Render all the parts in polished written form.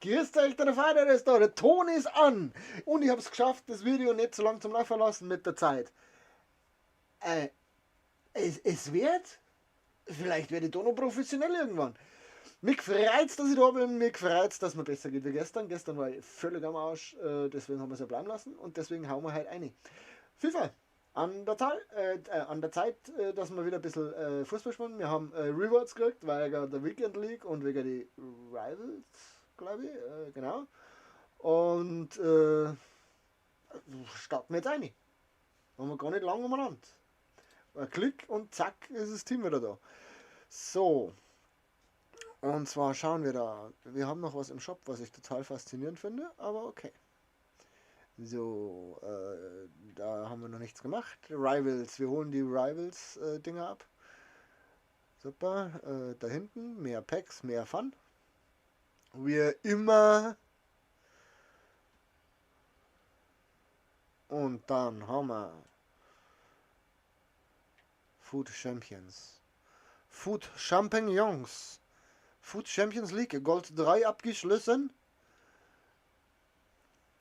Grüßt euch, der Vater ist da, der Ton ist an. Und ich habe es geschafft, das Video nicht so lang zum Laufen lassen mit der Zeit. Äh, es wird, vielleicht werde ich da noch professionell irgendwann. Mich freut's, dass ich da bin, mich freut's, dass mir besser geht wie gestern. Gestern war ich völlig am Arsch, deswegen haben wir es ja bleiben lassen und deswegen hauen wir halt eine. FIFA, an der Zeit, dass wir wieder ein bisschen Fußball spielen. Wir haben Rewards gekriegt, wegen der Weekend League und wegen die Rivals, glaube ich, genau. Und starten wir jetzt ein. Haben wir gar nicht lange umeinander. Ein Klick und zack ist das Team wieder da. So, und zwar schauen wir da. Wir haben noch was im Shop, was ich total faszinierend finde, aber okay. So, da haben wir noch nichts gemacht. Rivals, wir holen die Rivals-Dinger ab. Super, da hinten mehr Packs, mehr Fun. Wir immer. Und dann haben wir Food Champions. Food Champignons. Food Champions League, Gold 3 abgeschlossen.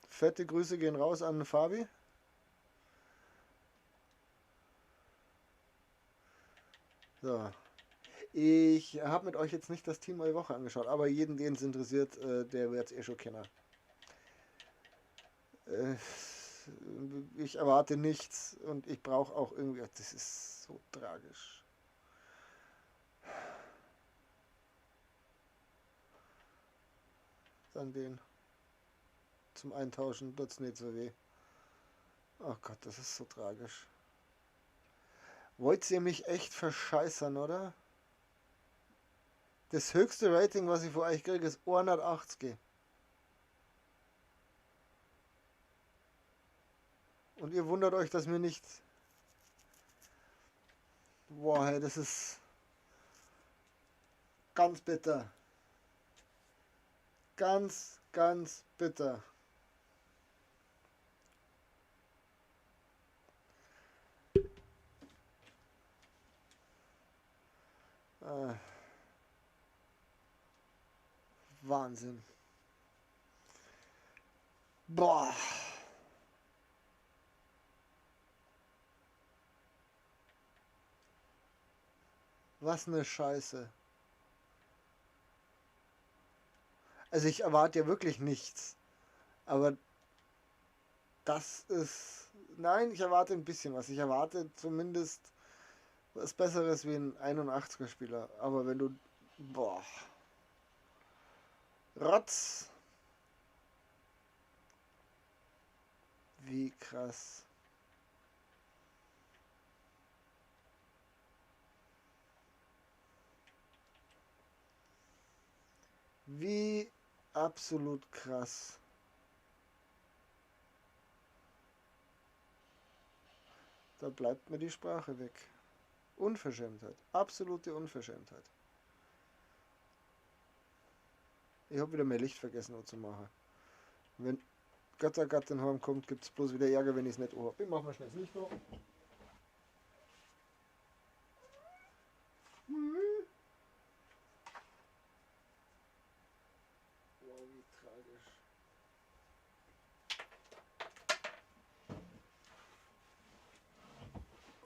Fette Grüße gehen raus an Fabi. So. Ich habe mit euch jetzt nicht das Team der Woche angeschaut, aber jeden, den es interessiert, der wird es eh schon kennen. Ich erwarte nichts und ich brauche auch irgendwie. Das ist so tragisch. Dann den zum Eintauschen tut es nicht so weh. Oh Gott, das ist so tragisch. Wollt ihr mich echt verscheißern, oder? Das höchste Rating, was ich von euch kriege, ist 180. Und ihr wundert euch, dass mir nicht. Boah, hey, das ist ganz bitter. Ganz, ganz bitter. Äh, Wahnsinn. Boah. Was eine Scheiße. Also ich erwarte ja wirklich nichts. Aber das ist. Nein, ich erwarte ein bisschen was. Ich erwarte zumindest was Besseres wie ein 81er Spieler. Aber wenn du. Boah. Rotz. Wie krass. Wie absolut krass. Da bleibt mir die Sprache weg. Unverschämtheit. Absolute Unverschämtheit. Ich habe wieder mehr Licht vergessen zu machen. Wenn Göttergattin heimkommt, gibt es bloß wieder Ärger, wenn ich es nicht habe. Ich mach mal schnell das Licht noch. Wow, wie tragisch.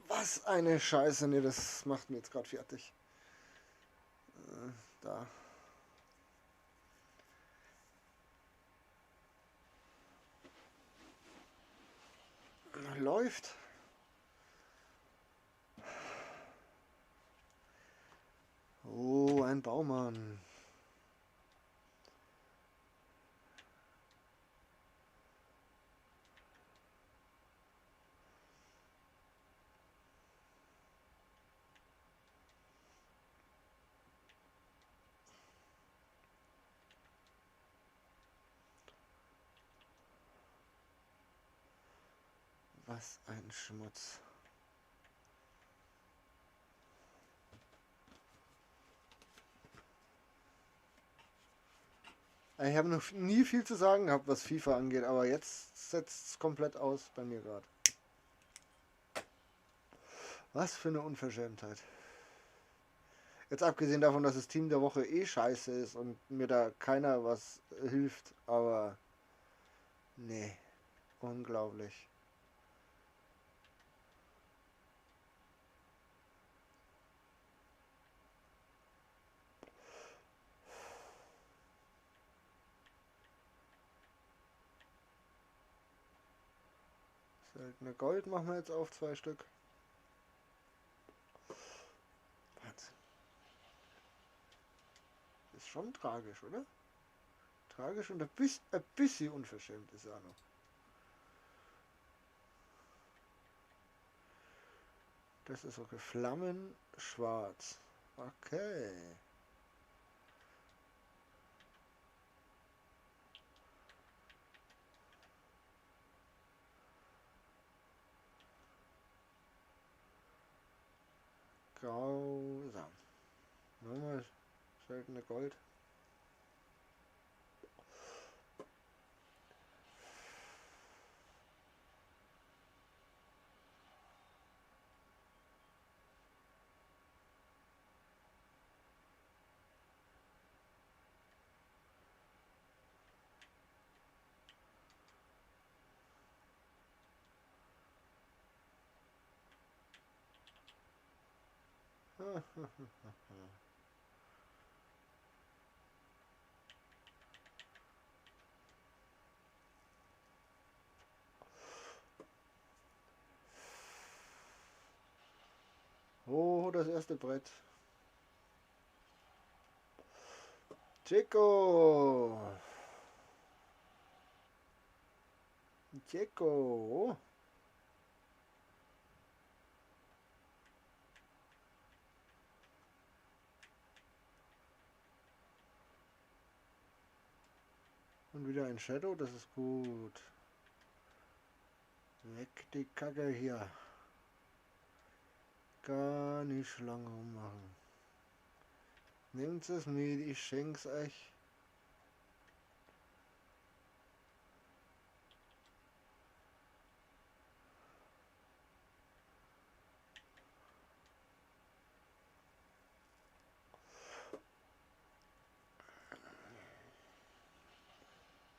Was eine Scheiße. Ne, das macht mir jetzt gerade fertig. Da. Läuft. Oh, ein Baumann. Was ein Schmutz. Ich habe noch nie viel zu sagen gehabt, was FIFA angeht, aber jetzt setzt es komplett aus bei mir gerade. Was für eine Unverschämtheit. Jetzt abgesehen davon, dass das Team der Woche eh scheiße ist und mir da keiner was hilft, aber nee, unglaublich. Seltene Gold machen wir jetzt auf 2 Stück. Wahnsinn. Ist schon tragisch, oder? Tragisch und ein bisschen unverschämt ist er auch noch. Das ist okay. Flammen schwarz. Okay. Grausam. Nochmal seltene Gold. Oh, das erste Brett. Chico. Chico. Und wieder ein Shadow, das ist gut. Weg die Kacke hier. Gar nicht lange rummachen. Nehmt es mit, ich schenk's euch.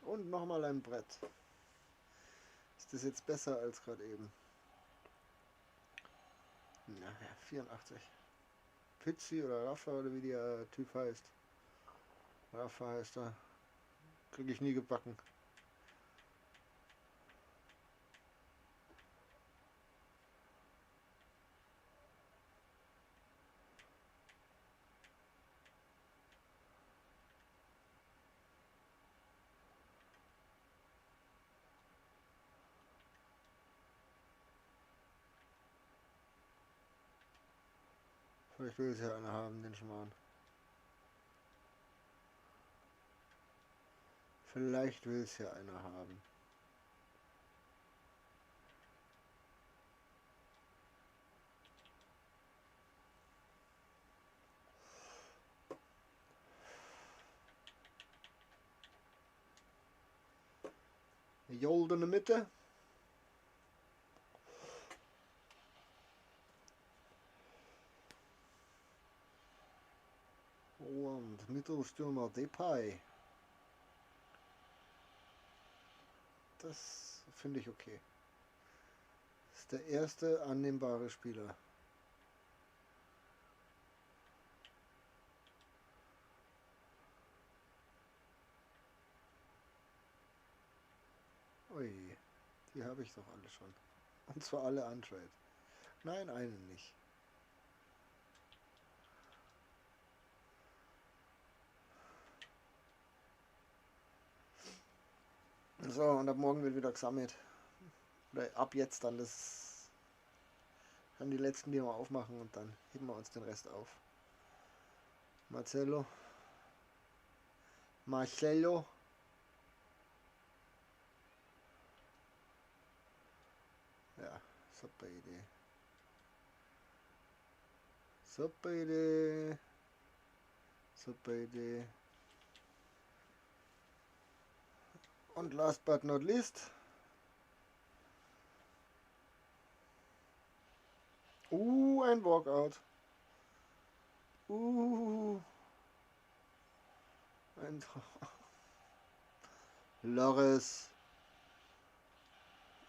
Und nochmal ein Brett. Ist das jetzt besser als gerade eben? Naja, 84. Pizzi oder Rafa oder wie der Typ heißt. Rafa heißt er. Kriege ich nie gebacken. Vielleicht will es ja einer haben, den Schmarrn. Vielleicht will es ja einer haben. Jold in der Mitte. Und Mittelstürmer Depay. Das finde ich okay. Das ist der erste annehmbare Spieler. Ui, die habe ich doch alle schon. Und zwar alle Untrade. Nein, einen nicht. So, und ab morgen wird wieder gesammelt. Oder ab jetzt dann das. Dann die letzten, die wir aufmachen und dann heben wir uns den Rest auf. Marcelo. Marcelo. Ja, super Idee. Super Idee. Super Idee. Und last but not least. Ein Walkout. Ein Loris.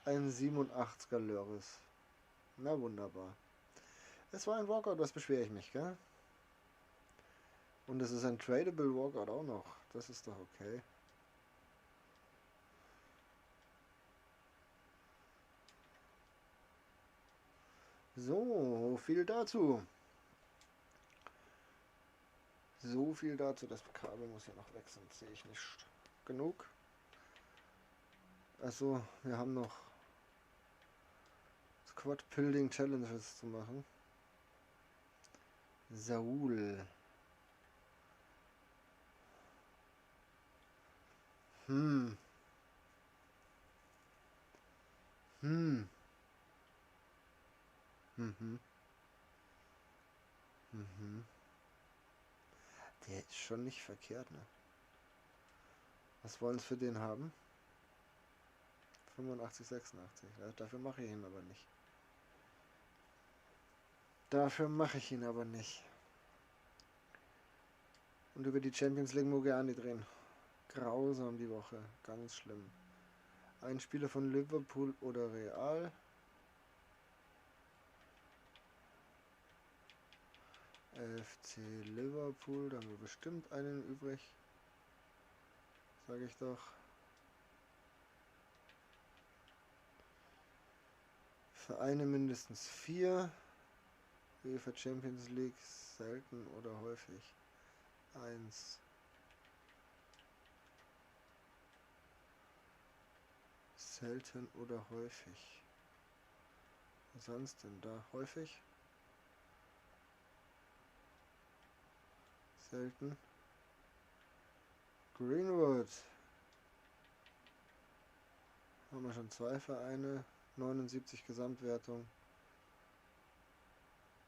Ein 87er Loris. Na wunderbar. Es war ein Walkout, was beschwere ich mich, gell? Und es ist ein tradable Walkout auch noch. Das ist doch okay. So viel dazu. So viel dazu. Das Kabel muss ja noch wechseln. Sehe ich nicht genug. Also, wir haben noch Squad Building Challenges zu machen. Saul. Mhm. Mhm. Mhm. Der ist schon nicht verkehrt, ne? Was wollen sie für den haben? 85, 86. Ja, dafür mache ich ihn aber nicht. Dafür mache ich ihn aber nicht. Und über die Champions League muss ich auch nicht reden. Grausam die Woche. Ganz schlimm. Ein Spieler von Liverpool oder Real. FC Liverpool, da haben wir bestimmt einen übrig. Sage ich doch. Vereine mindestens 4. UEFA Champions League selten oder häufig. 1. Selten oder häufig. Was sonst denn da? Häufig? Selten. Greenwood. Haben wir schon 2 Vereine. 79 Gesamtwertung.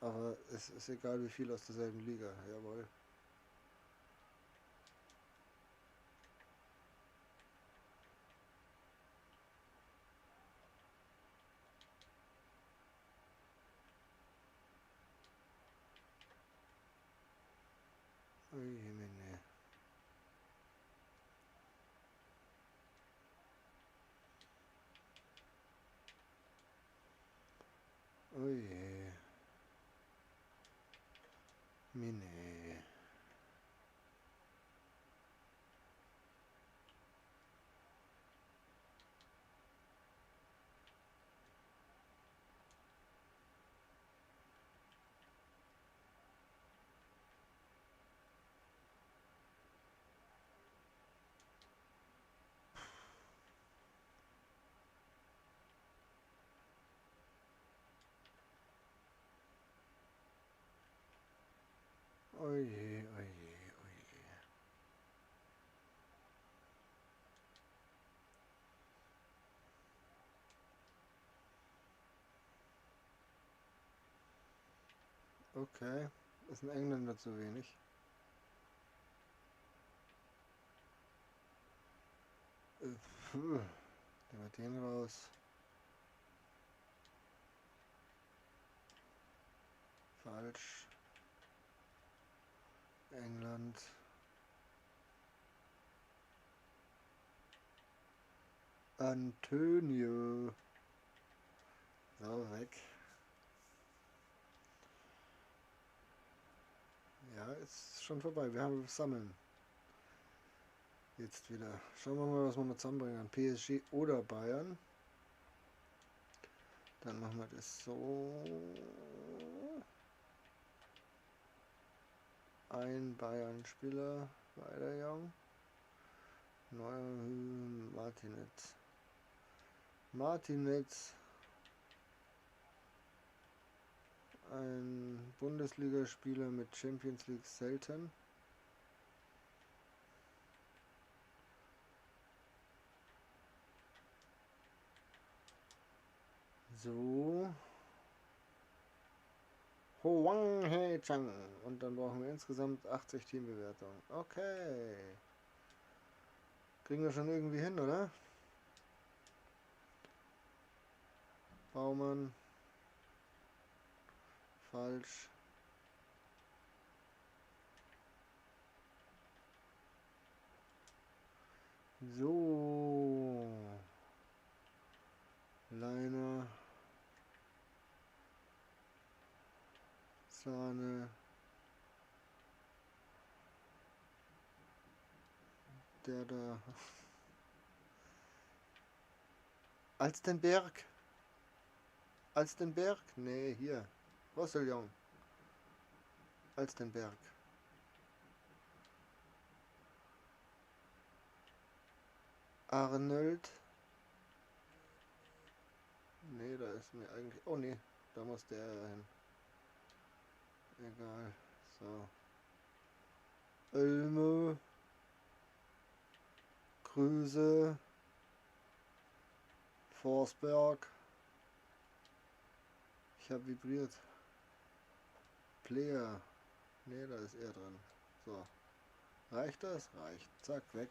Aber es ist egal wie viel aus derselben Liga. Jawohl. Oh je, meine. Oh je. Mine. Oje, oje, oje. Okay, ist ein Engländer zu wenig. Nehmen wir den raus. Falsch. England. Antonio. So, weg. Ja, ist schon vorbei. Wir haben sammeln. Jetzt wieder. Schauen wir mal, was wir noch zusammenbringen. PSG oder Bayern. Dann machen wir das so. Ein Bayern-Spieler. Weiter, Jung. Neuer Martinez. Martinez. Ein Bundesligaspieler mit Champions League selten. So. Huang He-Chang. Und dann brauchen wir insgesamt 80 Teambewertungen. Okay. Kriegen wir schon irgendwie hin, oder? Baumann. Falsch. So. Leine. Sahne. Der da. Alstenberg. Alstenberg? Nee, hier. Rosseljong. Alstenberg. Arnold. Nee, da ist mir eigentlich... Oh nee, da muss der hin. Egal. So. Ölme. Grüße. Forsberg. Ich habe vibriert. Player. Nee, da ist er drin. So. Reicht das? Reicht. Zack, weg.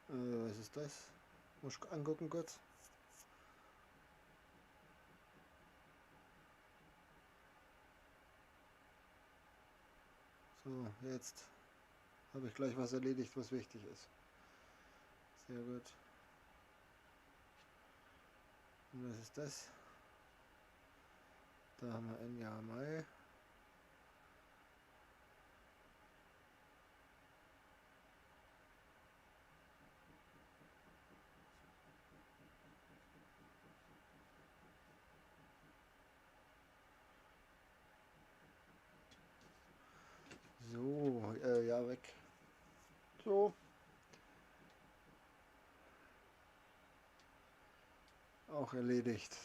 Was ist das? Muss ich angucken kurz. So, jetzt habe ich gleich was erledigt, was wichtig ist. Sehr gut. Und was ist das? Da haben wir ein Jahr Mai. So, ja, weg. So. Auch erledigt.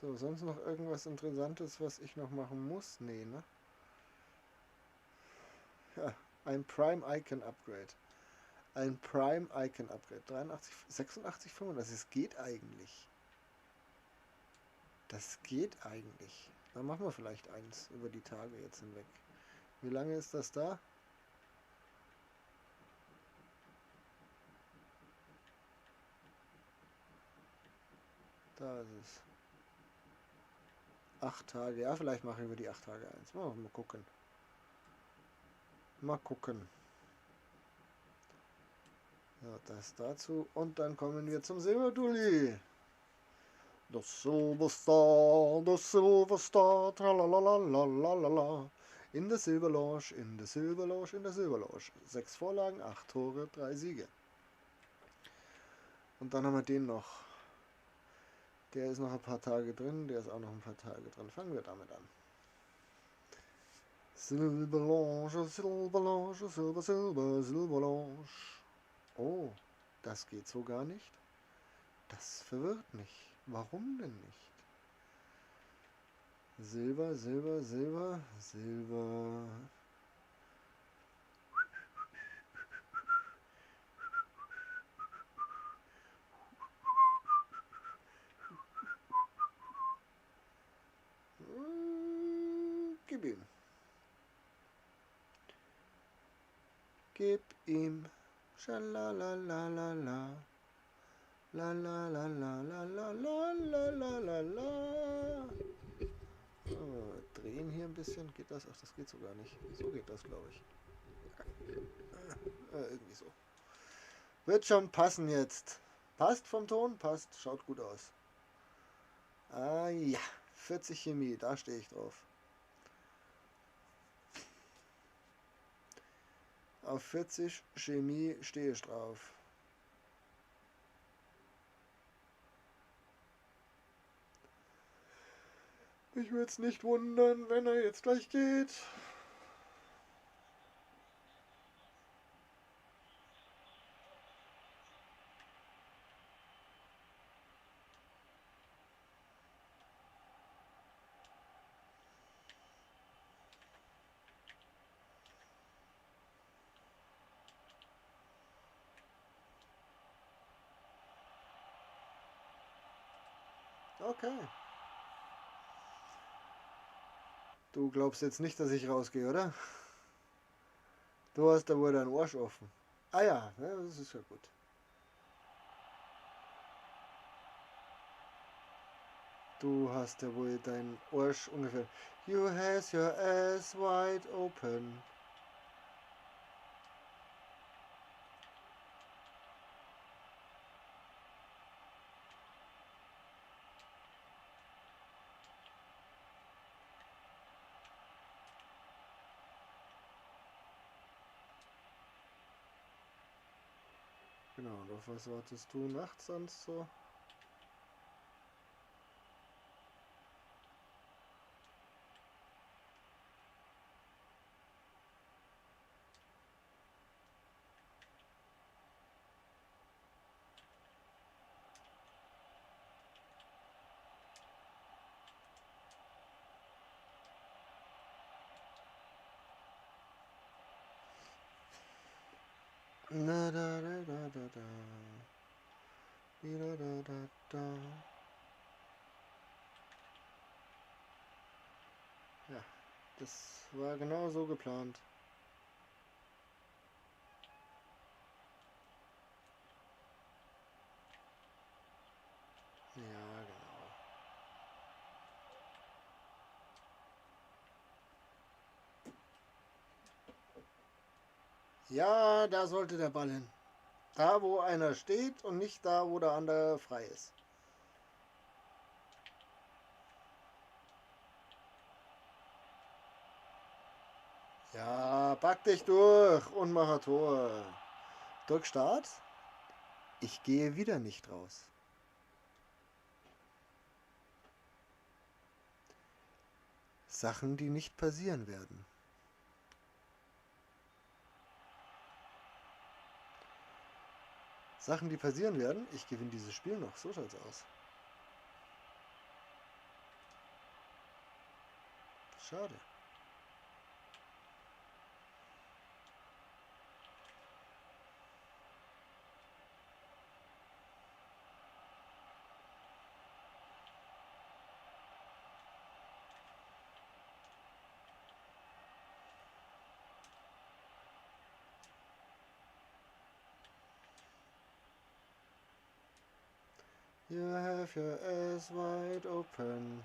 So, sonst noch irgendwas Interessantes, was ich noch machen muss? Nee, ne? Ja, ein Prime Icon Upgrade. Ein Prime Icon Upgrade. 83, 86, 35. Das geht eigentlich. Das geht eigentlich. Dann machen wir vielleicht eins über die Tage jetzt hinweg. Wie lange ist das da? Da ist es. 8 Tage. Ja, vielleicht mache ich über die 8 Tage eins. Mal gucken. Mal gucken. Ja, das dazu. Und dann kommen wir zum Silberdulli. Das Silver Star, tralalalalala. In der Silberlounge, in der Silberlounge, in der Silberlounge. 6 Vorlagen, 8 Tore, 3 Siege. Und dann haben wir den noch. Der ist noch ein paar Tage drin, der ist auch noch ein paar Tage drin. Fangen wir damit an. Silberlounge, Silberlounge, Silber, Silber, Silberlounge. Oh, das geht so gar nicht. Das verwirrt mich. Warum denn nicht? Silber, Silber, Silber, Silber. Gib ihm. Gib ihm. Schalalalala. La la la la la la la la la la la. Drehen hier ein bisschen. Geht das? Ach, das geht so gar nicht. So geht das, glaube ich. Irgendwie so. Wird schon passen jetzt. Passt vom Ton? Passt. Schaut gut aus. Ah ja. 40 Chemie. Da stehe ich drauf. Auf 40 Chemie stehe ich drauf. Ich würde es nicht wundern, wenn er jetzt gleich geht. Okay. Du glaubst jetzt nicht, dass ich rausgehe, oder? Du hast da wohl deinen Arsch offen. Ah ja, das ist ja gut. Du hast ja wohl dein Arsch ungefähr. You has your ass wide open. Genau, und auf was wartest du nachts sonst so? Na da da da da da. Da da da da. Ja, das war genau so geplant. Ja, genau. Ja, da sollte der Ball hin. Da, wo einer steht und nicht da, wo der andere frei ist. Ja, pack dich durch und mach ein Tor. Drück Start. Ich gehe wieder nicht raus. Sachen, die nicht passieren werden. Sachen, die passieren werden. Ich gewinne dieses Spiel noch. So schaut's aus. Schade. You have your ass wide open.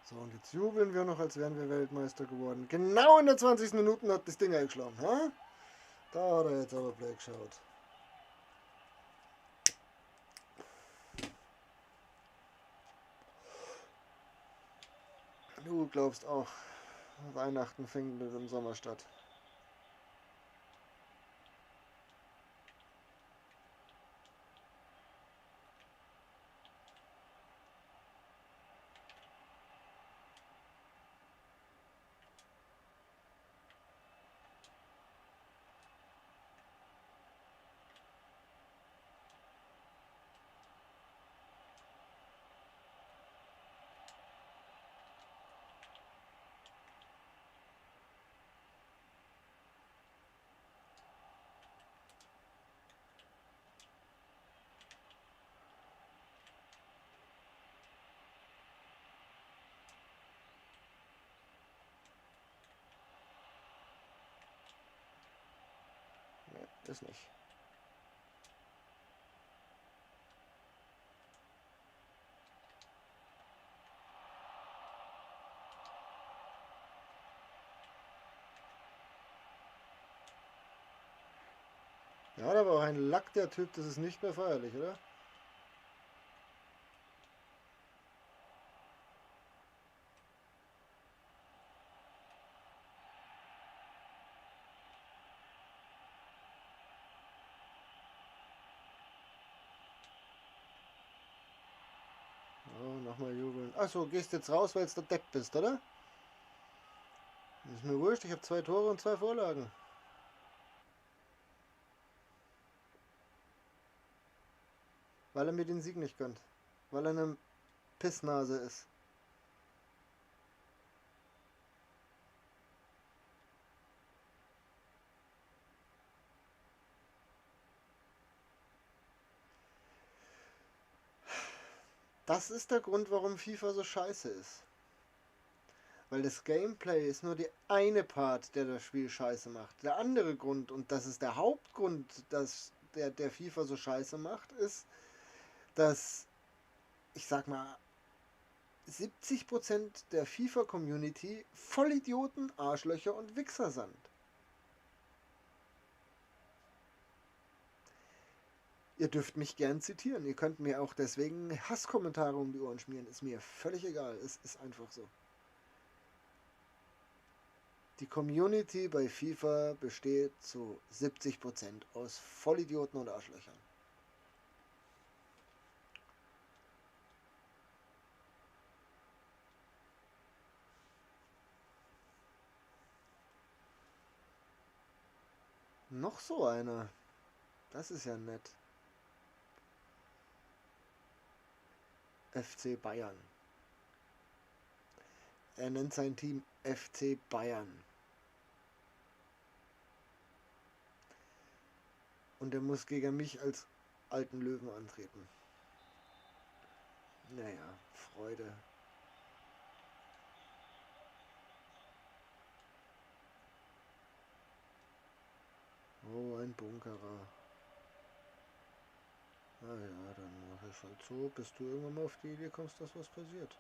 So, und jetzt jubeln wir noch, als wären wir Weltmeister geworden. Genau in der 20. Minute hat das Ding eingeschlagen. Ha? Da hat er jetzt aber Blake geschaut. Du glaubst auch, Weihnachten findet im Sommer statt. Nee, ist nicht. Ja, da war auch ein Lack, der Typ, das ist nicht mehr feierlich, oder? Oh, nochmal jubeln. Achso, gehst jetzt raus, weil du der Depp bist, oder? Ist mir wurscht, ich habe 2 Tore und 2 Vorlagen. Weil er mir den Sieg nicht gönnt. Weil er eine Pissnase ist. Das ist der Grund, warum FIFA so scheiße ist. Weil das Gameplay ist nur die eine Part, der das Spiel scheiße macht. Der andere Grund, und das ist der Hauptgrund, dass der FIFA so scheiße macht, ist, dass, ich sag mal, 70% der FIFA-Community Vollidioten, Arschlöcher und Wichser sind. Ihr dürft mich gern zitieren. Ihr könnt mir auch deswegen Hasskommentare um die Ohren schmieren. Ist mir völlig egal. Es ist einfach so. Die Community bei FIFA besteht zu 70% aus Vollidioten und Arschlöchern. Noch so einer. Das ist ja nett. FC Bayern. Er nennt sein Team FC Bayern. Und er muss gegen mich als alten Löwen antreten. Naja, Freude. Oh, ein Bunkerer. Na ja, dann mache ich halt so, bis du irgendwann mal auf die Idee kommst, dass was passiert.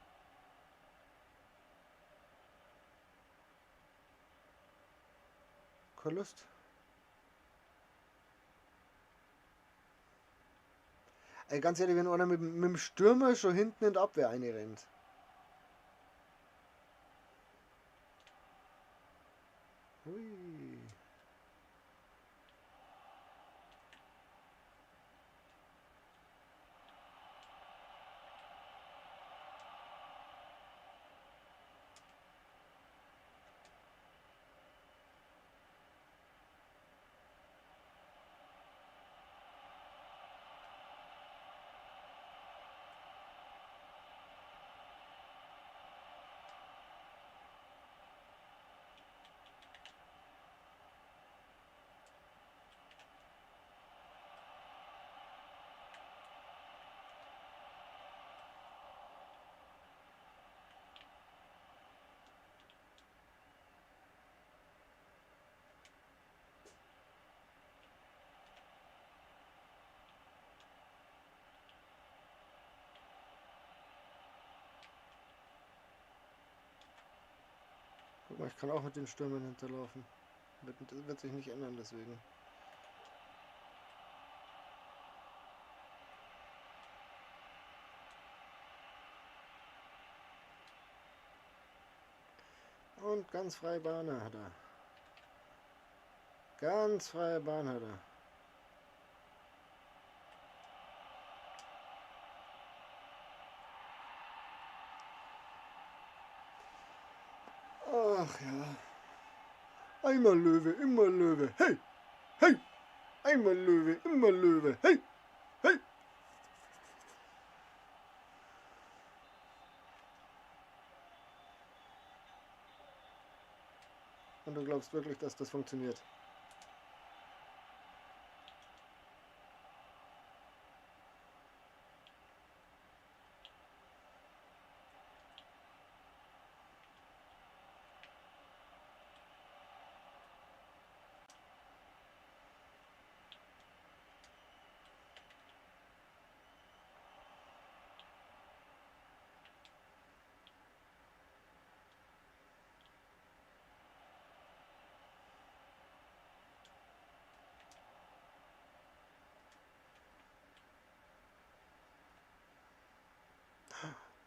Keine Lust. Ey, ganz ehrlich, wenn einer mit dem Stürmer schon hinten in die Abwehr einrennt. Hui. Guck mal, ich kann auch mit den Stürmern hinterlaufen. Wird sich nicht ändern deswegen. Und ganz freie Bahn hat er. Ganz freie Bahn hat er. Ach ja. Einmal Löwe, immer Löwe. Hey! Hey! Einmal Löwe, immer Löwe. Hey! Hey! Und du glaubst wirklich, dass das funktioniert?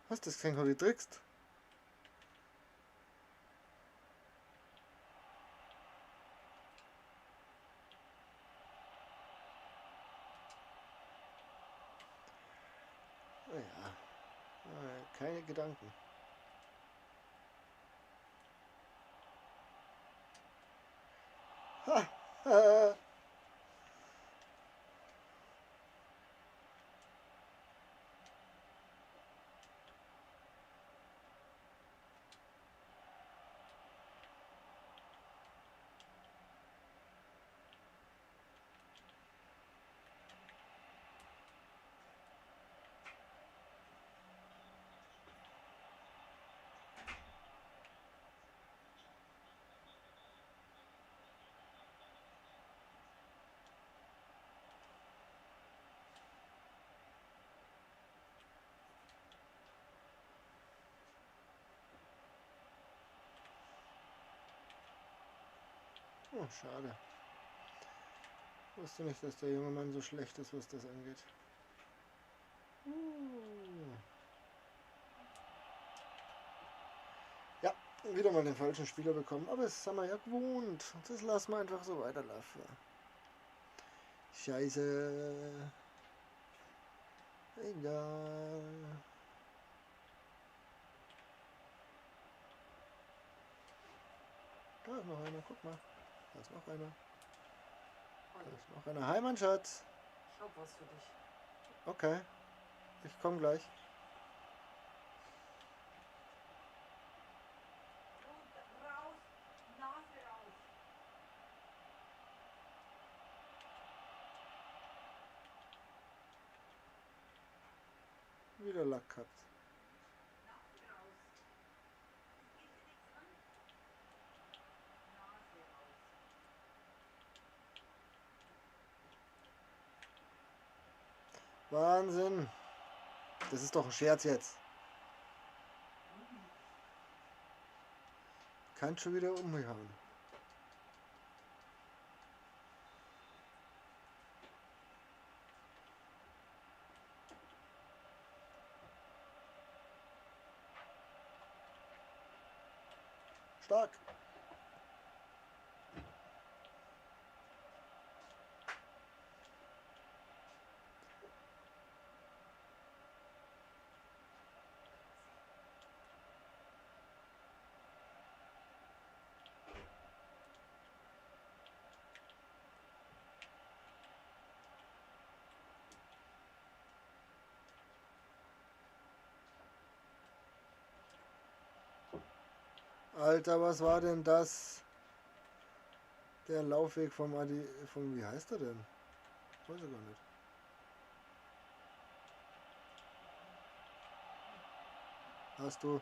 Hast du das gesehen, wie du trickst? Naja, keine Gedanken. Ha! Ha. Oh, schade. Ich wusste nicht, dass der junge Mann so schlecht ist, was das angeht. Ja, wieder mal den falschen Spieler bekommen. Aber das haben wir ja gewohnt. Das lassen wir einfach so weiterlaufen. Scheiße. Egal. Da ist noch einer, guck mal. Da ist noch einer. Da ist noch einer. Hi, mein Schatz. Ich hab was für dich. Okay. Ich komme gleich. Raus, Nase raus. Wieder Lack gehabt. Nase raus. Das geht dir nichts an. Nase raus. Wahnsinn. Das ist doch ein Scherz jetzt. Kann schon wieder umhauen. Stark. Alter, was war denn das? Der Laufweg vom wie heißt er denn? Weiß ich gar nicht. Hast du?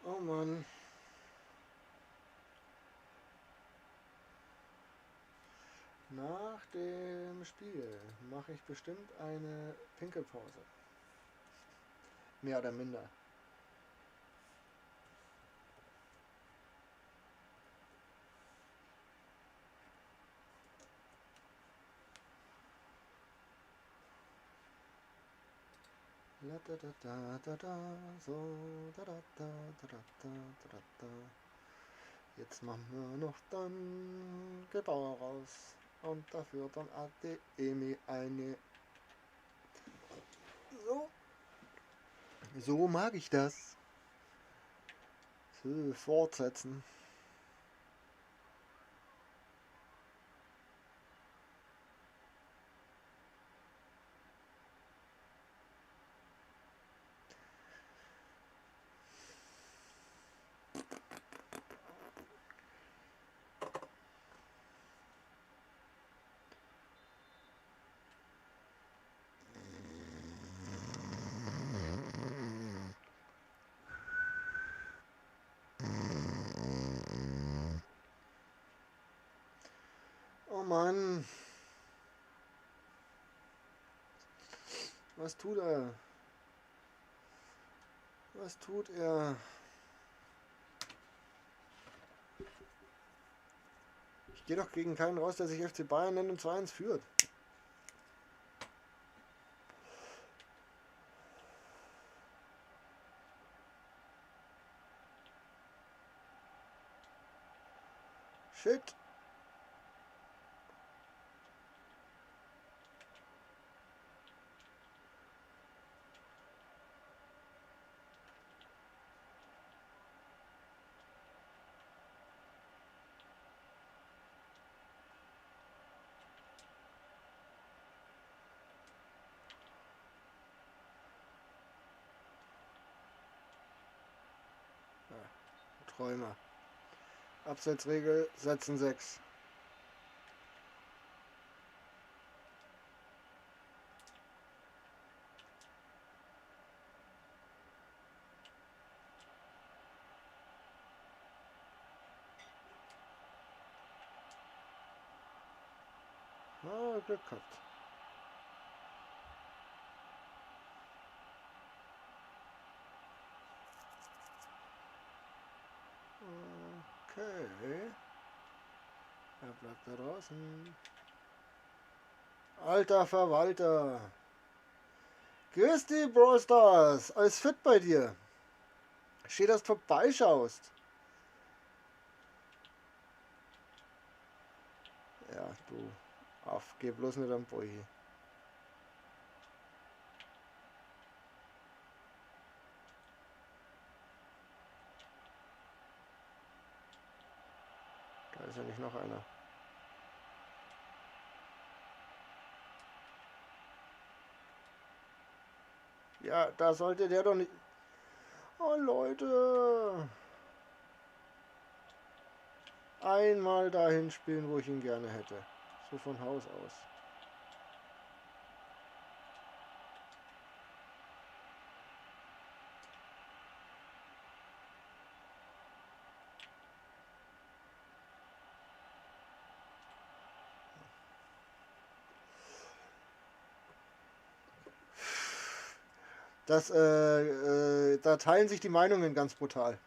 Oh Mann. Nach dem Spiel mache ich bestimmt eine Pinkelpause. Mehr oder minder. La da da da da da, so da da da da da da da da. Jetzt machen wir noch dann Gebauer raus und dafür dann ADEMI eine. So. So mag ich das. So, fortsetzen. Oh Mann. Was tut er? Was tut er? Ich gehe doch gegen keinen raus, der sich FC Bayern nennt und 2-1 führt. Shit. Träumer. Abseitsregel setzen 6. Ah, Glück gehabt. Okay. Er bleibt da draußen. Alter Verwalter. Grüß dich, Brawl Stars. Alles fit bei dir? Schön, dass du vorbeischaust. Ja, du. Auf, geh bloß nicht am Boi. Da ist ja nicht noch einer. Ja, da sollte der doch nicht... Oh, Leute. Einmal dahin spielen, wo ich ihn gerne hätte. So von Haus aus. Da teilen sich die Meinungen ganz brutal.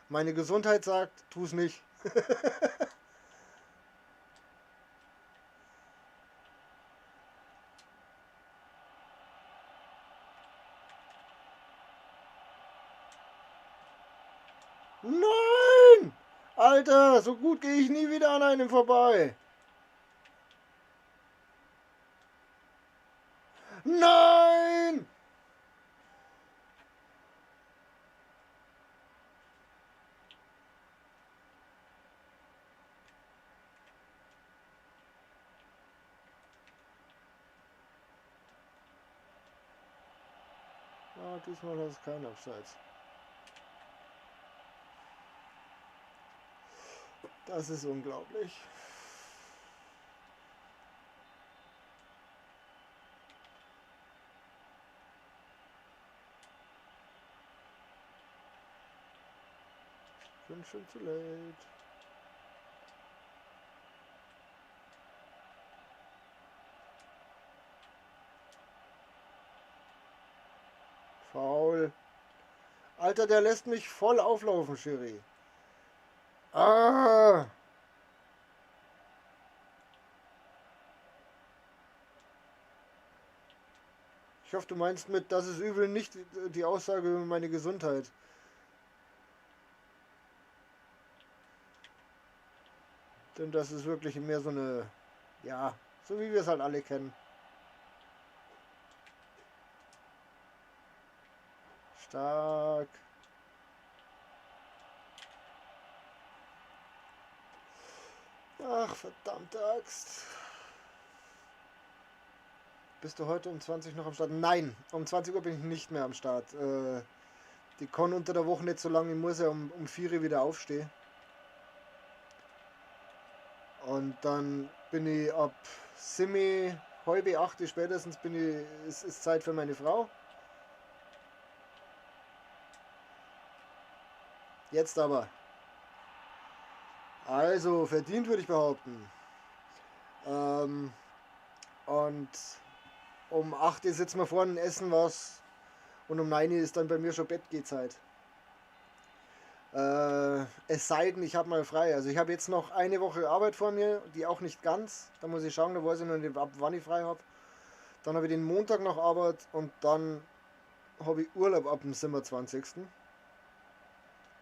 Meine Gesundheit sagt, tu es nicht. Nein! Alter, so gut gehe ich nie wieder an einem vorbei. Nein! Ah, diesmal hast du keinen Abseits. Das ist unglaublich. Ich bin schon zu late. Faul. Alter, der lässt mich voll auflaufen, Schiri. Ah! Ich hoffe, du meinst mit, das ist übel nicht die Aussage über meine Gesundheit. Denn das ist wirklich mehr so eine, ja, so wie wir es halt alle kennen. Stark. Ach, verdammte Axt. Bist du heute um 20 noch am Start? Nein, um 20 Uhr bin ich nicht mehr am Start. Die kann unter der Woche nicht so lange. Ich muss ja um 4 Uhr wieder aufstehen. Und dann bin ich ab Simi, halbe 8 Uhr spätestens bin ich, ist Zeit für meine Frau. Jetzt aber. Also, verdient würde ich behaupten. Ähm, und um 8 Uhr sitzen wir vorne, essen was. Und um 9 Uhr ist dann bei mir schon Bettgehzeit. Es sei denn, ich habe mal frei. Also ich habe jetzt noch eine Woche Arbeit vor mir, die auch nicht ganz. Da muss ich schauen, da weiß ich noch nicht, ab wann ich frei habe. Dann habe ich den Montag noch Arbeit und dann habe ich Urlaub ab dem 27.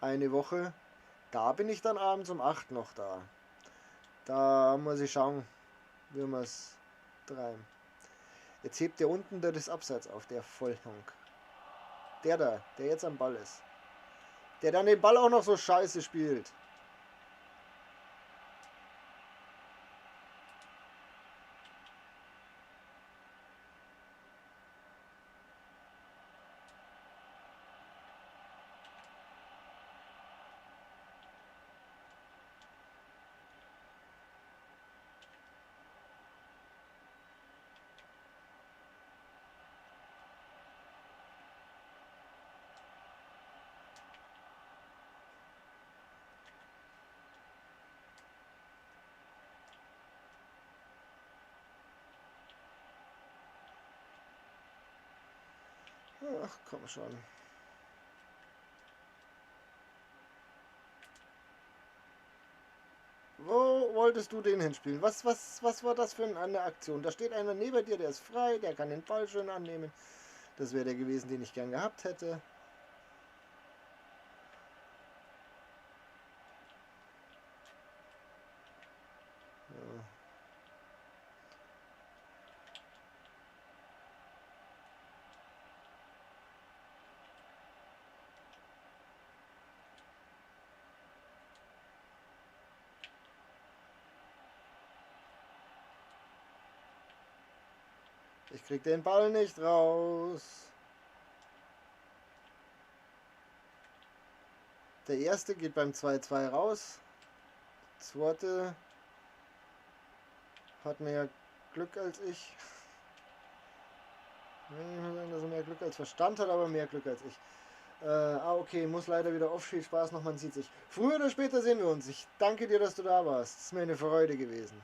Eine Woche. Da bin ich dann abends um 8 noch da. Da muss ich schauen, wie wir es treiben. Jetzt hebt der unten der das Abseits auf, der Vollhonk. Der da, der jetzt am Ball ist. Der dann den Ball auch noch so scheiße spielt. Ach, komm schon. Wo wolltest du den hinspielen? Was war das für eine Aktion? Da steht einer neben dir, der ist frei, der kann den Ball schön annehmen. Das wäre der gewesen, den ich gern gehabt hätte. Ja. Ich krieg den Ball nicht raus. Der erste geht beim 2-2 raus. Der zweite hat mehr Glück als ich. Ich muss sagen, dass er mehr Glück als Verstand hat, aber mehr Glück als ich. Okay, muss leider wieder off. Viel Spaß noch, man sieht sich. Früher oder später sehen wir uns. Ich danke dir, dass du da warst. Es ist mir eine Freude gewesen.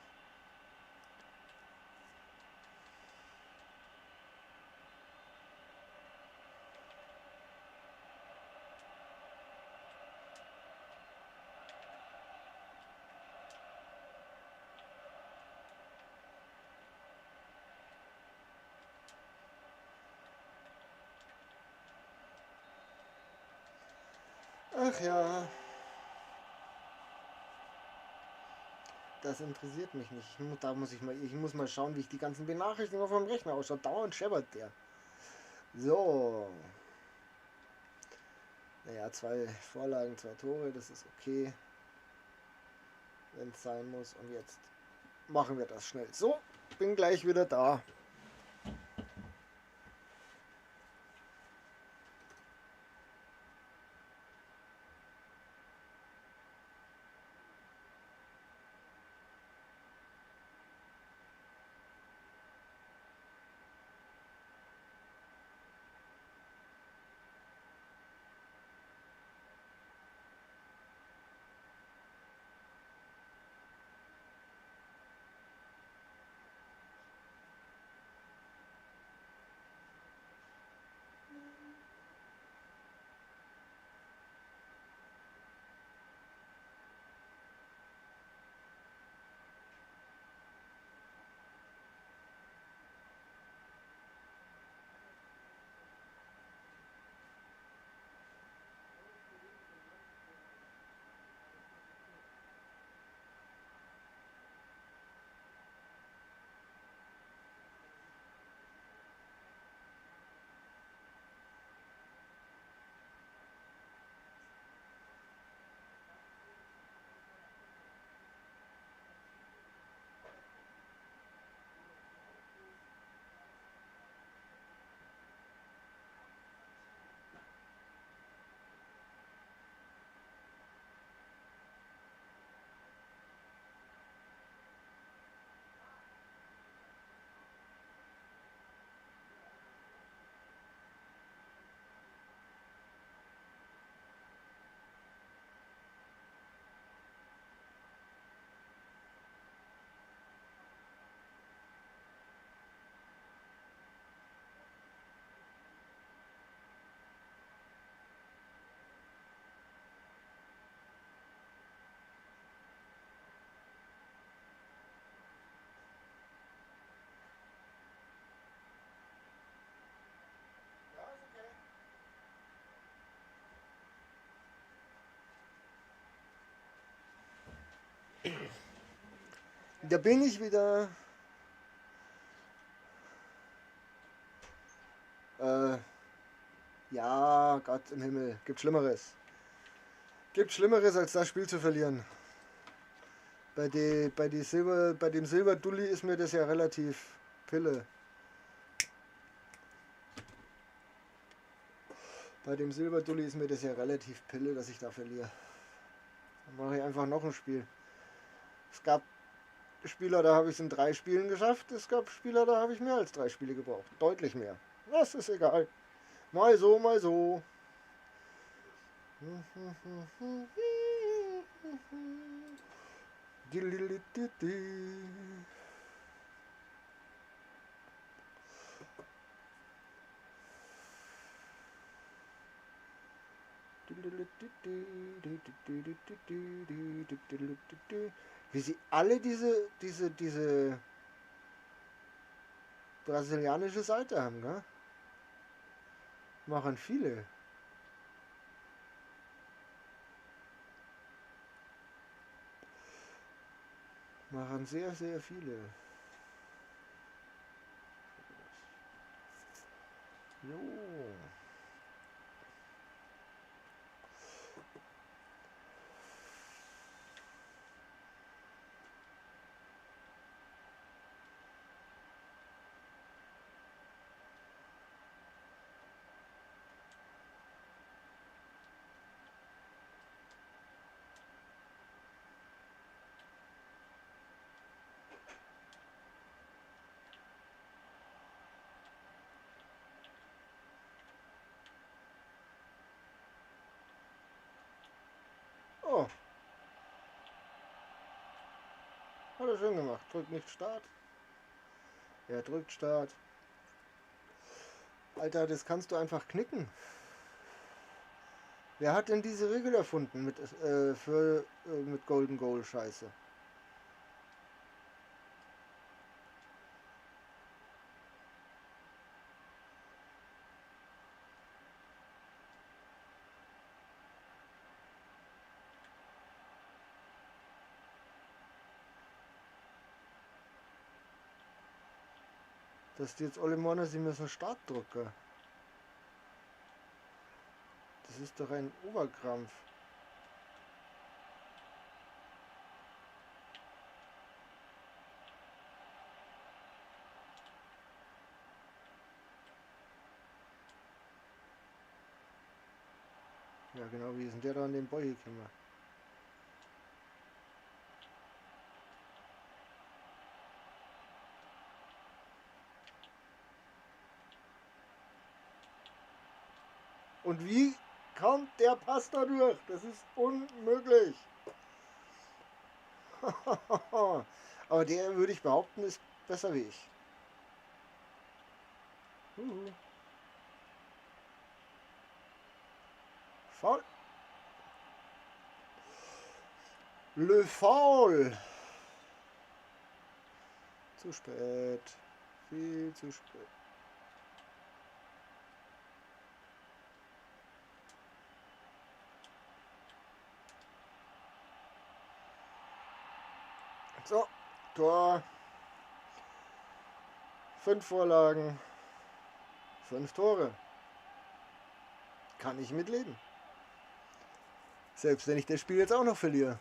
Ach ja, das interessiert mich nicht. Ich muss mal schauen, wie ich die ganzen Benachrichtigungen auf meinem Rechner ausschaut. Dauernd scheppert der. So. Naja, 2 Vorlagen, 2 Tore, das ist okay, wenn es sein muss. Und jetzt machen wir das schnell. So, bin gleich wieder da. Da bin ich wieder. Ja, Gott im Himmel, gibt Schlimmeres. Gibt Schlimmeres, als das Spiel zu verlieren. Bei dem Silberdulli ist mir das ja relativ Pille. Bei dem Silberdulli ist mir das ja relativ Pille, dass ich da verliere. Dann mache ich einfach noch ein Spiel. Es gab Spieler, da habe ich es in 3 Spielen geschafft. Es gab Spieler, da habe ich mehr als 3 Spiele gebraucht. Deutlich mehr. Das ist egal. Mal so, mal so. Wie sie alle diese brasilianische Seite haben, gell? Machen viele. Machen sehr, sehr viele. Jo. Oh, hat er schön gemacht. Drückt nicht Start. Er drückt Start. Alter, das kannst du einfach knicken. Wer hat denn diese Regel erfunden mit Golden Goal Scheiße? Dass die jetzt alle meinen, sie müssen Start drücken. Das ist doch ein Oberkrampf. Ja genau, wie ist denn der da an den Boy gekommen? Und wie kommt der Pass da durch? Das ist unmöglich. Aber der, würde ich behaupten, ist besser wie ich. Foul. Le Foul. Zu spät. Viel zu spät. So, Tor. 5 Vorlagen. 5 Tore. Kann ich mitleben. Selbst wenn ich das Spiel jetzt auch noch verliere.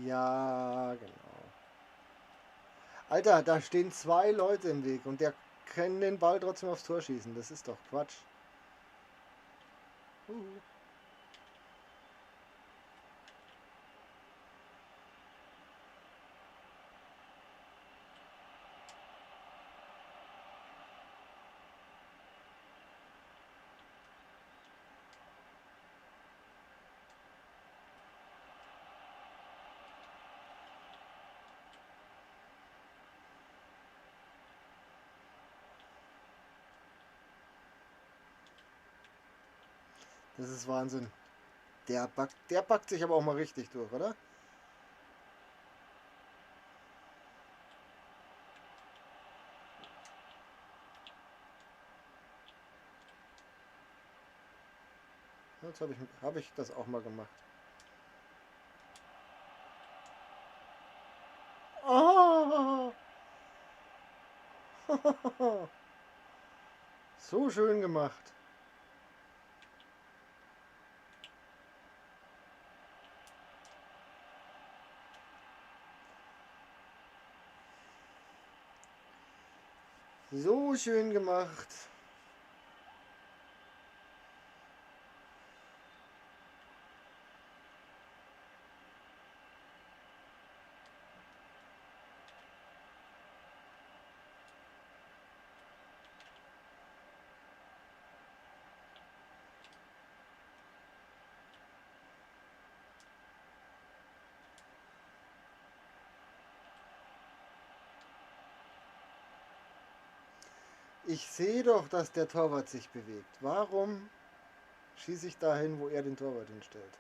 Ja, genau. Alter, da stehen 2 Leute im Weg und der kann den Ball trotzdem aufs Tor schießen. Das ist doch Quatsch. Das ist Wahnsinn. Der packt sich aber auch mal richtig durch, oder? Jetzt hab ich das auch mal gemacht. Oh! So schön gemacht. So schön gemacht. Ich sehe doch, dass der Torwart sich bewegt. Warum schieße ich dahin, wo er den Torwart hinstellt?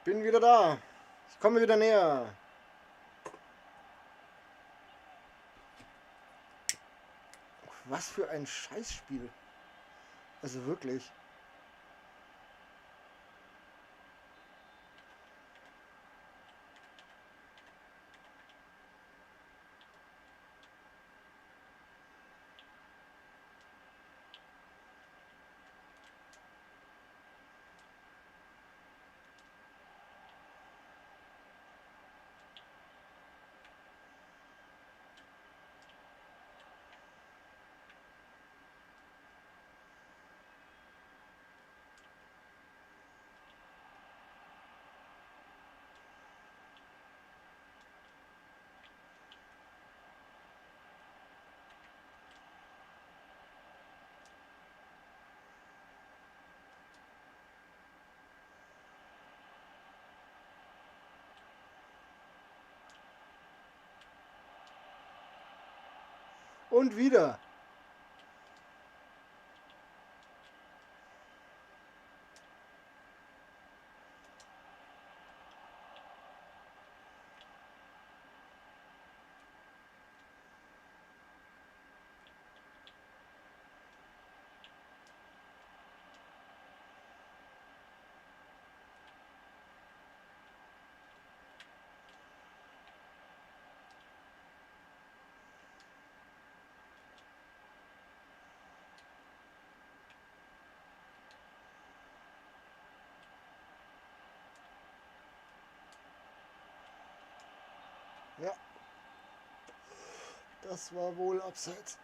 Bin wieder da. Ich komme wieder näher. Was für ein Scheißspiel. Also wirklich. Und wieder. Ja, das war wohl abseits.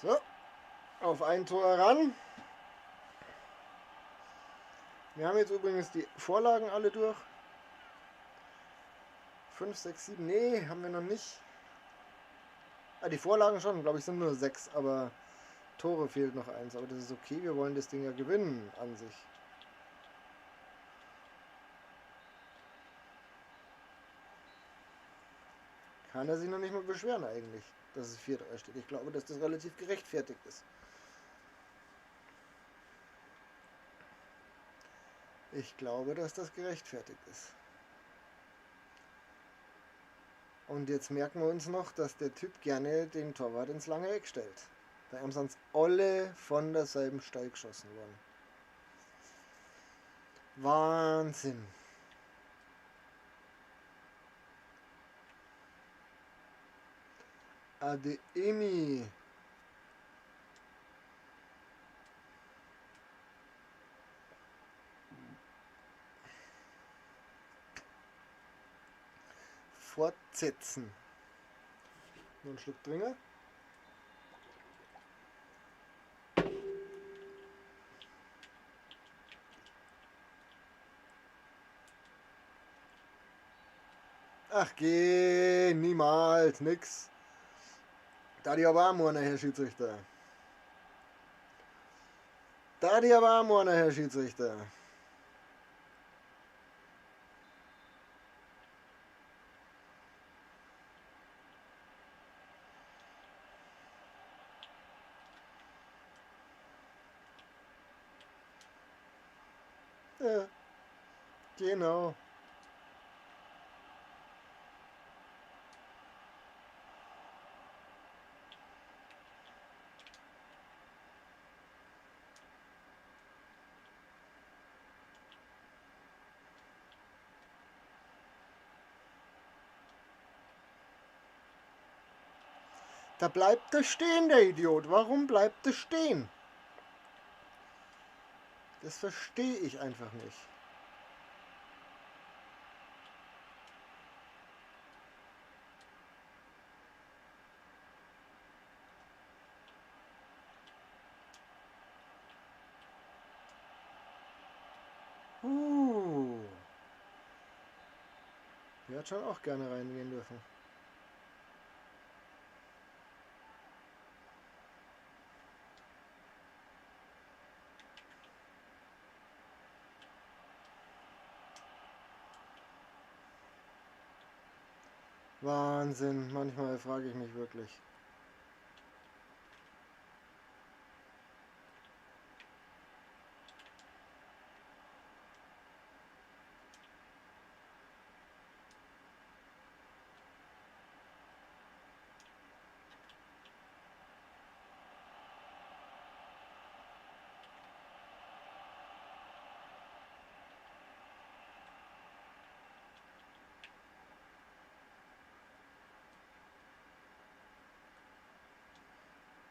So, auf ein Tor ran. Wir haben jetzt übrigens die Vorlagen alle durch. 5, 6, 7, nee, haben wir noch nicht. Ah, die Vorlagen schon, glaube ich, sind nur 6, aber Tore fehlt noch eins. Aber das ist okay, wir wollen das Ding ja gewinnen an sich. Kann er sich noch nicht mal beschweren eigentlich, dass es 4-3 steht. Ich glaube, dass das relativ gerechtfertigt ist. Ich glaube, dass das gerechtfertigt ist. Und jetzt merken wir uns noch, dass der Typ gerne den Torwart ins lange Eck stellt. Bei ihm sind alle von derselben Stelle geschossen worden. Wahnsinn. Adeyemi. Fortsetzen. Nur einen Schluck Dringer. Ach geh, niemals, nix. Da die aber auch einer, Herr Schiedsrichter. Da die aber auch einer, Herr Schiedsrichter. Ja, genau. Da bleibt er stehen, der Idiot. Warum bleibt er stehen? Das verstehe ich einfach nicht. Der hat schon auch gerne reingehen dürfen. Wahnsinn, manchmal frage ich mich wirklich.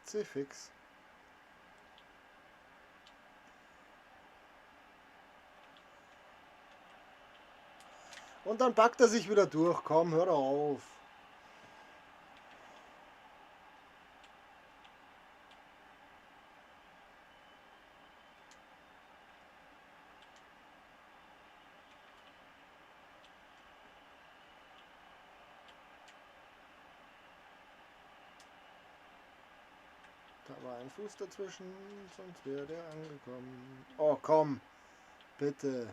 C-Fix. Und dann packt er sich wieder durch. Komm, hör auf. Da war ein Fuß dazwischen, sonst wäre der angekommen. Oh, komm. Bitte.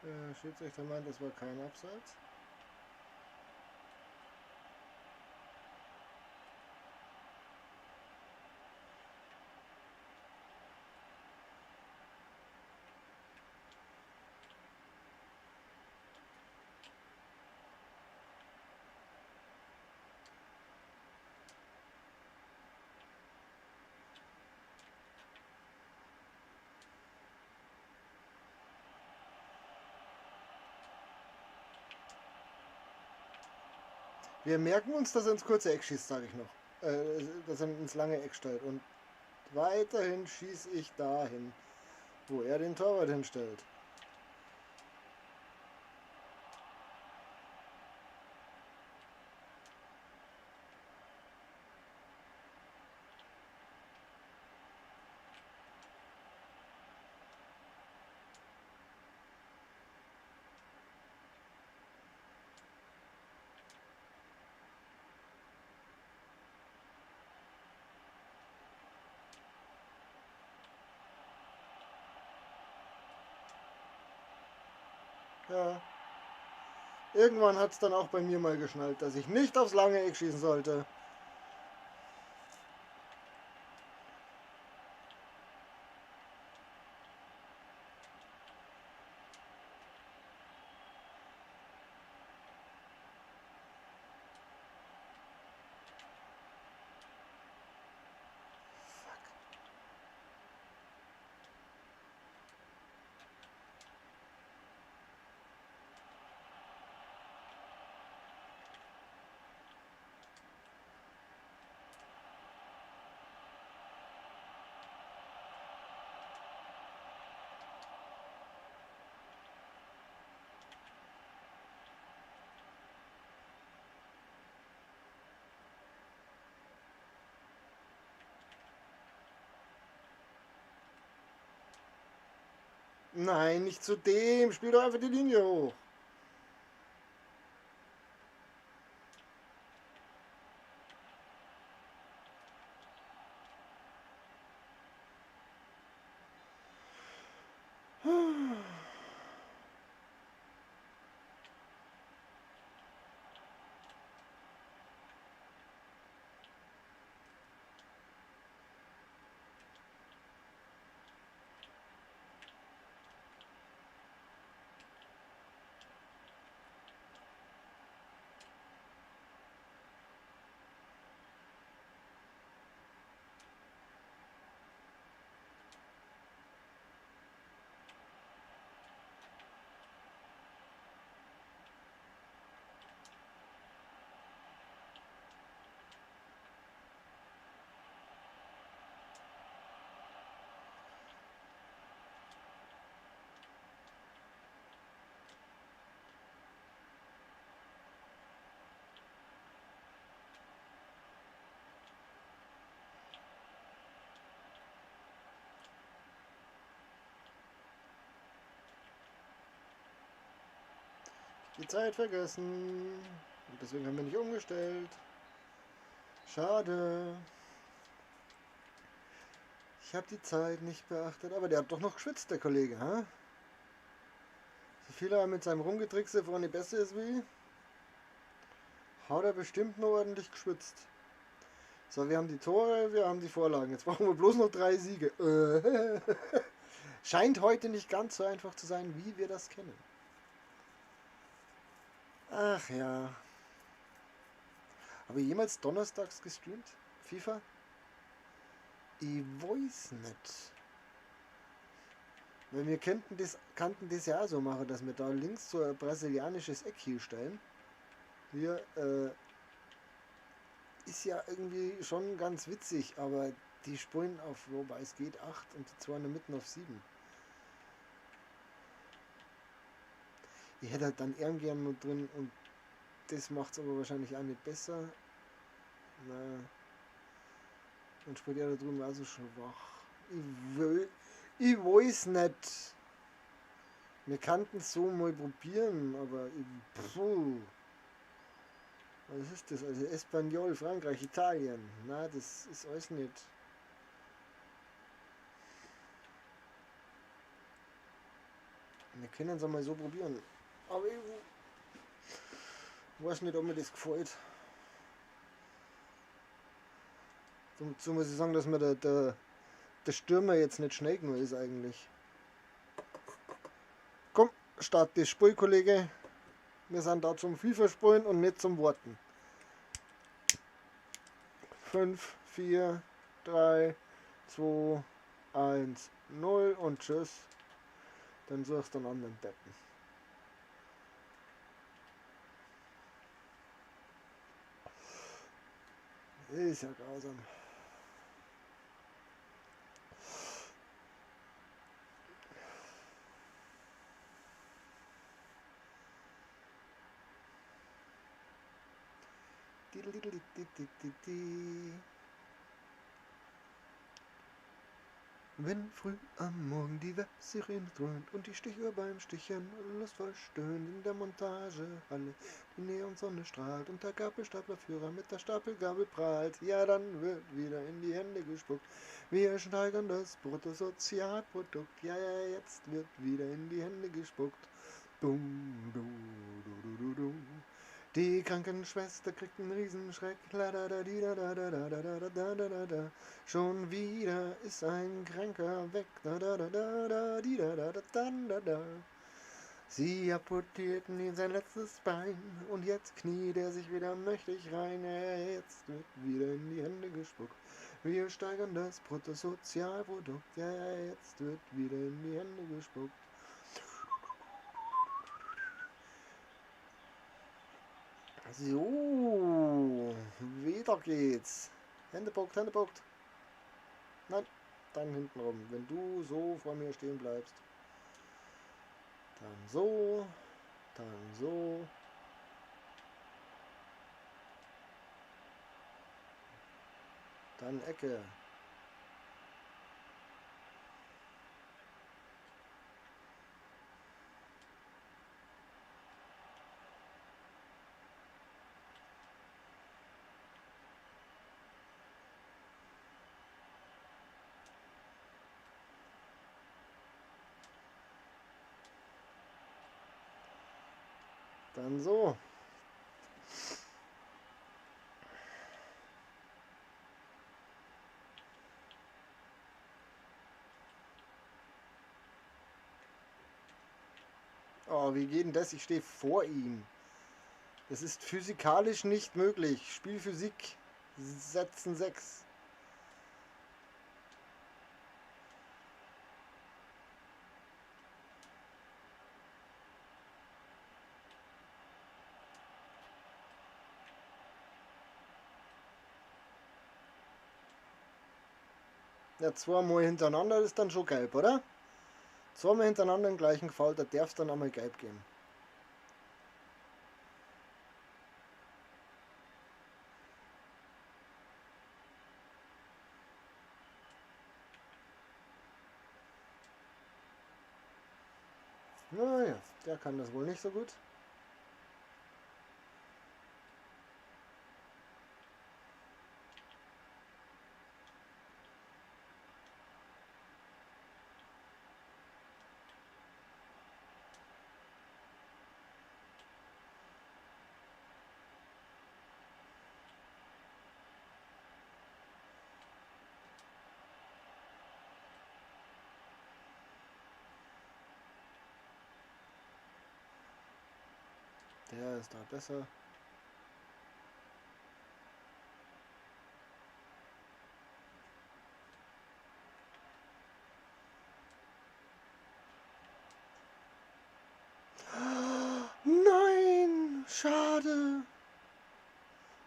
Der Schiedsrichter meint, das war kein Abseits. Wir merken uns, dass er ins kurze Eck schießt, sage ich noch. Dass er ins lange Eck stellt. Und weiterhin schieße ich dahin, wo er den Torwart hinstellt. Ja. Irgendwann hat es dann auch bei mir mal geschnallt, dass ich nicht aufs lange Eck schießen sollte. Nein, nicht zu dem. Spiel doch einfach die Linie hoch. Die Zeit vergessen. Und deswegen haben wir nicht umgestellt. Schade. Ich habe die Zeit nicht beachtet. Aber der hat doch noch geschwitzt, der Kollege, ha? So viel er mit seinem Rumgetrickse vorne besser ist wie, hat er bestimmt noch ordentlich geschwitzt. So, wir haben die Tore, wir haben die Vorlagen. Jetzt brauchen wir bloß noch 3 Siege. Scheint heute nicht ganz so einfach zu sein, wie wir das kennen. Ach ja. Habe ich jemals donnerstags gestreamt? FIFA? Ich weiß nicht. Weil wir kannten das ja auch so machen, dass wir da links so ein brasilianisches Eck hier stellen. Hier, ist ja irgendwie schon ganz witzig, aber die spielen auf, wobei es geht, 8 und die zwei in der Mitte auf 7. Ich hätte halt dann gern noch drin und das macht es aber wahrscheinlich auch nicht besser. Na, dann spielt er da drüben auch so schwach. Ich weiß nicht. Wir kannten es so mal probieren, aber was ist das? Also Espanyol, Frankreich, Italien. Na, das ist alles nicht. Wir können es einmal so probieren. Aber ich weiß nicht, ob mir das gefällt. Dazu muss ich sagen, dass mir der Stürmer jetzt nicht schnell genug ist eigentlich. Komm, start das Spiel, Kollege. Wir sind da zum FIFA spielen und nicht zum Warten. 5, 4, 3, 2, 1, 0 und tschüss. Dann suchst du einen anderen Deppen. Ist ja grausam. Wenn früh am Morgen die Websirene dröhnt und die Stichuhr beim Stichen lustvoll stöhnt in der Montagehalle, die Neonsonne strahlt und der Gabelstaplerführer mit der Stapelgabel prahlt, ja, dann wird wieder in die Hände gespuckt. Wir steigern das Bruttosozialprodukt, ja, ja, jetzt wird wieder in die Hände gespuckt. Dum, du, du, du, du, du. Die Krankenschwester kriegt einen Riesenschreck. Schon wieder ist ein Kranker weg. Sie amputierten ihm sein letztes Bein und jetzt kniet er sich wieder mächtig rein. Jetzt wird wieder in die Hände gespuckt. Wir steigern das Bruttosozialprodukt. Ja, jetzt wird wieder in die Hände gespuckt. So, wieder geht's. Hände bockt, Hände bockt. Nein, dann hinten rum. Wenn du so vor mir stehen bleibst. Dann so, dann so. Dann Ecke. Dann so. Oh, wie geht denn das? Ich stehe vor ihm. Das ist physikalisch nicht möglich. Spielphysik Sätzen 6. Ja, zweimal hintereinander ist dann schon gelb, oder? Zweimal hintereinander im gleichen Fall, da darf es dann einmal gelb geben. Naja, der kann das wohl nicht so gut. Der ist da besser. Nein! Schade!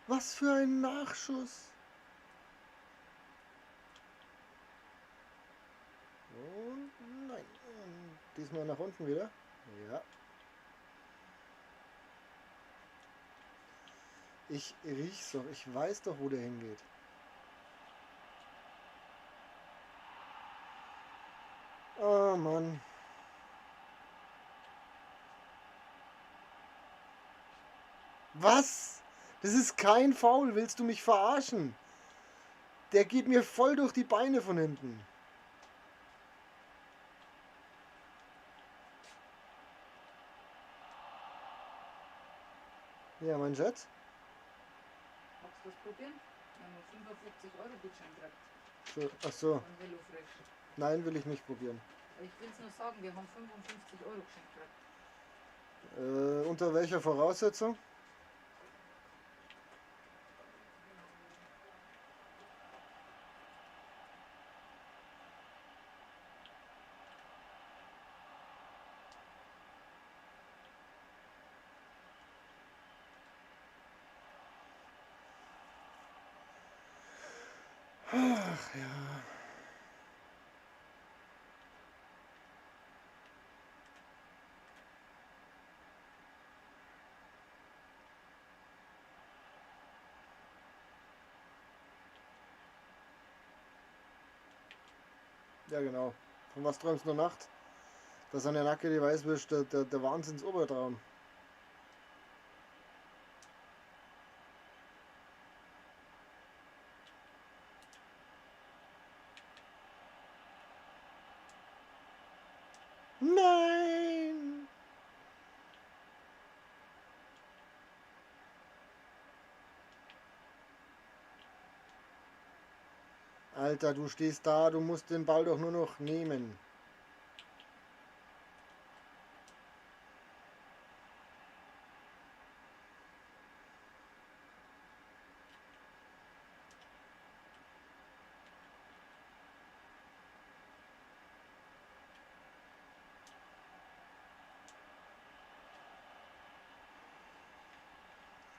Was für ein Nachschuss! Und nein. Diesmal nach unten wieder. Ja. Ich riech's doch. Ich weiß doch, wo der hingeht. Oh Mann. Was? Das ist kein Foul. Willst du mich verarschen? Der geht mir voll durch die Beine von hinten. Ja, mein Schatz. Magst du das probieren? Wir haben einen 55-Euro-Gutschein gekriegt So, ach so. von HelloFresh. Nein, will ich nicht probieren. Ich will es nur sagen, wir haben 55 Euro geschenkt gekriegt. Unter welcher Voraussetzung? Ach ja. Ja, genau. Von was träumst du Nacht? Dass an der Nacke die Weißwürst der Wahnsinns-Obertraum. Nein! Alter, du stehst da, du musst den Ball doch nur noch nehmen.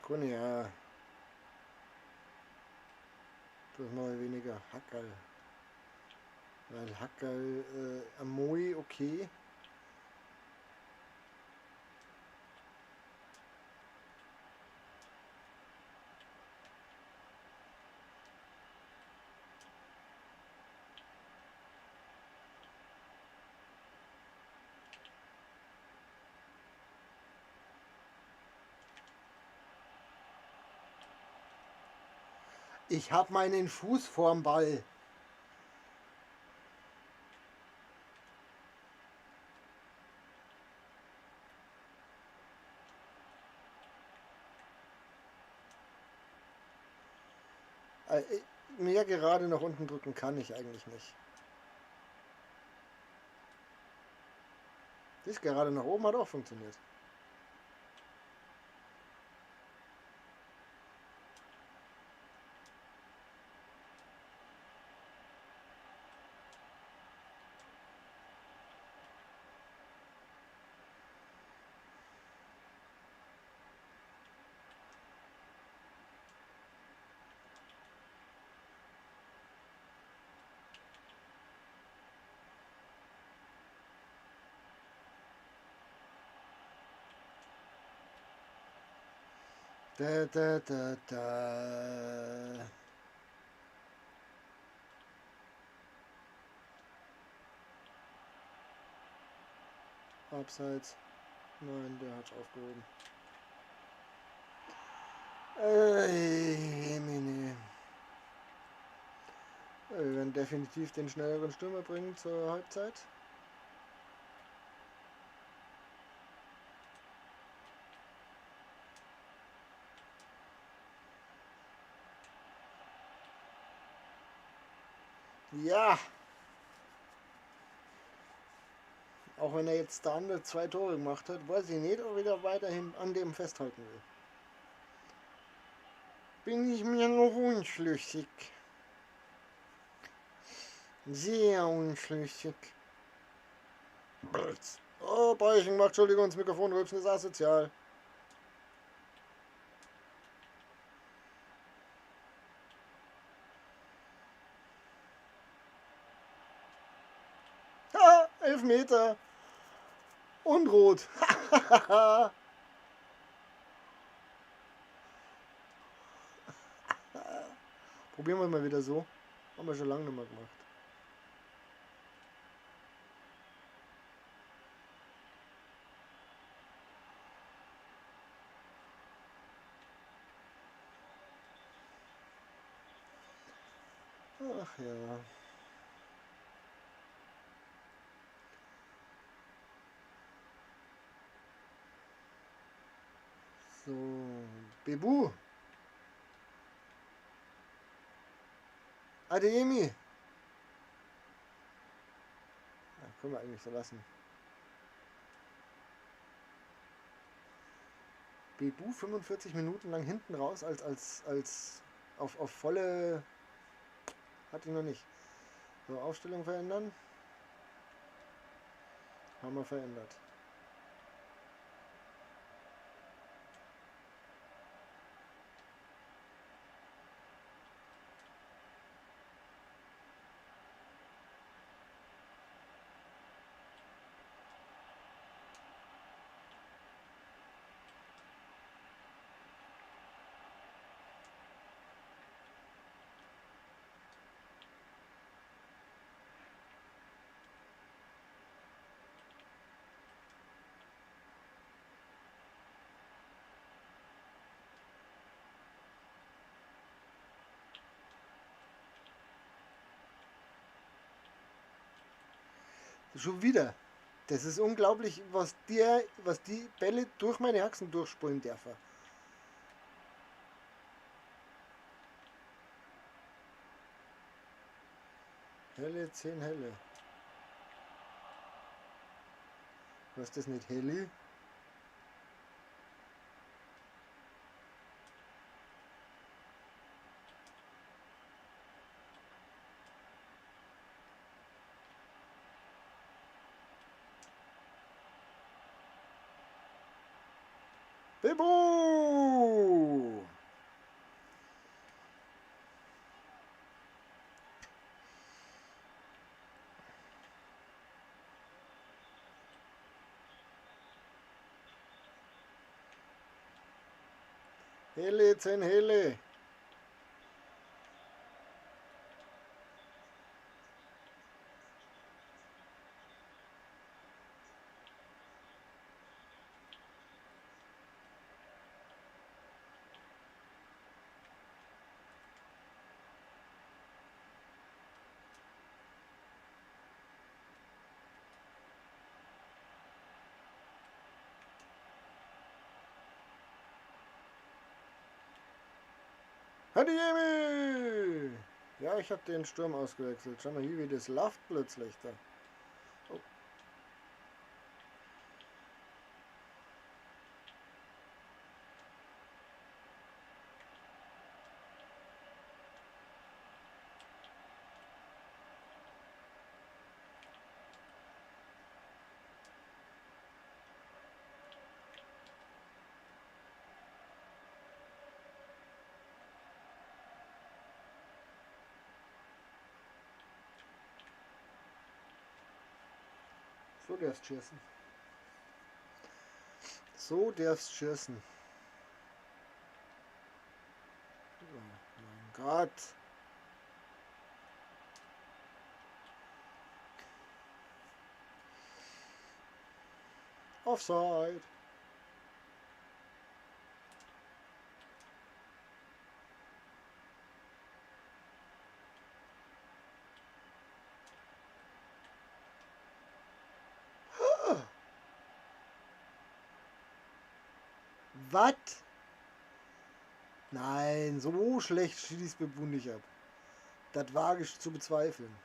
Kunde, ja. Das mal weniger Hackerl. Weil Hackerl, Amoi, okay. Ich hab meinen Fuß vorm Ball. Mehr gerade nach unten drücken kann ich eigentlich nicht. Das gerade nach oben hat auch funktioniert. Da, da, da, da. Abseits. Nein, der hat's aufgehoben. Jemine. Wir werden definitiv den schnelleren Stürmer bringen zur Halbzeit. Ja! Auch wenn er jetzt da andere 2 Tore gemacht hat, weiß ich nicht, ob ich da weiterhin an dem festhalten will. Bin ich mir noch unschlüssig. Sehr unschlüssig. Oh, Beichen macht, Entschuldigung, das Mikrofon rülpsen ist asozial. Ha, 11 Meter. Und rot. Probieren wir mal wieder so. Haben wir schon lange nicht mehr gemacht. Ach ja. So, Bebu. Adeyemi. Ja, können wir eigentlich so lassen. Bebu 45 Minuten lang hinten raus als auf volle hatte ich noch nicht. So, Aufstellung verändern. Haben wir verändert. Schon wieder. Das ist unglaublich, was die Bälle durch meine Achsen durchspulen dürfen. Helle, 10 Helle. Was ist das nicht Heli? Bebu! Helle, 10 Helle. Hadiyemi! Ja, ich habe den Sturm ausgewechselt. Schau mal hier, wie das läuft plötzlich da. Oh. So darfst du schießen. So darfst du schießen. Oh mein Gott. Offside. Was? Nein, so schlecht schießt Bebu nicht ab. Das wage ich zu bezweifeln.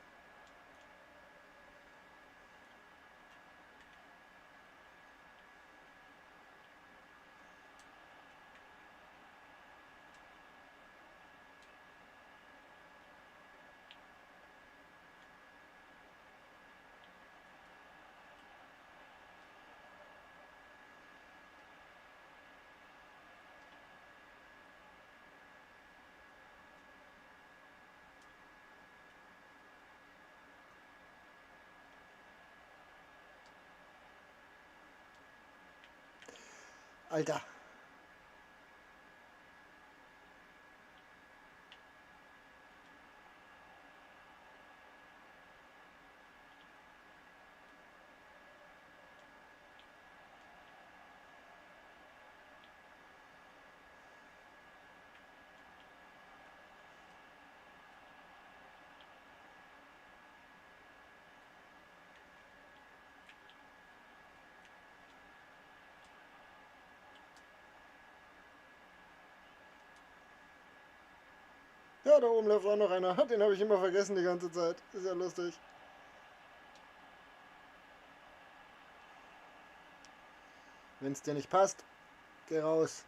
Alter. Ja, da oben läuft auch noch einer. Den habe ich immer vergessen die ganze Zeit. Ist ja lustig. Wenn es dir nicht passt, geh raus.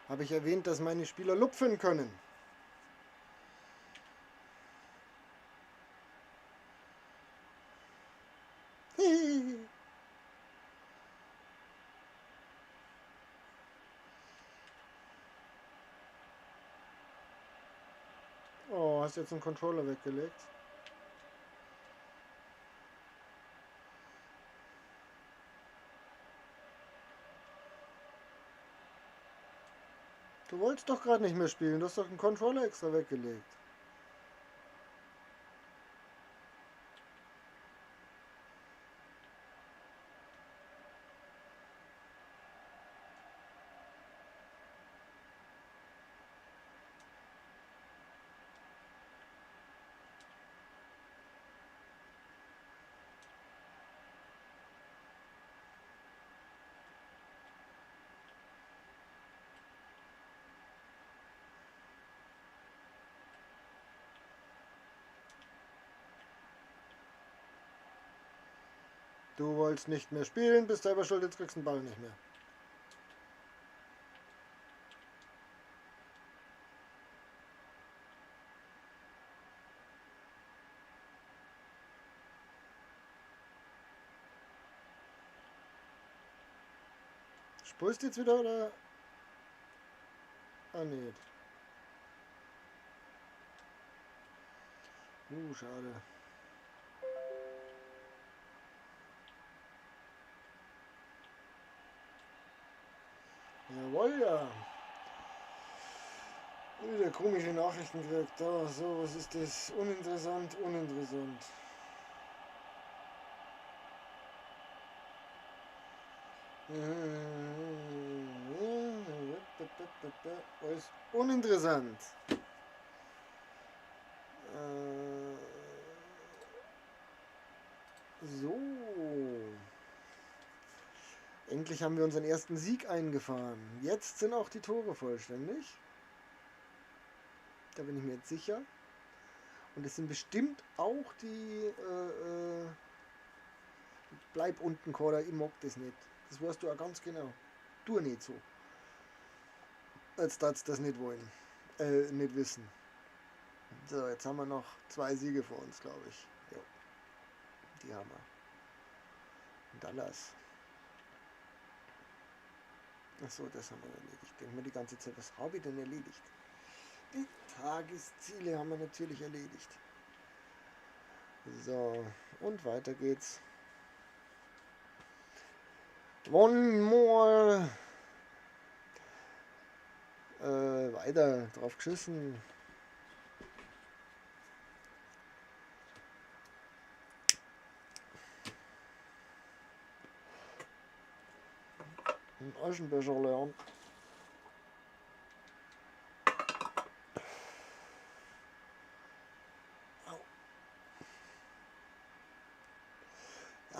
Habe ich erwähnt, dass meine Spieler lupfen können? Oh, hast jetzt einen Controller weggelegt? Du wolltest doch gerade nicht mehr spielen. Du hast doch einen Controller extra weggelegt. Du wolltest nicht mehr spielen, bist selber schuld, jetzt kriegst du den Ball nicht mehr. Spulst du jetzt wieder oder? Ah, nee. Schade. Jawohl, ja. Wieder komische Nachrichten gekriegt. Da, so, was ist das? Uninteressant, uninteressant. Alles uninteressant. So. Endlich haben wir unseren ersten Sieg eingefahren. Jetzt sind auch die Tore vollständig. Da bin ich mir jetzt sicher. Und es sind bestimmt auch die Bleib unten, Korda, ich mag das nicht. Das weißt du auch ganz genau. Tu nicht so. Jetzt darfst du das nicht wollen. Nicht wissen. So, jetzt haben wir noch 2 Siege vor uns, glaube ich. Ja. Die haben wir. Dallas. Achso, das haben wir erledigt. Denken wir die ganze Zeit, was habe ich denn erledigt? Die Tagesziele haben wir natürlich erledigt. So, und weiter geht's. One more. Weiter, drauf geschissen. Einen Aschenbecher lernen.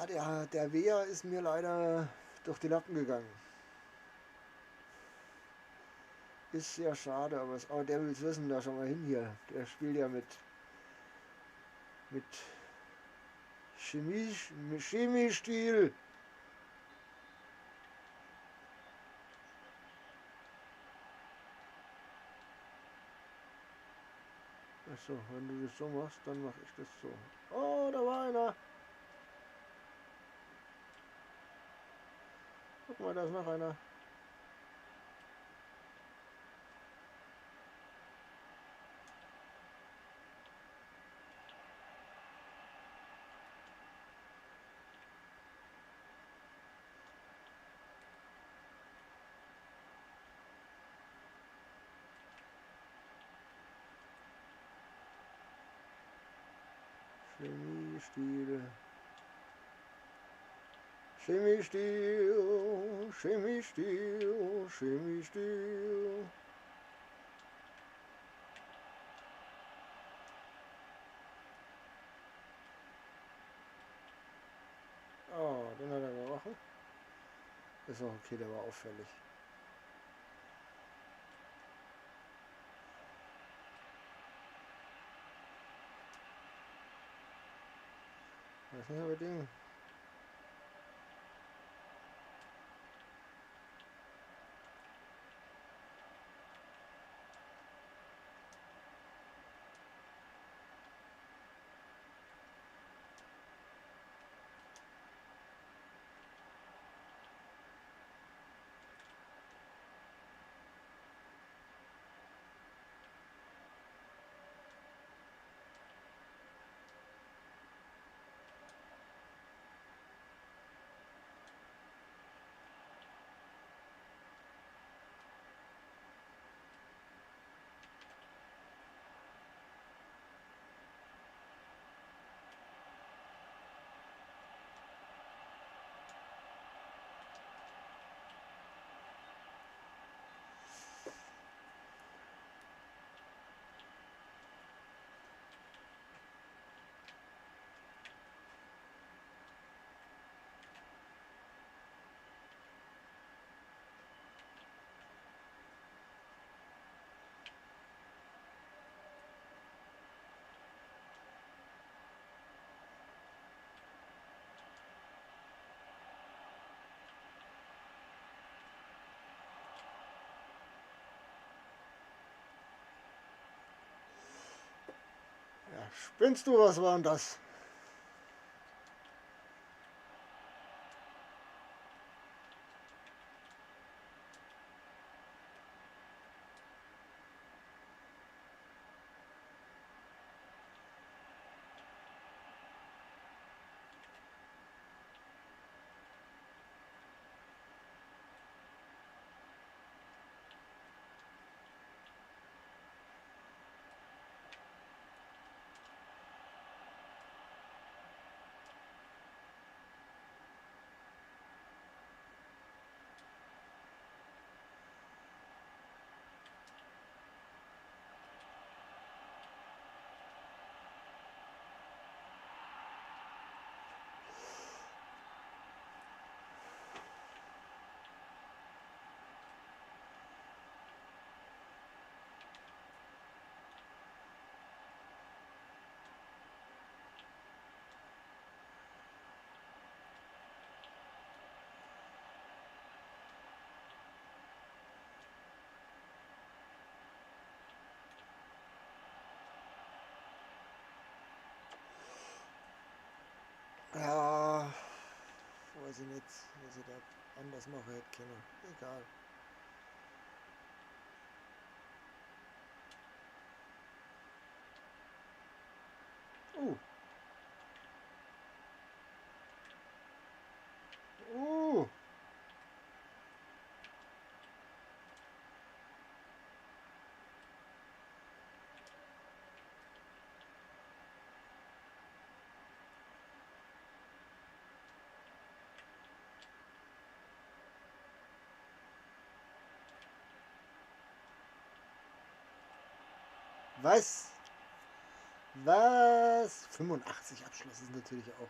Ja, der Wehr ist mir leider durch die Lappen gegangen. Ist sehr schade, aber der will es wissen, da schau mal hin hier. Der spielt ja mit Chemiestil. So, wenn du das so machst, dann mache ich das so. Oh, da war einer. Guck mal, da ist noch einer. Chemiestil. Chemiestil. Chemiestil. Chemiestil. Oh, den hat er gerochen. Ist auch okay, der war auffällig. Weiß nicht, aber Ding. Ja, spinnst du, was war denn das? Ja, weiß ich nicht, was ich da anders machen hätte können. Egal. Uh, uh. Was? Was? 85 Abschluss ist natürlich auch.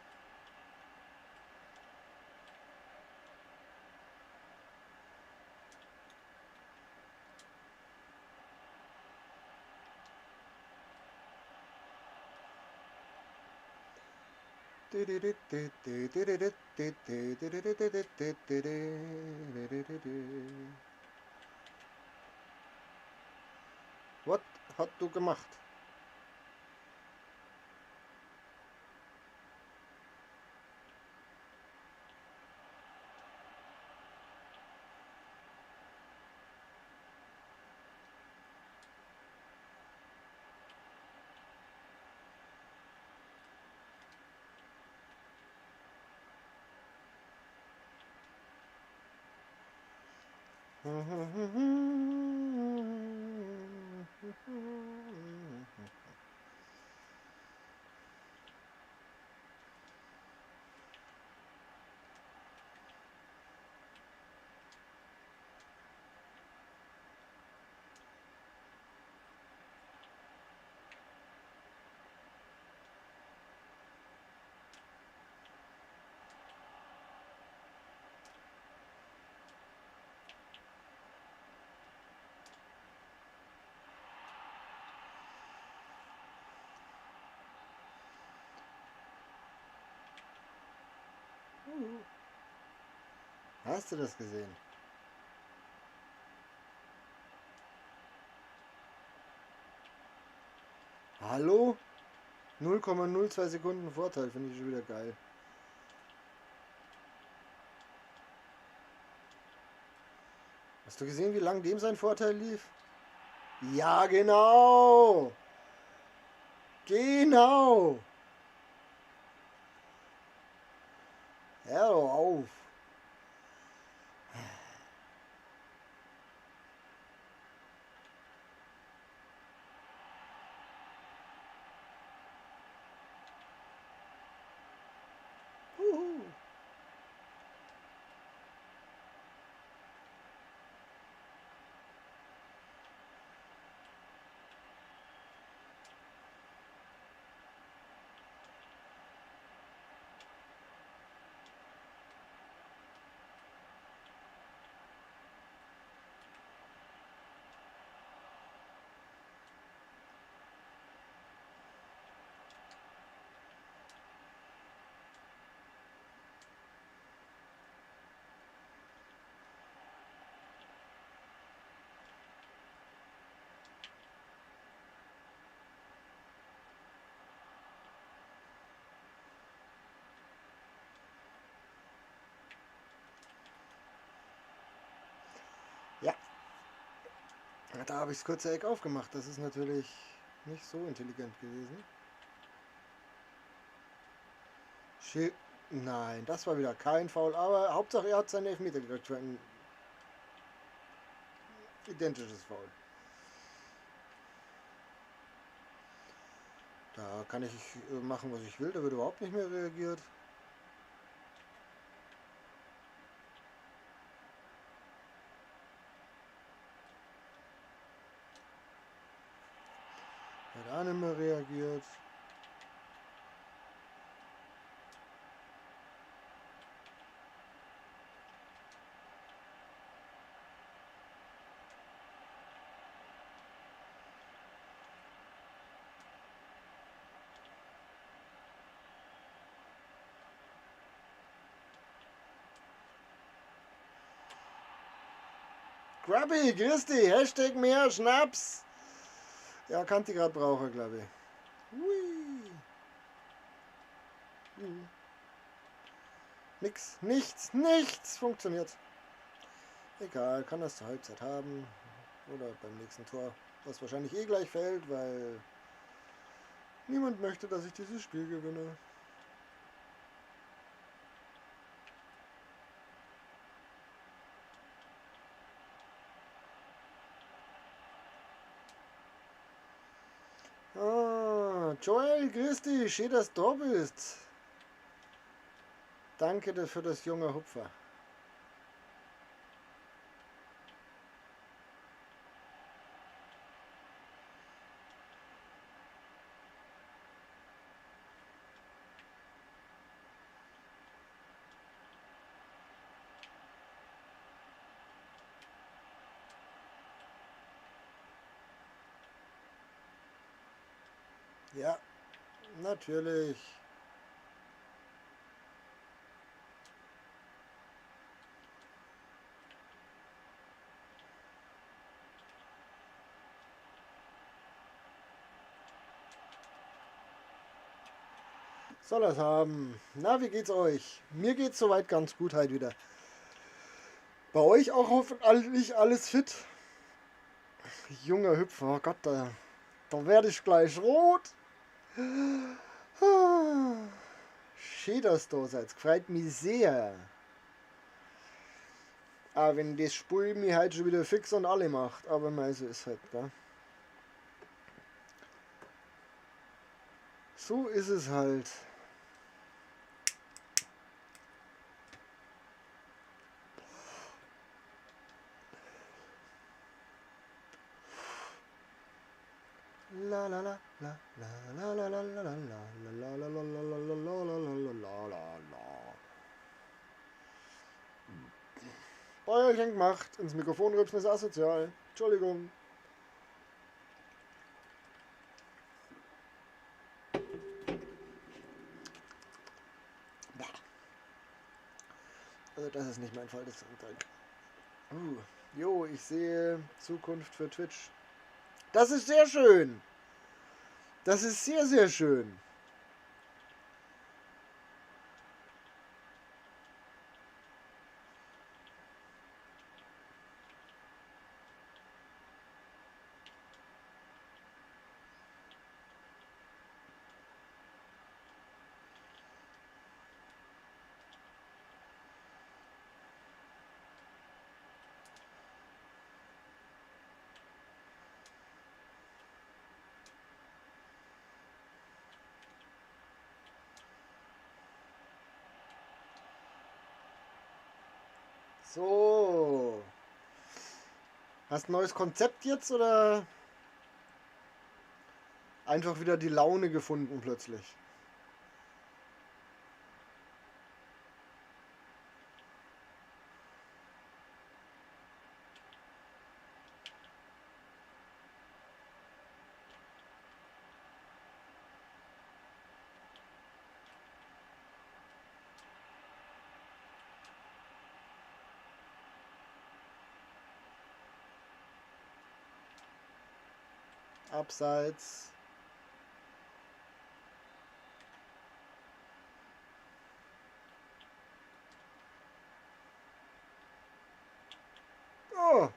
Was hast du gemacht? Hast du das gesehen? Hallo? 0,02 Sekunden Vorteil, finde ich schon wieder geil. Hast du gesehen, wie lang dem sein Vorteil lief? Ja, genau! Genau! Hör doch auf! Huhu. Ja, da habe ich das kurze Eck aufgemacht. Das ist natürlich nicht so intelligent gewesen. Nein, das war wieder kein Foul, aber Hauptsache er hat seinen Elfmeter gekriegt für ein identisches Foul. Da kann ich machen, was ich will, da wird überhaupt nicht mehr reagiert. Hat auch nicht mehr reagiert. Grubby, grüß dich, Hashtag mehr Schnaps. Ja, kann die gerade brauchen, glaube ich. Hui. Nix, nichts funktioniert. Egal, kann das zur Halbzeit haben. Oder beim nächsten Tor, was wahrscheinlich eh gleich fällt, weil niemand möchte, dass ich dieses Spiel gewinne. Ah, Joel, grüß dich, schön, dass du da bist. Danke für das junge Hupfer. Ja, natürlich. Soll er's haben. Na, wie geht's euch? Mir geht's soweit ganz gut heute wieder. Bei euch auch hoffentlich alles fit? Junger Hüpfer, oh Gott, da werde ich gleich rot. Schön, dass du da seid. Freut mich sehr. Auch wenn das Spiel mich heute schon wieder fix und alle macht. Aber mei, so ist halt, gell? So ist es halt. La la la la la la la la la la la la la la la la la la. Bäuerchen gemacht. Ins Mikrofon rübsen ist asozial. Entschuldigung. Also das ist nicht mein Fall, das ist ein Teig. Jo, ich sehe Zukunft für Twitch. Das ist sehr schön. Das ist sehr, sehr schön. So. Hast ein neues Konzept jetzt oder einfach wieder die Laune gefunden plötzlich? Abseits. Oh.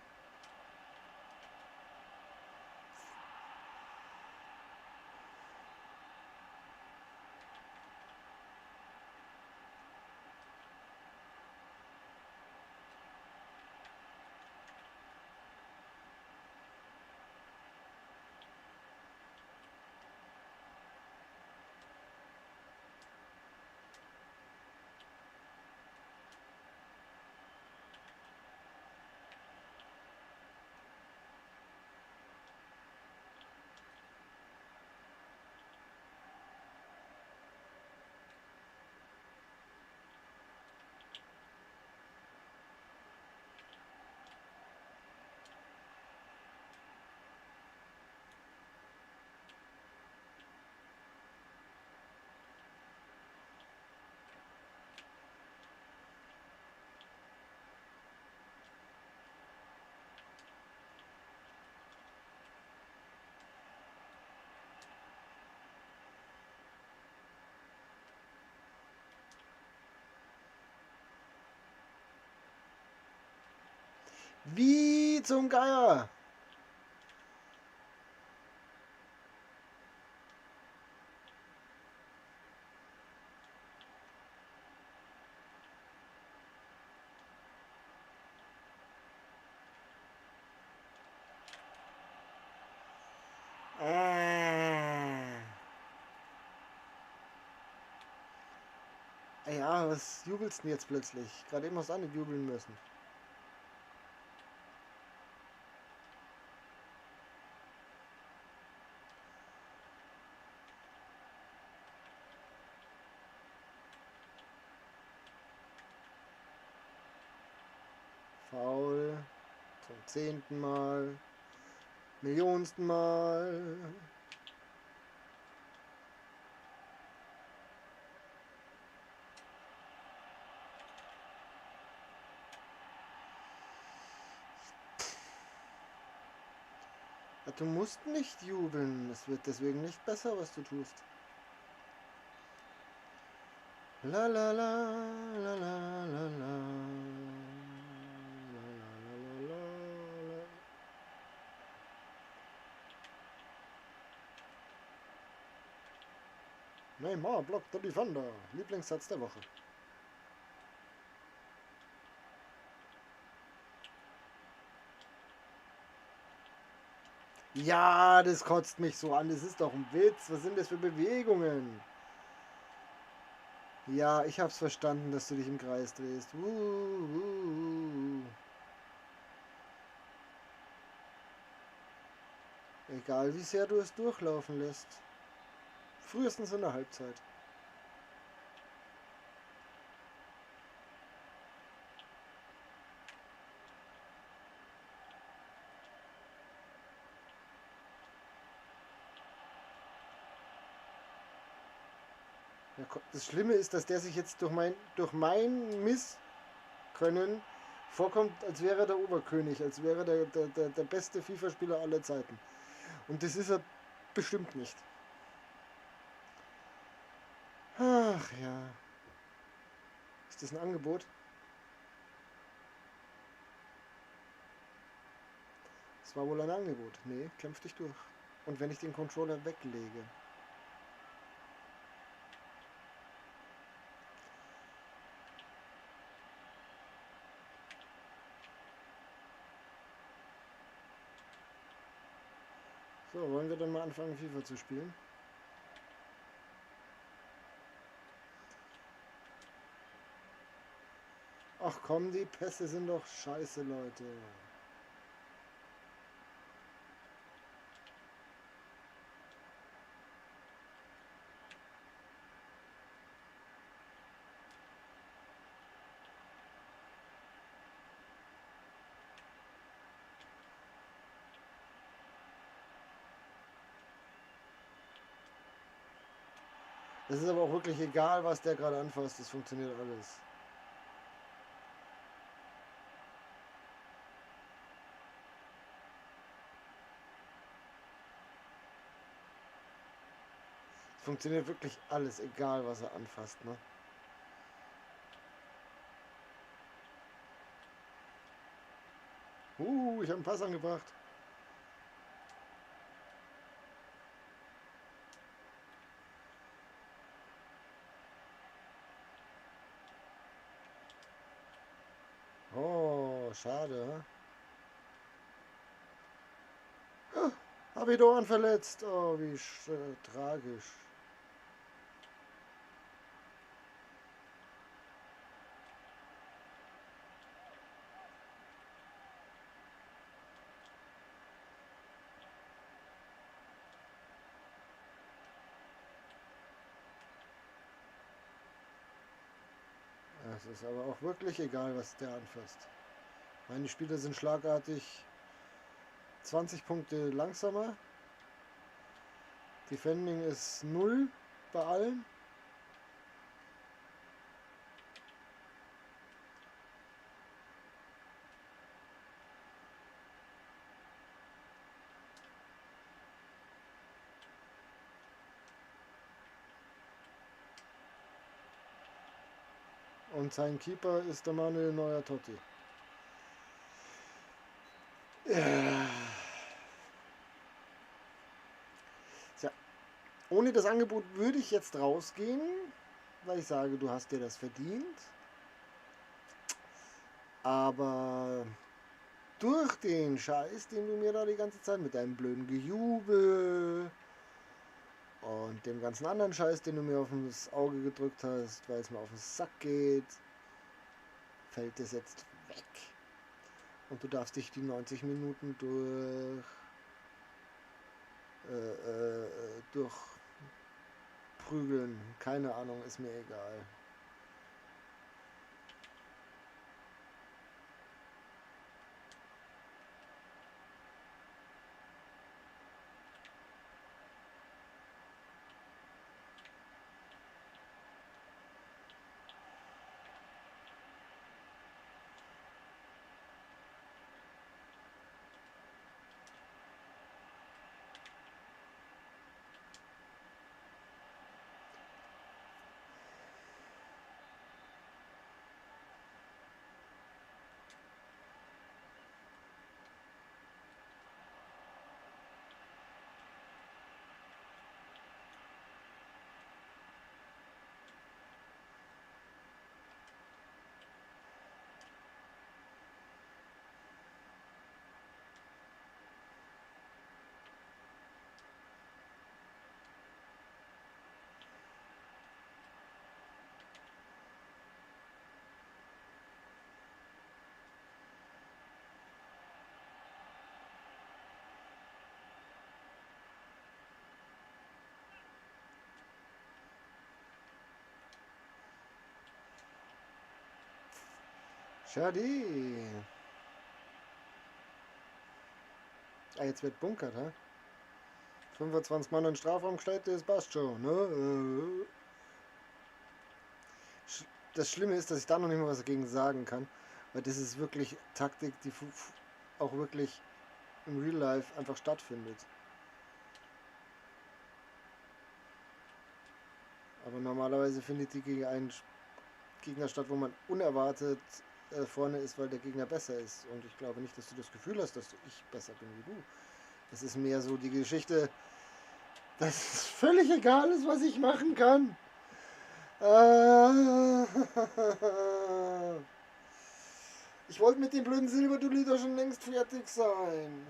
Wie zum Geier? Ja, was jubelst du denn jetzt plötzlich? Gerade eben hast du auch nicht jubeln müssen. Faul. Zum 10. Mal. Millionsten Mal. Ja, du musst nicht jubeln. Es wird deswegen nicht besser, was du tust. La la la la la la la. Neymar blockt der Defender. Lieblingssatz der Woche. Ja, das kotzt mich so an. Das ist doch ein Witz. Was sind das für Bewegungen? Ja, ich hab's verstanden, dass du dich im Kreis drehst. Egal wie sehr du es durchlaufen lässt. Frühestens in der Halbzeit. Das Schlimme ist, dass der sich jetzt durch mein Misskönnen vorkommt, als wäre er der Oberkönig, als wäre er der beste FIFA-Spieler aller Zeiten. Und das ist er bestimmt nicht. Ach ja. Ist das ein Angebot? Das war wohl ein Angebot. Nee, kämpf dich durch. Und wenn ich den Controller weglege. So, wollen wir dann mal anfangen, FIFA zu spielen? Ach komm, die Pässe sind doch scheiße, Leute. Es ist aber auch wirklich egal, was der gerade anfasst, das funktioniert alles. Es funktioniert wirklich alles, egal was er anfasst, ne? Ich habe einen Pass angebracht. Oh, schade. Hab ich Doran verletzt. Oh, wie tragisch. Es ist aber auch wirklich egal, was der anfasst. Meine Spieler sind schlagartig 20 Punkte langsamer. Defending ist 0 bei allen. Und sein Keeper ist der Manuel Neuer Totti. Tja, ohne das Angebot würde ich jetzt rausgehen, weil ich sage, du hast dir das verdient. Aber durch den Scheiß, den du mir da die ganze Zeit mit deinem blöden Gejubel und dem ganzen anderen Scheiß, den du mir auf das Auge gedrückt hast, weil es mir auf den Sack geht, fällt das jetzt weg. Und du darfst dich die 90 Minuten durchprügeln. Keine Ahnung, ist mir egal. Schade. Ah, jetzt wird bunkert, ha? 25 Mann in Strafraum gestellt, das passt schon, ne? Das Schlimme ist, dass ich da noch nicht mal was dagegen sagen kann, weil das ist wirklich Taktik, die auch wirklich im Real Life einfach stattfindet. Aber normalerweise findet die gegen einen Gegner statt, wo man unerwartet vorne ist, weil der Gegner besser ist. Und ich glaube nicht, dass du das Gefühl hast, dass ich besser bin wie du. Es ist mehr so die Geschichte, dass es völlig egal ist, was ich machen kann. Ich wollte mit dem blöden Silberdulli doch schon längst fertig sein.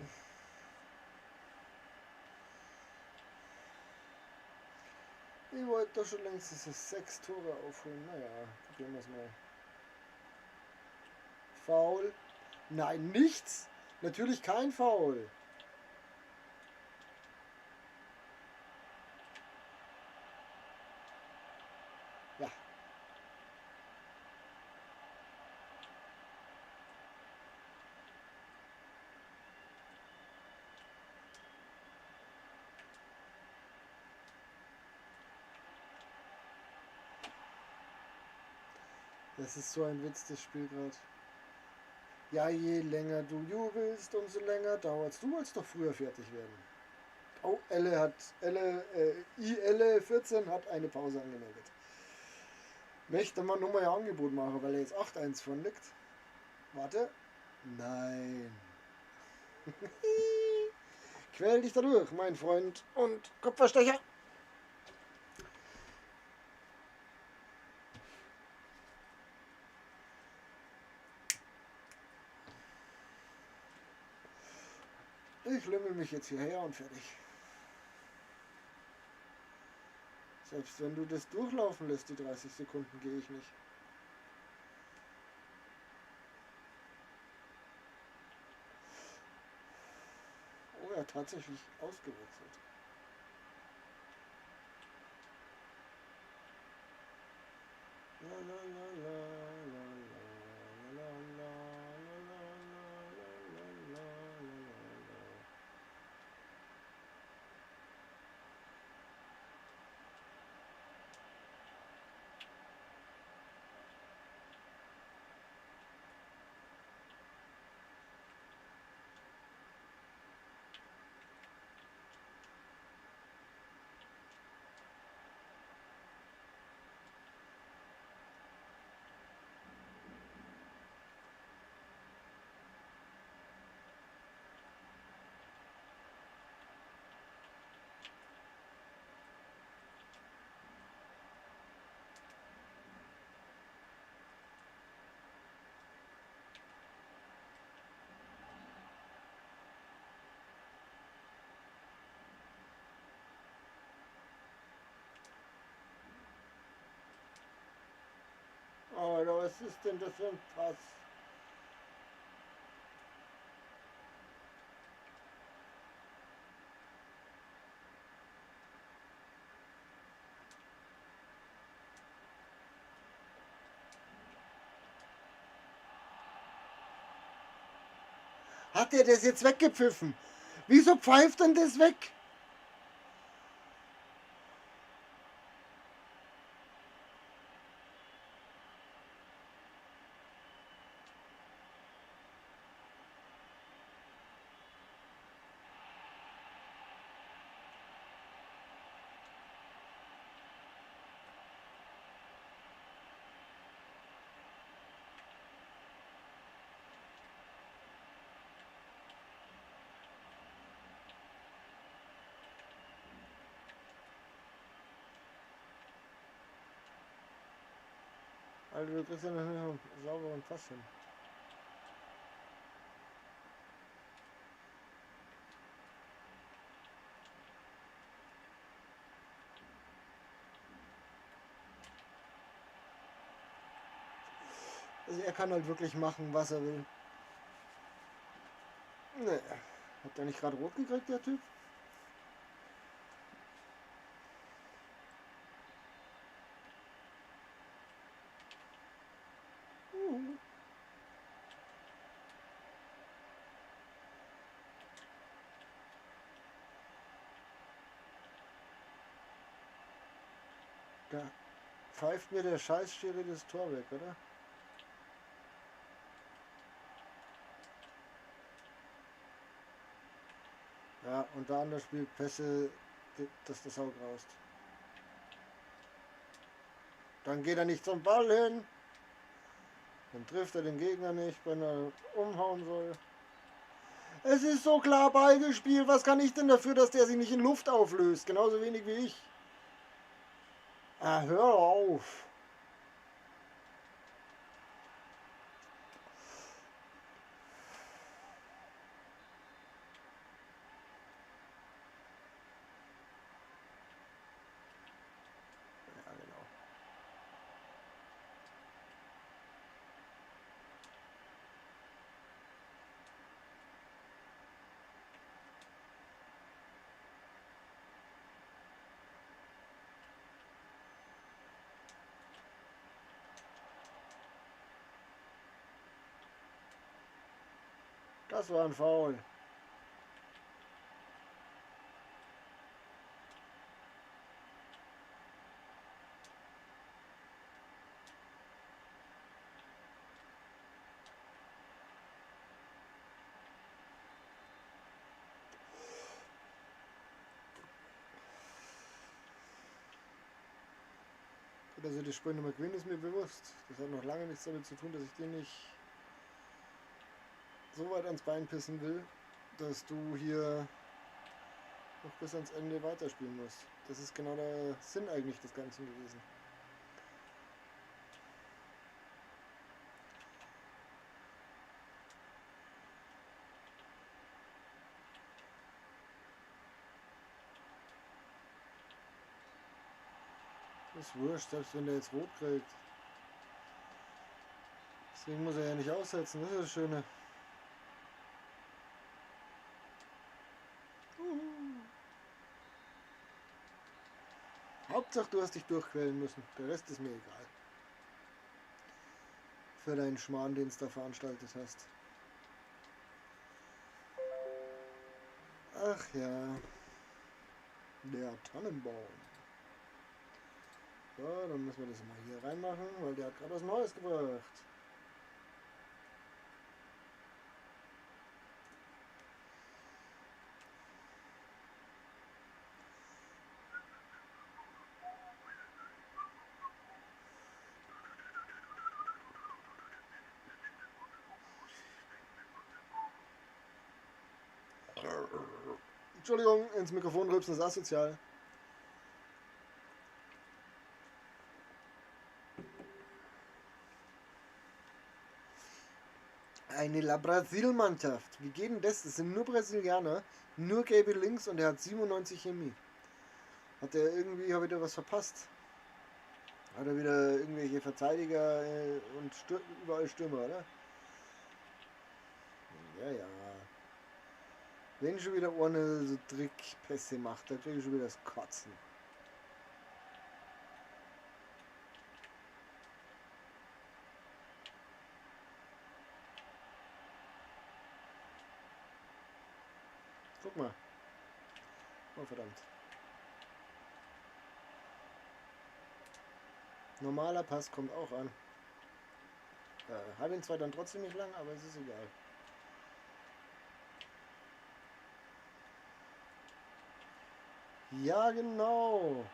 Ich wollte doch schon längst diese 6 Tore aufholen. Naja, probieren wir es mal. Foul. Nein, nichts. Natürlich kein Foul. Ja. Das ist so ein Witz, das Spiel gerade. Ja, je länger du jubelst, umso länger dauert's. Du wolltest doch früher fertig werden. Oh, IL 14 hat eine Pause angemeldet. Möchte man nur mal ein Angebot machen, weil er jetzt 8-1 von liegt. Warte. Nein. Quäl dich da durch, mein Freund und Kupferstecher. Ich lümmel mich jetzt hierher und fertig. Selbst wenn du das durchlaufen lässt, die 30 Sekunden, gehe ich nicht. Oh, er hat tatsächlich ausgewechselt. La, la, la, la, la, la, la, la, la, la, la, la. Alter, was ist denn das für ein Pass? Hat er das jetzt weggepfiffen? Wieso pfeift denn das weg? Alter, du kriegst ja noch nicht einen sauberen Pass hin. Also er kann halt wirklich machen, was er will. Nee. Hat der nicht gerade rot gekriegt, der Typ? Da pfeift mir der Scheißschiri das Tor weg, oder? Ja, und der andere spielt Pässe, dass das Sau graust. Dann geht er nicht zum Ball hin. Dann trifft er den Gegner nicht, wenn er umhauen soll. Es ist so klar beigespielt. Was kann ich denn dafür, dass der sich nicht in Luft auflöst? Genauso wenig wie ich. Ah, hör auf. Ja, genau. Das war ein Foul. Dass ich das Spiel nicht mehr gewinne, ist mir bewusst. Das hat noch lange nichts damit zu tun, dass ich dir nicht so weit ans Bein pissen will, dass du hier noch bis ans Ende weiterspielen musst. Das ist genau der Sinn eigentlich des Ganzen gewesen. Das ist wurscht, selbst wenn der jetzt rot kriegt. Deswegen muss er ja nicht aussetzen, das ist das Schöne. Hauptsache du hast dich durchquälen müssen, der Rest ist mir egal. Für deinen Schmarrn, den du da veranstaltet hast. Ach ja, der Tannenbaum. So, dann müssen wir das mal hier reinmachen, weil der hat gerade was Neues gebracht. Entschuldigung, ins Mikrofon rülpsen ist asozial. Eine La Brasil-Mannschaft. Wie geht denn das? Das sind nur Brasilianer, nur gelbe links und er hat 97 Chemie. Hat er irgendwie wieder was verpasst? Hat er wieder irgendwelche Verteidiger und überall Stürmer, oder? Ja, ja. Wenn schon wieder ohne so Trickpässe macht, dann kriege ich schon wieder das Kotzen. Guck mal. Oh, verdammt. Normaler Pass kommt auch an. Habe ihn zwar dann trotzdem nicht lang, aber es ist egal. Ja, genau.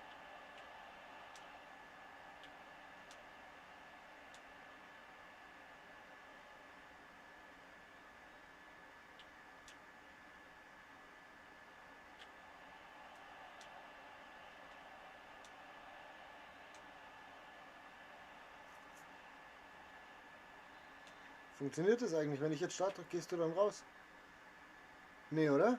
Funktioniert das eigentlich? Wenn ich jetzt Start drücke, gehst du dann raus? Nee, oder?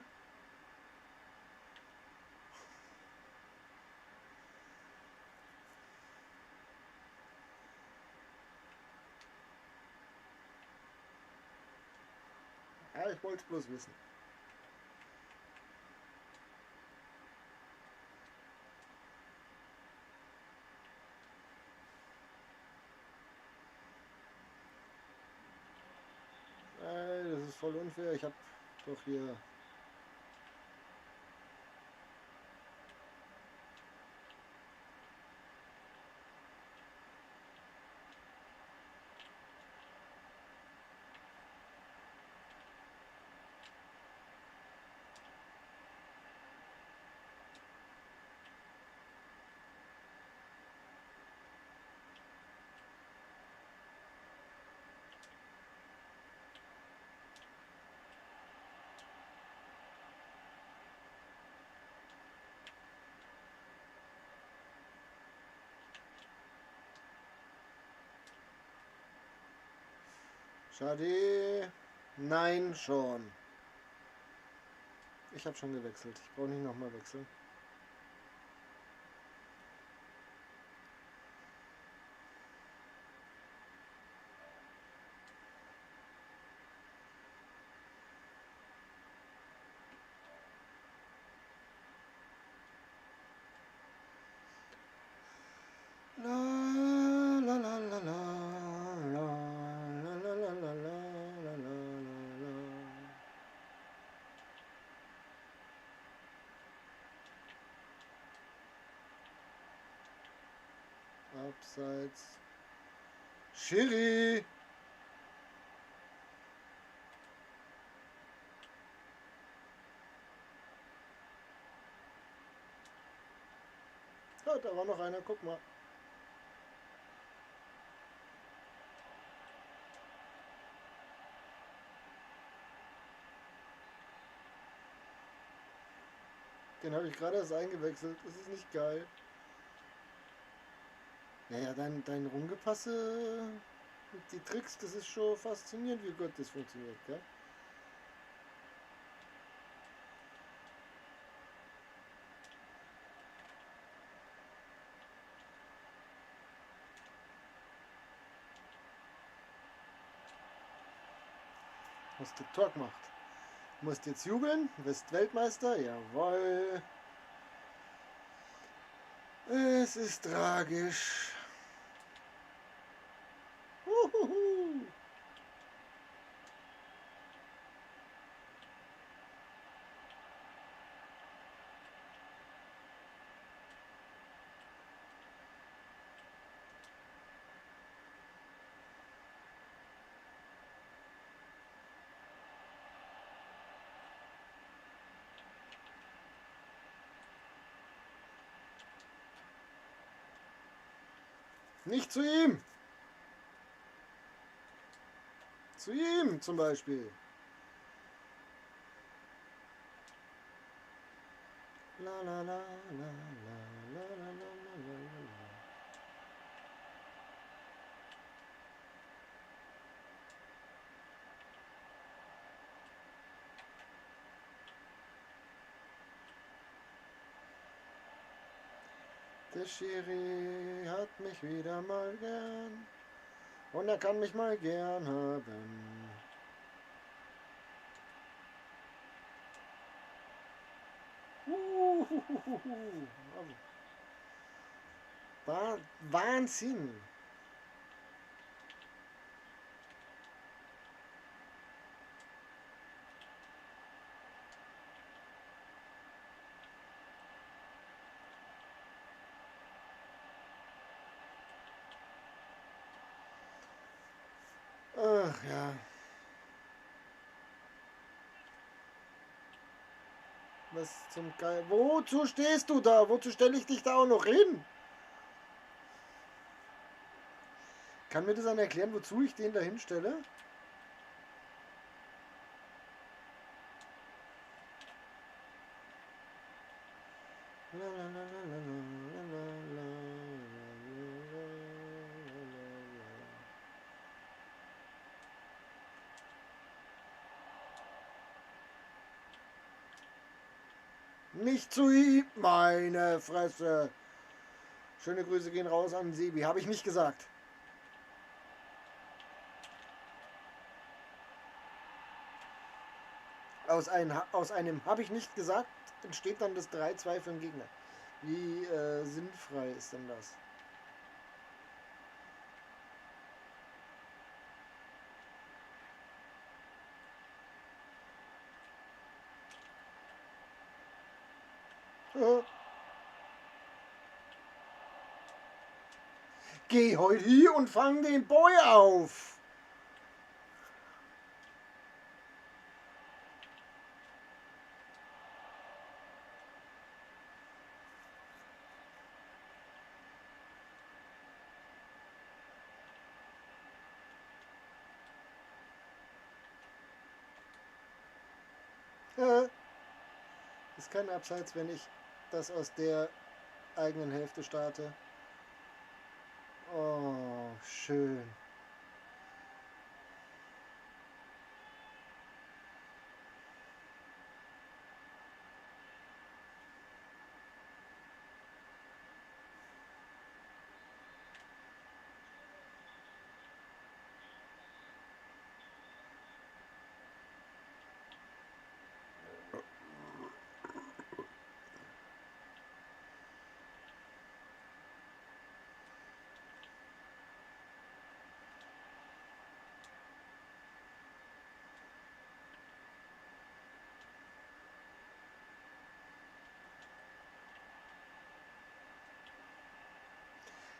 Ja, ich wollte es bloß wissen. Das ist voll unfair. Ich habe doch hier... Schade. Nein, schon. Ich habe schon gewechselt. Ich brauche nicht nochmal wechseln. La la la la la la la la la la la la la. Abseits. Schiri! Ja, da war noch einer, guck mal. Den habe ich gerade erst eingewechselt. Das ist nicht geil. Naja, dein Rumgepasse, die Tricks, das ist schon faszinierend, wie gut das funktioniert, gell? Hast du Tor gemacht. Musst jetzt jubeln, wirst Weltmeister, jawohl. Es ist tragisch. Uhuhu. Nicht zu ihm! Zu ihm zum Beispiel. La la la la la la la la la la. Der Schiri hat mich wieder mal gern. Und er kann mich mal gern haben. Wahnsinn! Ach ja. Was zum Geil. Wozu stehst du da? Wozu stelle ich dich da auch noch hin? Kann mir das einer erklären, wozu ich den da hinstelle? Nicht zu ihm, meine Fresse. Schöne Grüße gehen raus an Sebi. Habe ich nicht gesagt. Aus einem habe ich nicht gesagt, entsteht dann das 3-2 für den Gegner. Wie sinnfrei ist denn das? Geh heute hier und fang den Boy auf. Ist kein Abseits, wenn ich das aus der eigenen Hälfte starte. Oh, schön.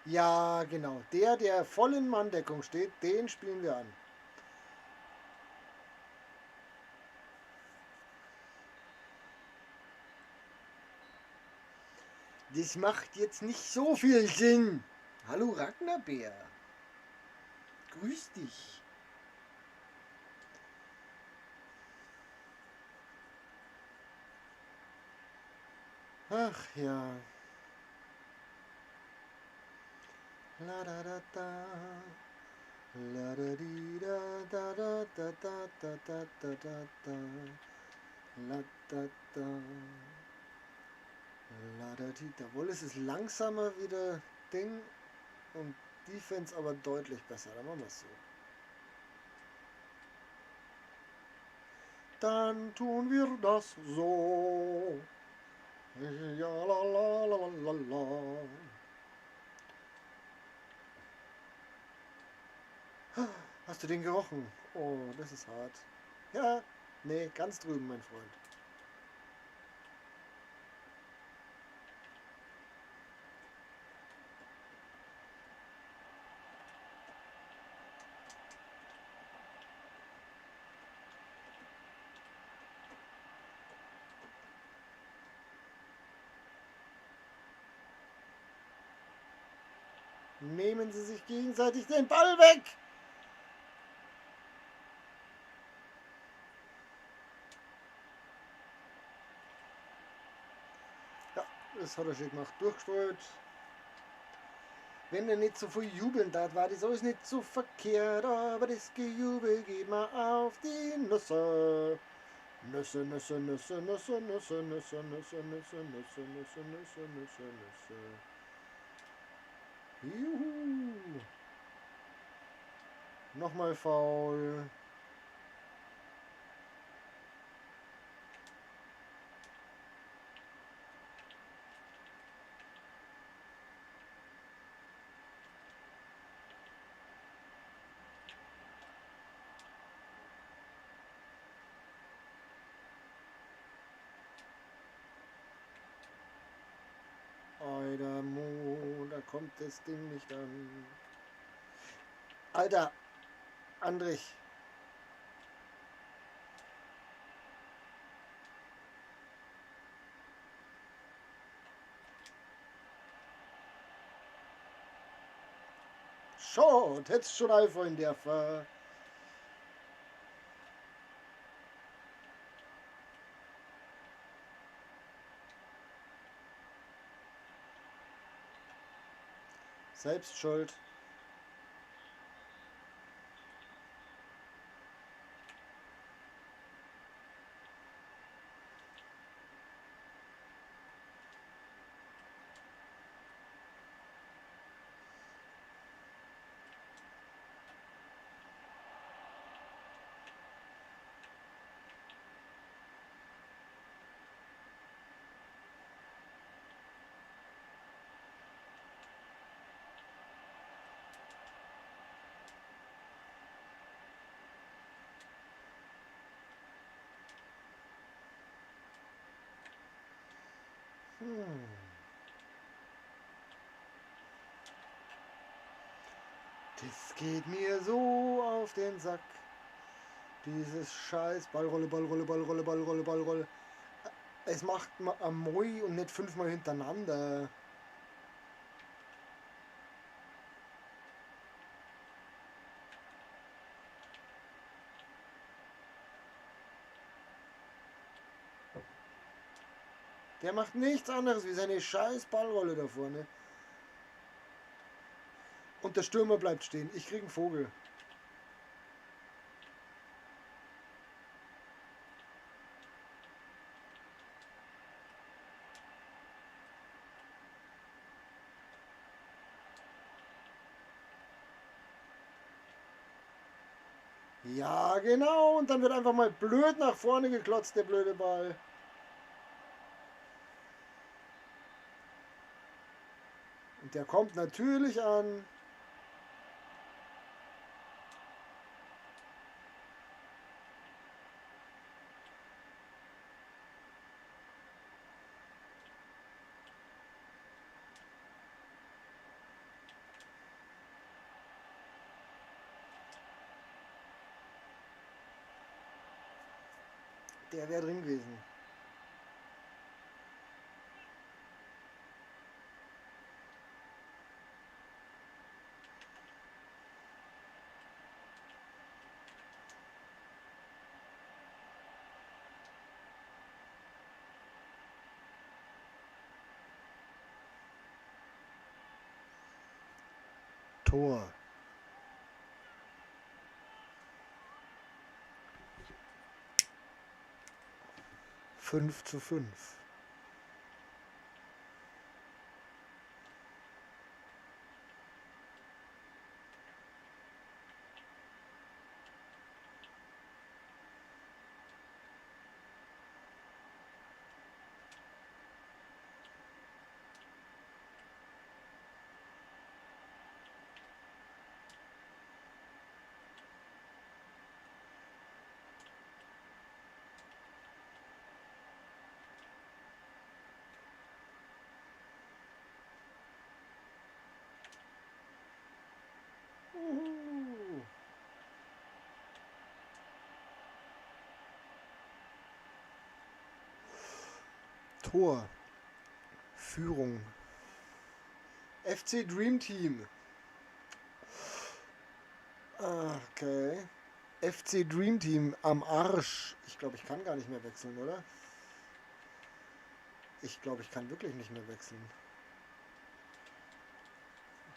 Ja, genau. Der voll in Manndeckung steht, den spielen wir an. Das macht jetzt nicht so viel Sinn. Hallo Ragnarbär. Grüß dich. Ach ja. La da da da. La da di da da da da da da da da da da. La da da. La da di da. Wohl ist es langsamer wie der Ding und Defense aber deutlich besser. Dann machen wir es so. Dann tun wir das so. Ja, la la la la la. Hast du den gerochen? Oh, das ist hart. Ja, nee, ganz drüben, mein Freund. Nehmen Sie sich gegenseitig den Ball weg! Ja, das hat er schon gemacht. Durchgestreut. Wenn er nicht so viel jubeln darf, war das alles nicht so verkehrt, aber das Gejubel geht mir auf die Nüsse. Nüsse, Nüsse, Nüsse, Nüsse, Nüsse, Nüsse, Nüsse, Nüsse, Nüsse, Nüsse, Nüsse, Nüsse, Nüsse. Juhu. Nochmal faul. Alter Mo, da kommt das Ding nicht an. Alter, Andrich. Schau, hättest schon einfach in der Fall. Selbst schuld. Das geht mir so auf den Sack. Dieses scheiß Ballrolle, Ballrolle, Ballrolle, Ballrolle, Ballrolle. Es macht am Moi und nicht 5-mal hintereinander. Der macht nichts anderes wie seine scheiß Ballrolle da vorne. Und der Stürmer bleibt stehen. Ich krieg einen Vogel. Ja, genau. Und dann wird einfach mal blöd nach vorne geklotzt, der blöde Ball. Und der kommt natürlich an. Der wäre drin gewesen. Tor. 5:5. Tor. Führung. FC Dream Team. Okay. FC Dream Team am Arsch. Ich glaube, ich kann gar nicht mehr wechseln, oder? Ich glaube, ich kann wirklich nicht mehr wechseln.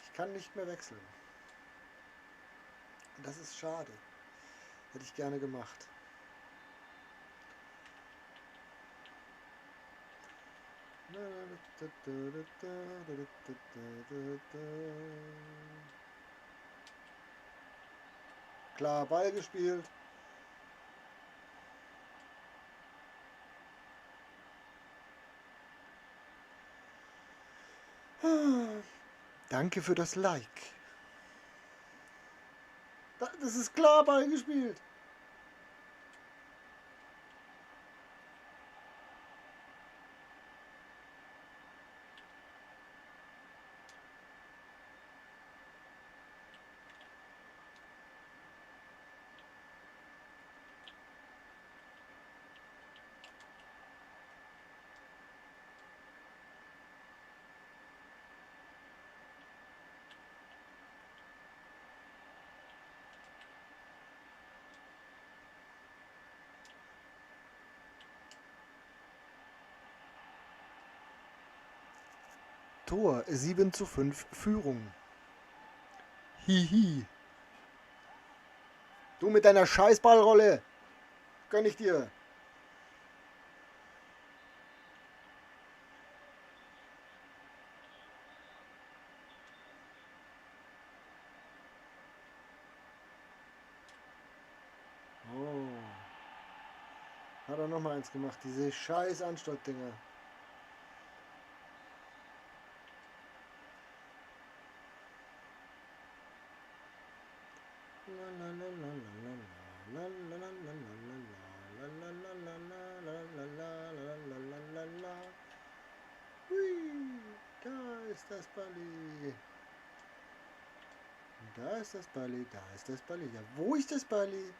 Ich kann nicht mehr wechseln. Und das ist schade. Hätte ich gerne gemacht. Klar, Ball gespielt. Danke für das Like. Das ist klar, Ball gespielt. Tor 7:5 Führung. Hihi. Du mit deiner Scheißballrolle. Gönn ich dir. Oh. Hat er nochmal eins gemacht. Diese scheiß Anstoßdinger. Hui, da ist das Balli. Da ist das Balli, da ist das Balli. Ja, wo ist das Balli?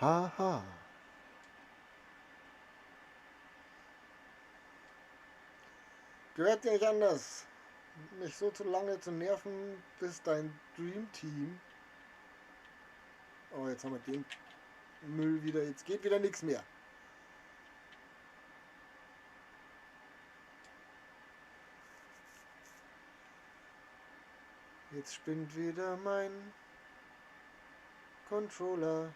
Haha. Gehört dir nicht anders, mich so zu lange zu nerven, bis dein Dream Team. Oh, jetzt haben wir den Müll wieder. Jetzt geht wieder nichts mehr. Jetzt spinnt wieder mein Controller.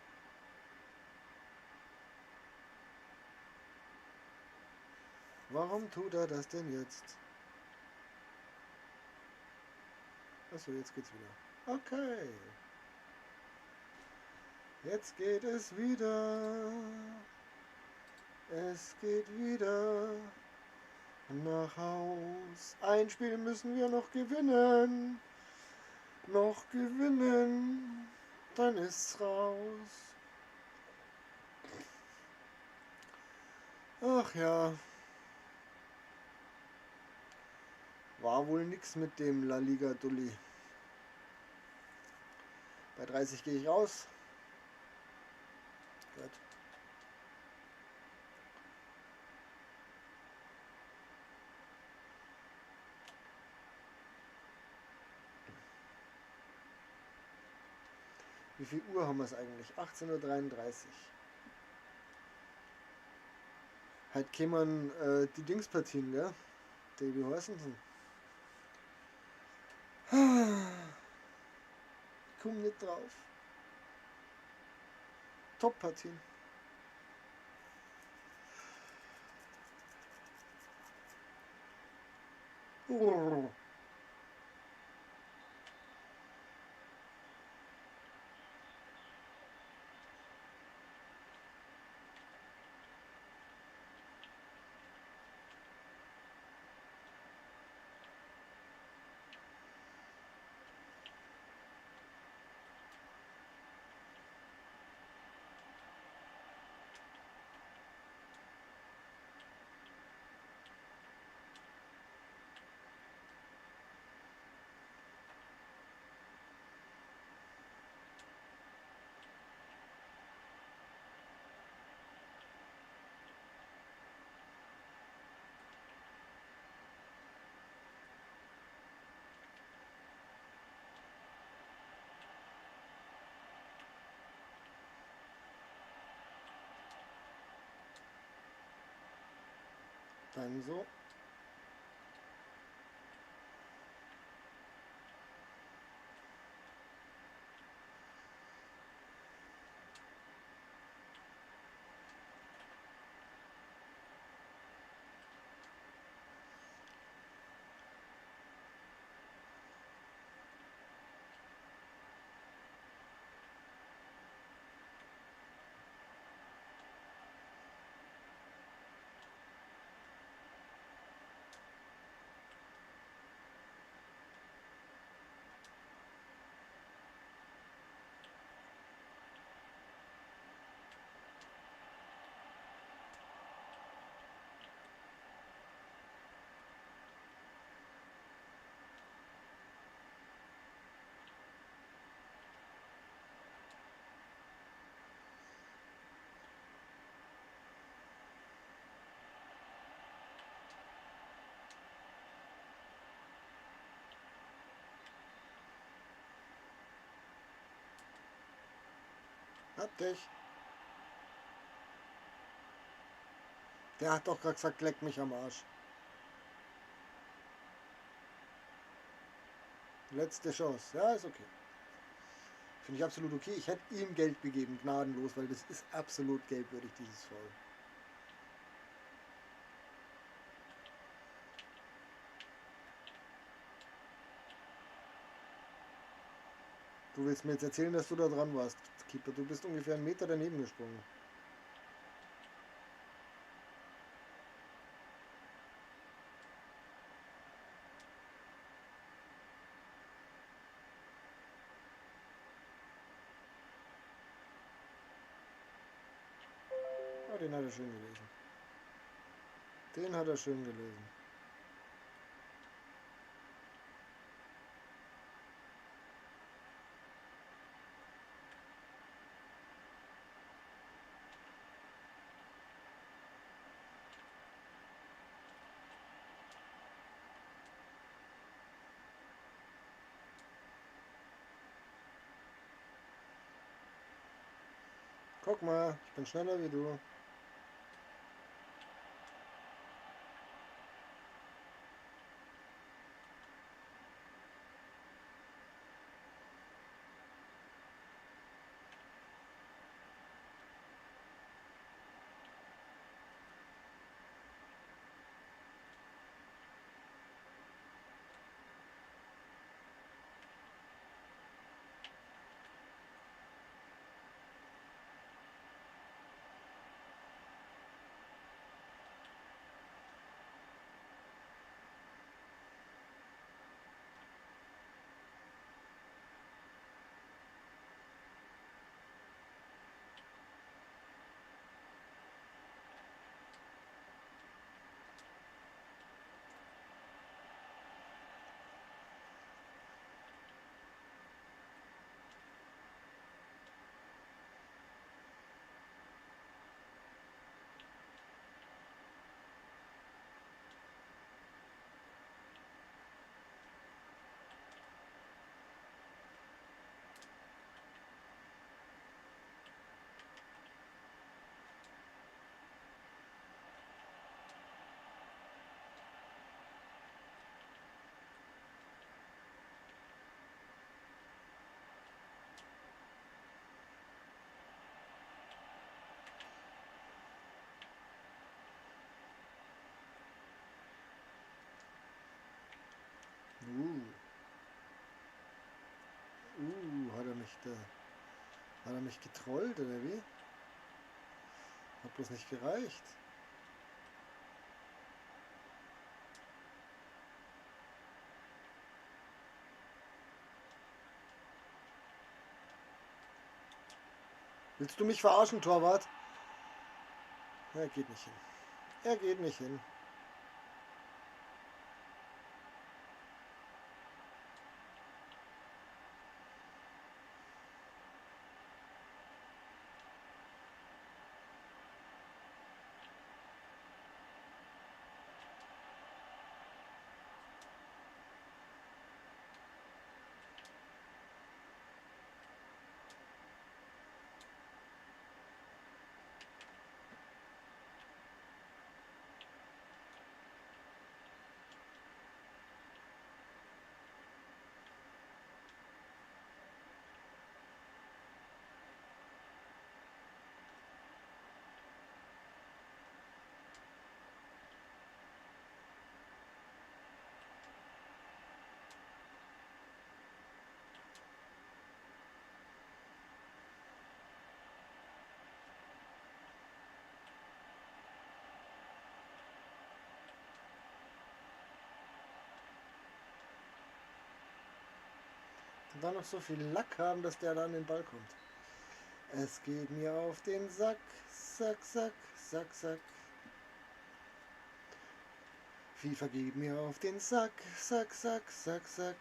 Warum tut er das denn jetzt? Achso, jetzt geht's wieder. Okay. Jetzt geht es wieder. Es geht wieder nach Haus. Ein Spiel müssen wir noch gewinnen. Noch gewinnen. Dann ist's raus. Ach ja. War wohl nix mit dem La Liga Dulli. Bei 30 gehe ich raus. Gut. Wie viel Uhr haben wir es eigentlich? 18:33 Uhr. Halt kämen die Dingspartien, gell? Die, wie heißen sie? Ich komm nicht drauf. Top-Partien. Dann so. Hab dich. Der hat doch gerade gesagt, leck mich am Arsch. Letzte Chance. Ja, ist okay. Finde ich absolut okay. Ich hätte ihm Geld gegeben, gnadenlos, weil das ist absolut gelbwürdig, dieses Foul. Du willst mir jetzt erzählen, dass du da dran warst, Keeper. Du bist ungefähr einen Meter daneben gesprungen. Ah, den hat er schön gelesen. Den hat er schön gelesen. Guck mal, ich bin schneller wie du. Geschichte? Hat er mich getrollt oder wie? Hat bloß nicht gereicht. Willst du mich verarschen, Torwart? Er geht nicht hin. Er geht nicht hin. Und dann noch so viel Lack haben, dass der da an den Ball kommt. Es geht mir auf den Sack, Sack, Sack, Sack, Sack. FIFA geht mir auf den Sack, Sack, Sack, Sack, Sack.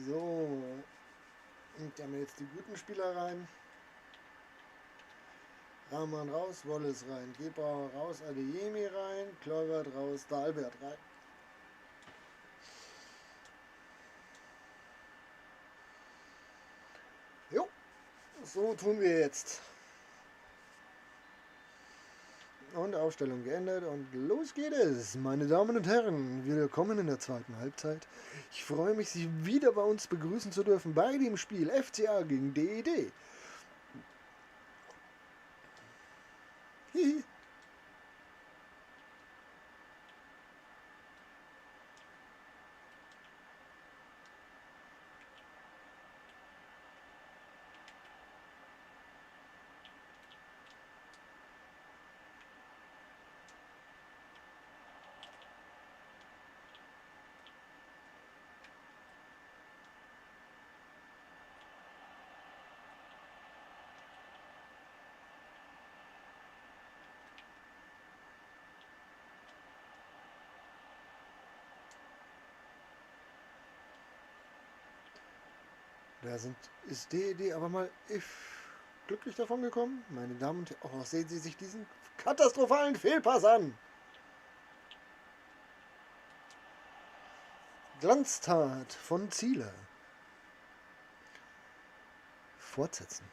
So. Und da haben wir jetzt die guten Spieler rein. Rahman raus, Wallace rein, Gebauer raus, Adeyemi rein, Kluivert raus, Dalbert rein. Jo, so tun wir jetzt. Und Aufstellung geändert und los geht es, meine Damen und Herren. Willkommen in der zweiten Halbzeit. Ich freue mich, Sie wieder bei uns begrüßen zu dürfen bei dem Spiel FCA gegen DED. Hihi. Da ist DED aber mal glücklich davon gekommen. Meine Damen und Herren, oh, sehen Sie sich diesen katastrophalen Fehlpass an. Glanztat von Zieler. Fortsetzen.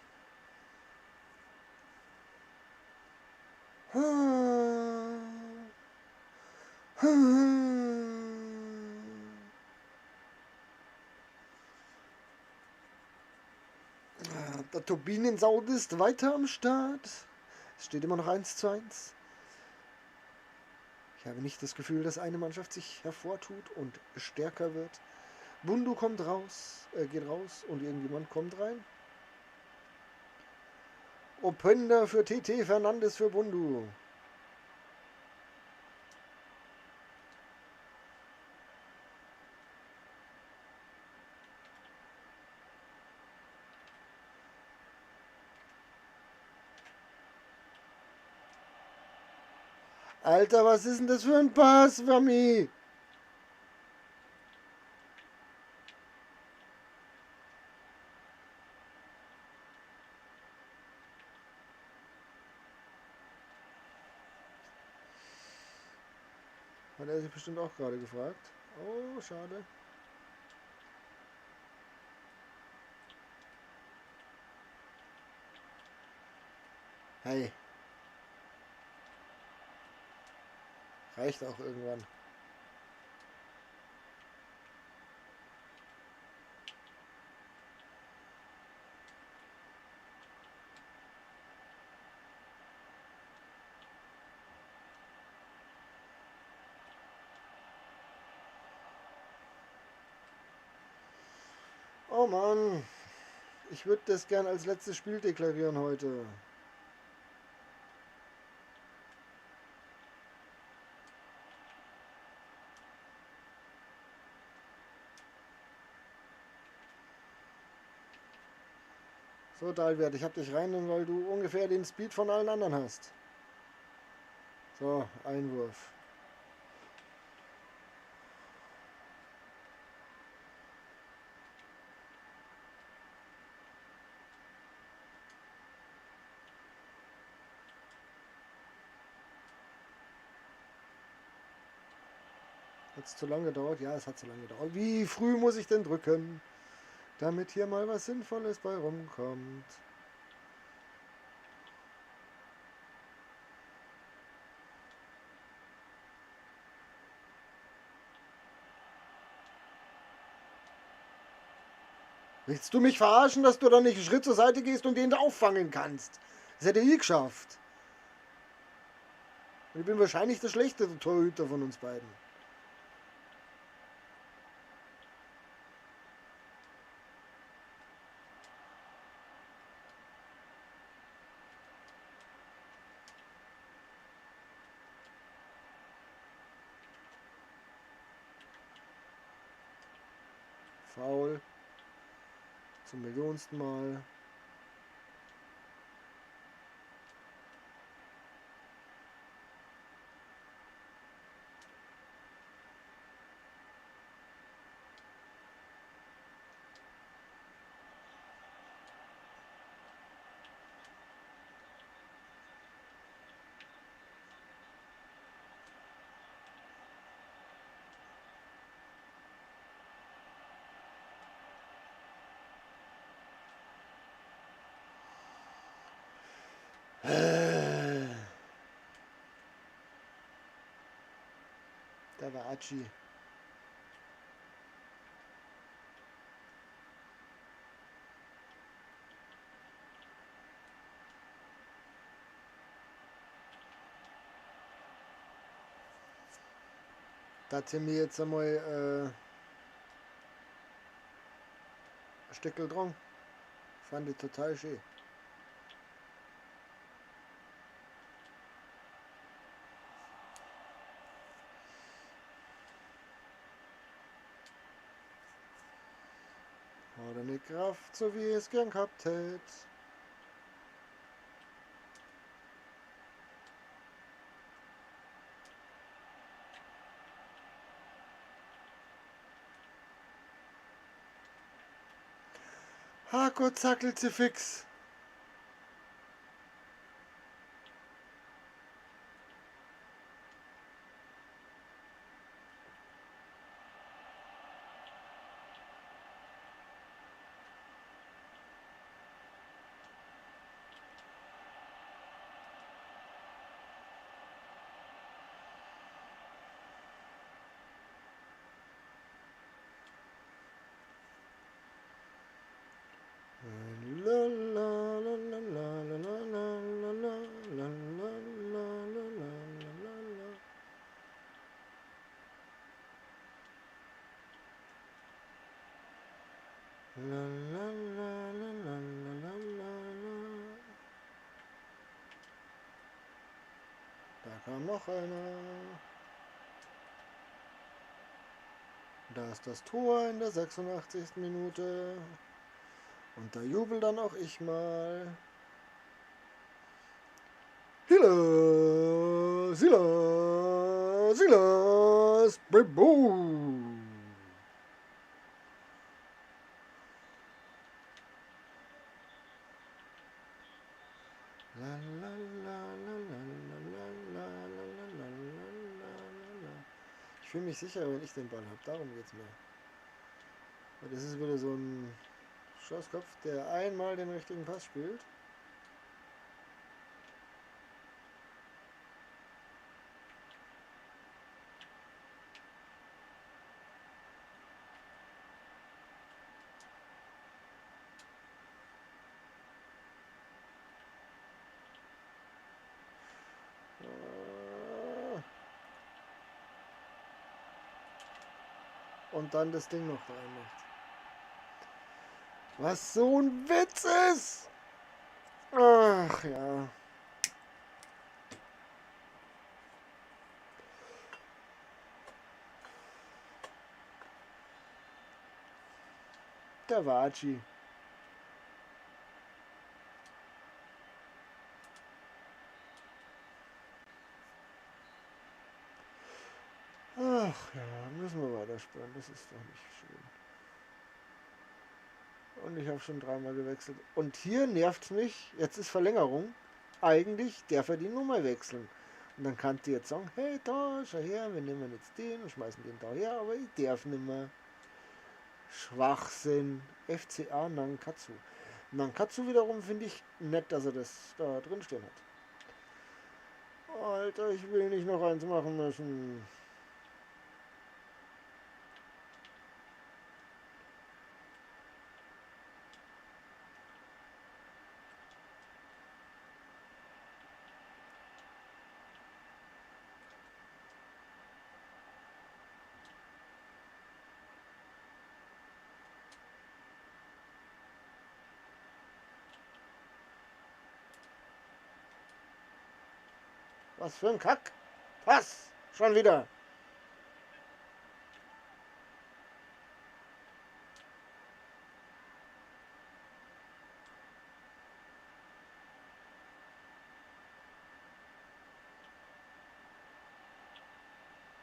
Der Turbinensound ist weiter am Start. Es steht immer noch 1:1. Ich habe nicht das Gefühl, dass eine Mannschaft sich hervortut und stärker wird. Bundu kommt raus, geht raus und irgendjemand kommt rein. Openda für TT, Fernandes für Bundu. Alter, was ist denn das für ein Pass, Mami? Hat er sich bestimmt auch gerade gefragt. Oh, schade. Hey. Reicht auch irgendwann. Oh Mann, ich würde das gern als letztes Spiel deklarieren heute. So, Dalwert, ich hab dich rein, weil du ungefähr den Speed von allen anderen hast. So, Einwurf. Hat es zu lange gedauert? Ja, es hat zu lange gedauert. Wie früh muss ich denn drücken, damit hier mal was Sinnvolles bei rumkommt? Willst du mich verarschen, dass du dann nicht einen Schritt zur Seite gehst und den da auffangen kannst? Das hätte ich geschafft. Und ich bin wahrscheinlich der schlechte Torhüter von uns beiden. Foul. Zum millionsten Mal. Da war Achi. Da hat sie mir jetzt einmal ein Stückel dran. Fand ich total schön. Hat eine Kraft, so wie ich es gern gehabt hätte. Gott zackelt sie fix. Da kam noch einer. Da ist das Tor in der 86. Minute. Und da jubel dann auch ich mal. Silas, Silas, Silas, Bebo. La la la la la la la la la la la. Ich fühle mich sicher, wenn ich den Ball habe. Darum geht's mir. Weil das ist wieder so ein Schosskopf, der einmal den richtigen Pass spielt. Und dann das Ding noch reinmacht. Was so ein Witz ist. Ach ja. Der Watschi. Ach ja, müssen wir weiterspielen. Das ist doch nicht schön. Und ich habe schon dreimal gewechselt. Und hier nervt es mich. Jetzt ist Verlängerung. Eigentlich darf er die Nummer wechseln. Und dann kann die jetzt sagen, hey, da, schau her, wir nehmen jetzt den und schmeißen den da her, aber ich darf nicht mehr. Schwachsinn. FCA Nankatsu. Nankatsu wiederum finde ich nett, dass er das da drin stehen hat. Alter, ich will nicht noch eins machen müssen. Was für ein Kack. Was? Schon wieder.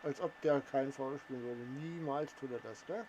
Als ob der kein Foul spielen würde. Niemals tut er das, ne?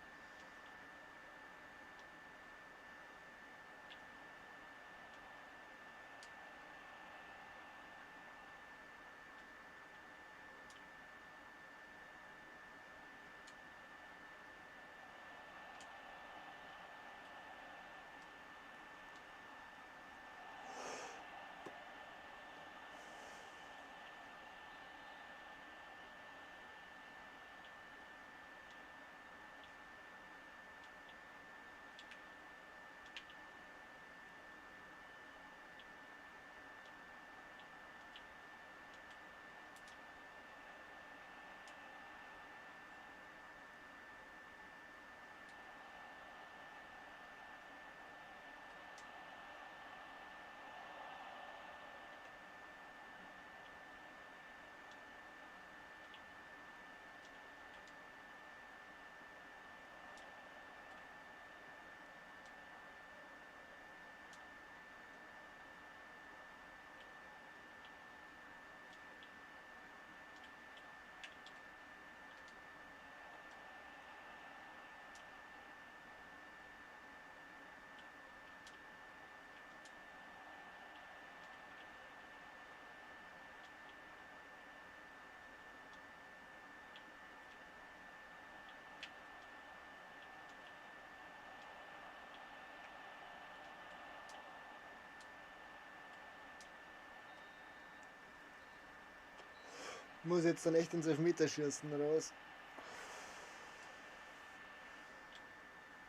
Muss jetzt dann echt ins Elfmeter schießen, oder was?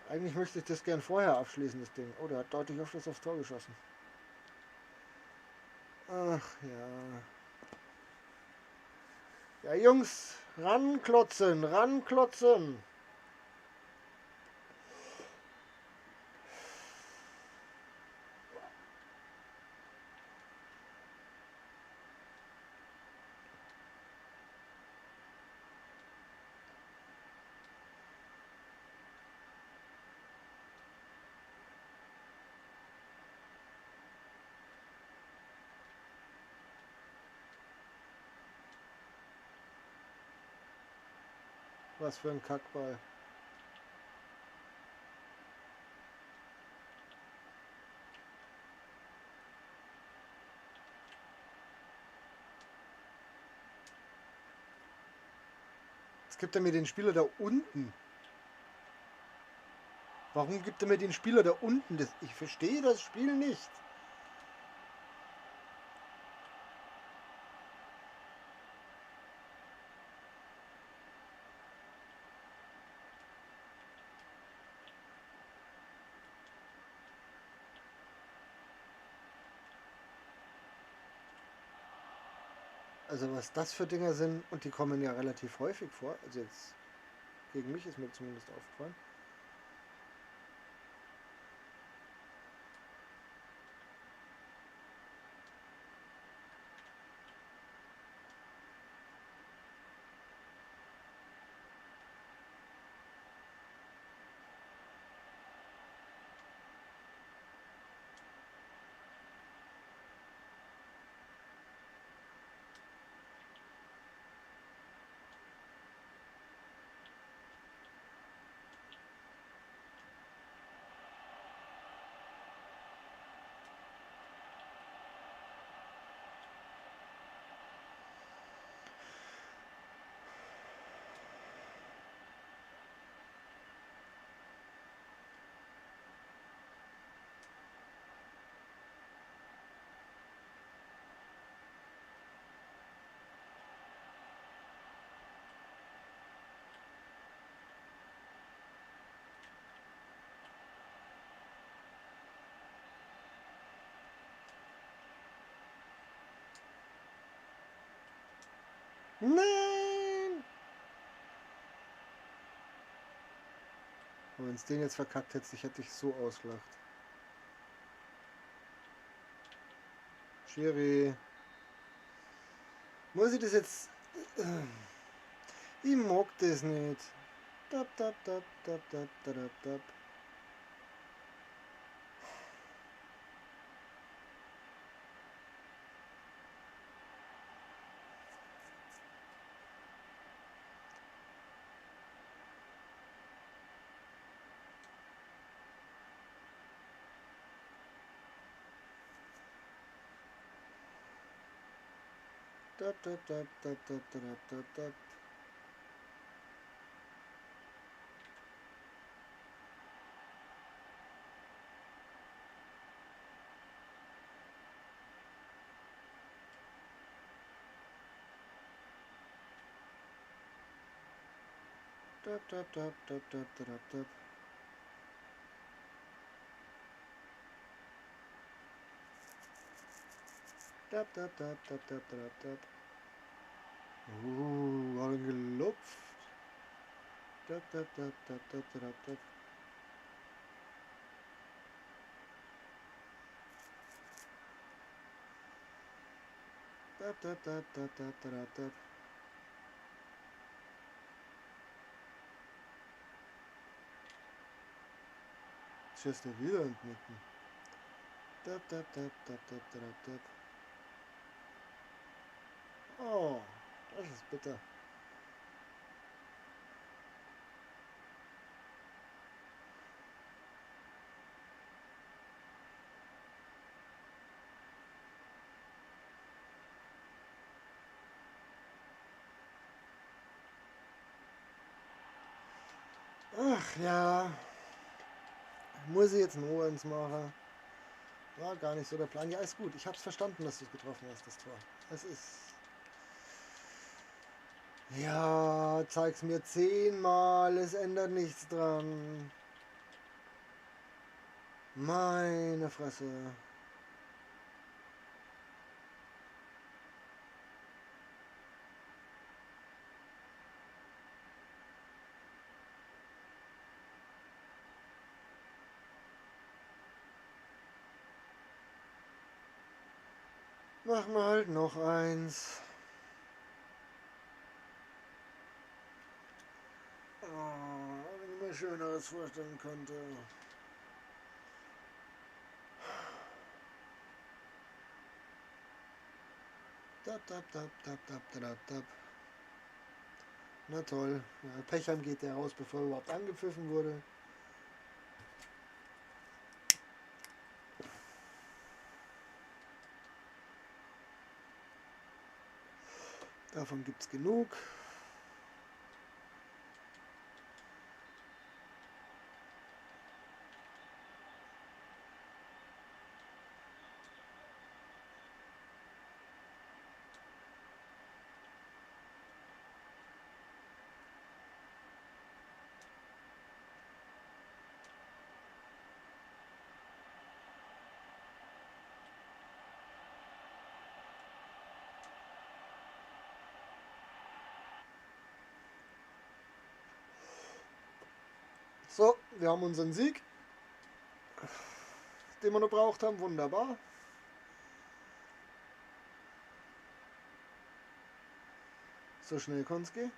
Eigentlich möchte ich das gern vorher abschließen, das Ding. Oh, der hat deutlich öfters aufs Tor geschossen. Ach ja. Ja, Jungs, ranklotzen, ranklotzen. Was für ein Kackball. Jetzt gibt er mir den Spieler da unten. Warum gibt er mir den Spieler da unten? Ich verstehe das Spiel nicht. Also was das für Dinger sind, und die kommen ja relativ häufig vor. Also jetzt gegen mich ist mir zumindest aufgefallen. Nein! Wenn es den jetzt verkackt hätte, hätte ich so ausgelacht. Schiri. Muss ich das jetzt... Ich mag das nicht. Tap, tap, tap, tap, tap, tap, tap. Tap, tap, tap, tap, tap, tap, tap, tap. Tap, tap, tap, tap, tap, tap, tap. Tap, tap, tap, tap, tap, tap, tap. Angelupft. Tap, tap, tap, tap, tap, tap, tap. Tap, tap, tap, tap, tap, tap, tap. Chester wieder entnicken. Tap, tap, tap, tap, tap, tap, tap. Oh, das ist bitter. Ach ja, muss ich jetzt nur eins machen? War gar nicht so der Plan. Ja, ist gut. Ich hab's verstanden, dass du es getroffen hast, das Tor. Es ist... Ja, zeig's mir 10-mal, es ändert nichts dran. Meine Fresse. Machen wir halt noch eins. Oh, wenn ich mir Schöneres vorstellen könnte. Tap, tap, tap, tap, tap, tap, tap. Na toll. Ja, Pechheim geht der raus, bevor er überhaupt angepfiffen wurde. Davon gibt's genug. So, wir haben unseren Sieg, den wir noch braucht haben. Wunderbar. So schnell kann's gehen.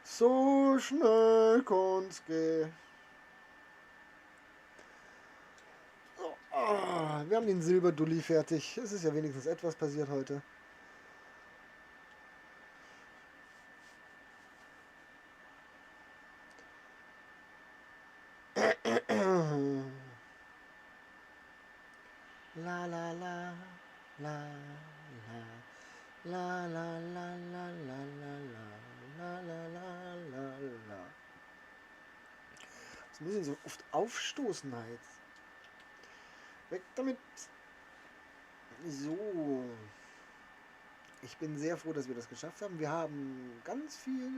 So schnell kann's gehen. So, wir haben den Silberdulli fertig. Es ist ja wenigstens etwas passiert heute. La la la la la la la la la la la la la la la la. Das müssen so oft aufstoßen halt. Weg damit. So. Ich bin sehr froh, dass wir das geschafft haben. Wir haben ganz viel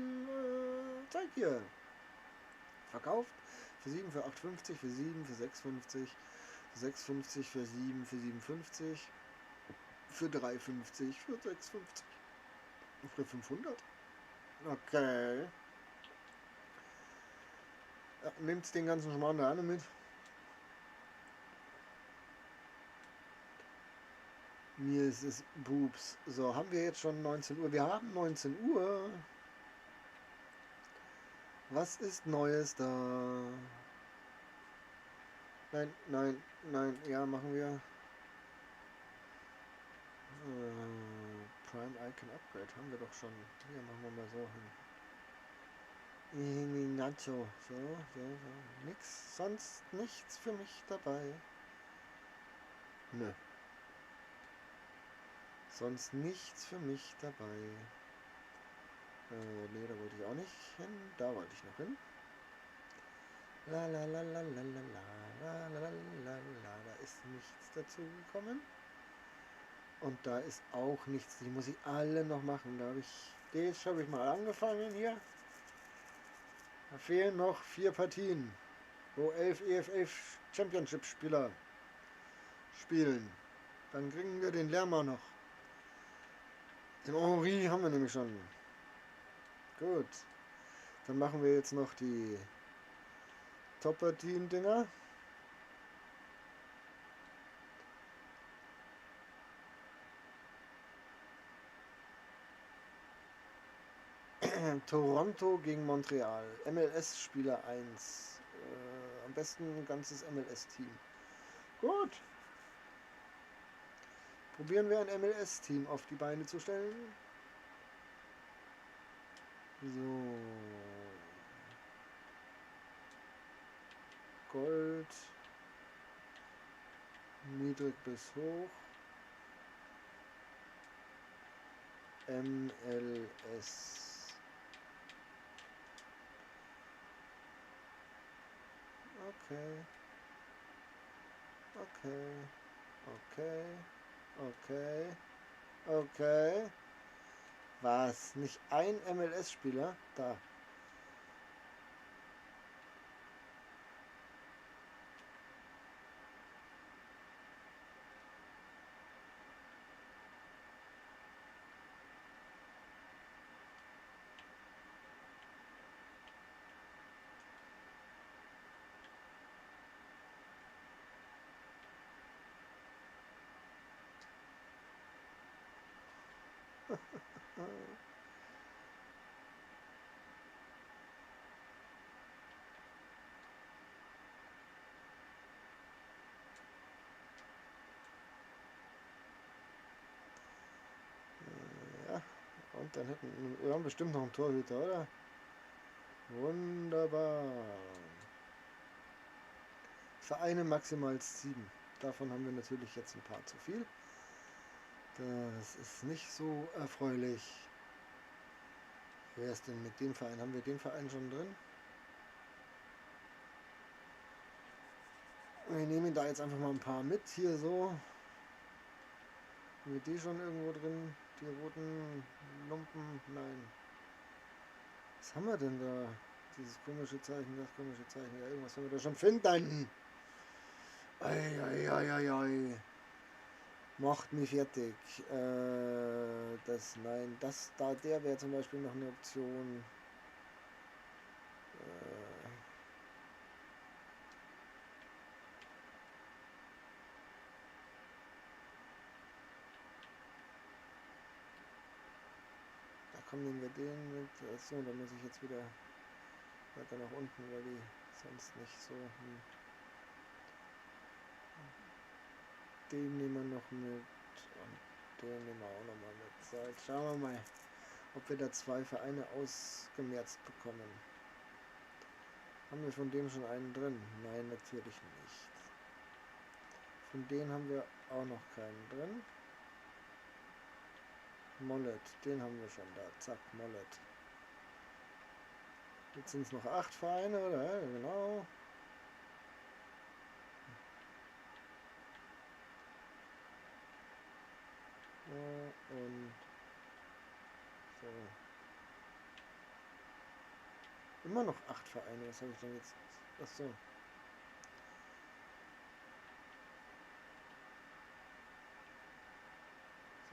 Zeug hier verkauft. Für 7, für 8,50, für 7, für 6,50, für 6,50, für 7, für 7,50, Für 3,50, für 6,50. Für 500. Okay. Ja, nehmt den ganzen Schmarrn da mit. Mir ist es Boobs. So, haben wir jetzt schon 19 Uhr? Wir haben 19 Uhr. Was ist Neues da? Nein, nein, nein. Ja, machen wir. Prime Icon Upgrade haben wir doch schon. Hier machen wir mal so hin. Nacho. So, so, so. Nix, sonst nichts für mich dabei. Nö. Sonst nichts für mich dabei. Nee, da wollte ich auch nicht hin. Da wollte ich noch hin. La la la la la la la la la la la. Da ist nichts dazu gekommen. Und da ist auch nichts. Die muss ich alle noch machen. Da habe ich mal angefangen hier. Da fehlen noch 4 Partien, wo 11 EFL Championship Spieler spielen. Dann kriegen wir den Lerma noch. Den Henri haben wir nämlich schon. Gut. Dann machen wir jetzt noch die Top-Partien-Dinger. Toronto gegen Montreal. MLS-Spieler 1. Am besten ein ganzes MLS-Team. Gut. Probieren wir ein MLS-Team auf die Beine zu stellen. So. Gold. Niedrig bis hoch. MLS. Okay. Okay. Okay. Okay. Okay. Was? Nicht ein MLS-Spieler? Da. Ja, und dann wir haben bestimmt noch einen Torhüter, oder? Wunderbar. Vereine maximal 7. Davon haben wir natürlich jetzt ein paar zu viel. Das ist nicht so erfreulich. Wer ist denn mit dem Verein? Haben wir den Verein schon drin? Wir nehmen da jetzt einfach mal ein paar mit. Hier so. Haben wir die schon irgendwo drin? Die roten Lumpen? Nein. Was haben wir denn da? Dieses komische Zeichen, das komische Zeichen. Ja, irgendwas haben wir da schon finden. Ei. Macht mich fertig. Nein, das da, der wäre zum Beispiel noch eine Option. Da kommen nehmen wir den mit. Achso, da muss ich jetzt wieder weiter nach unten, weil die sonst nicht so. Den nehmen wir noch mit und den nehmen wir auch noch mal mit. So, jetzt schauen wir mal, ob wir da 2 Vereine ausgemerzt bekommen. Haben wir von dem schon einen drin? Nein, natürlich nicht. Von denen haben wir auch noch keinen drin. Mollet, den haben wir schon da. Zack, Mollet. Jetzt sind es noch 8 Vereine, oder? Ja, genau. Und so. Immer noch 8 Vereine. Was habe ich denn jetzt? Achso.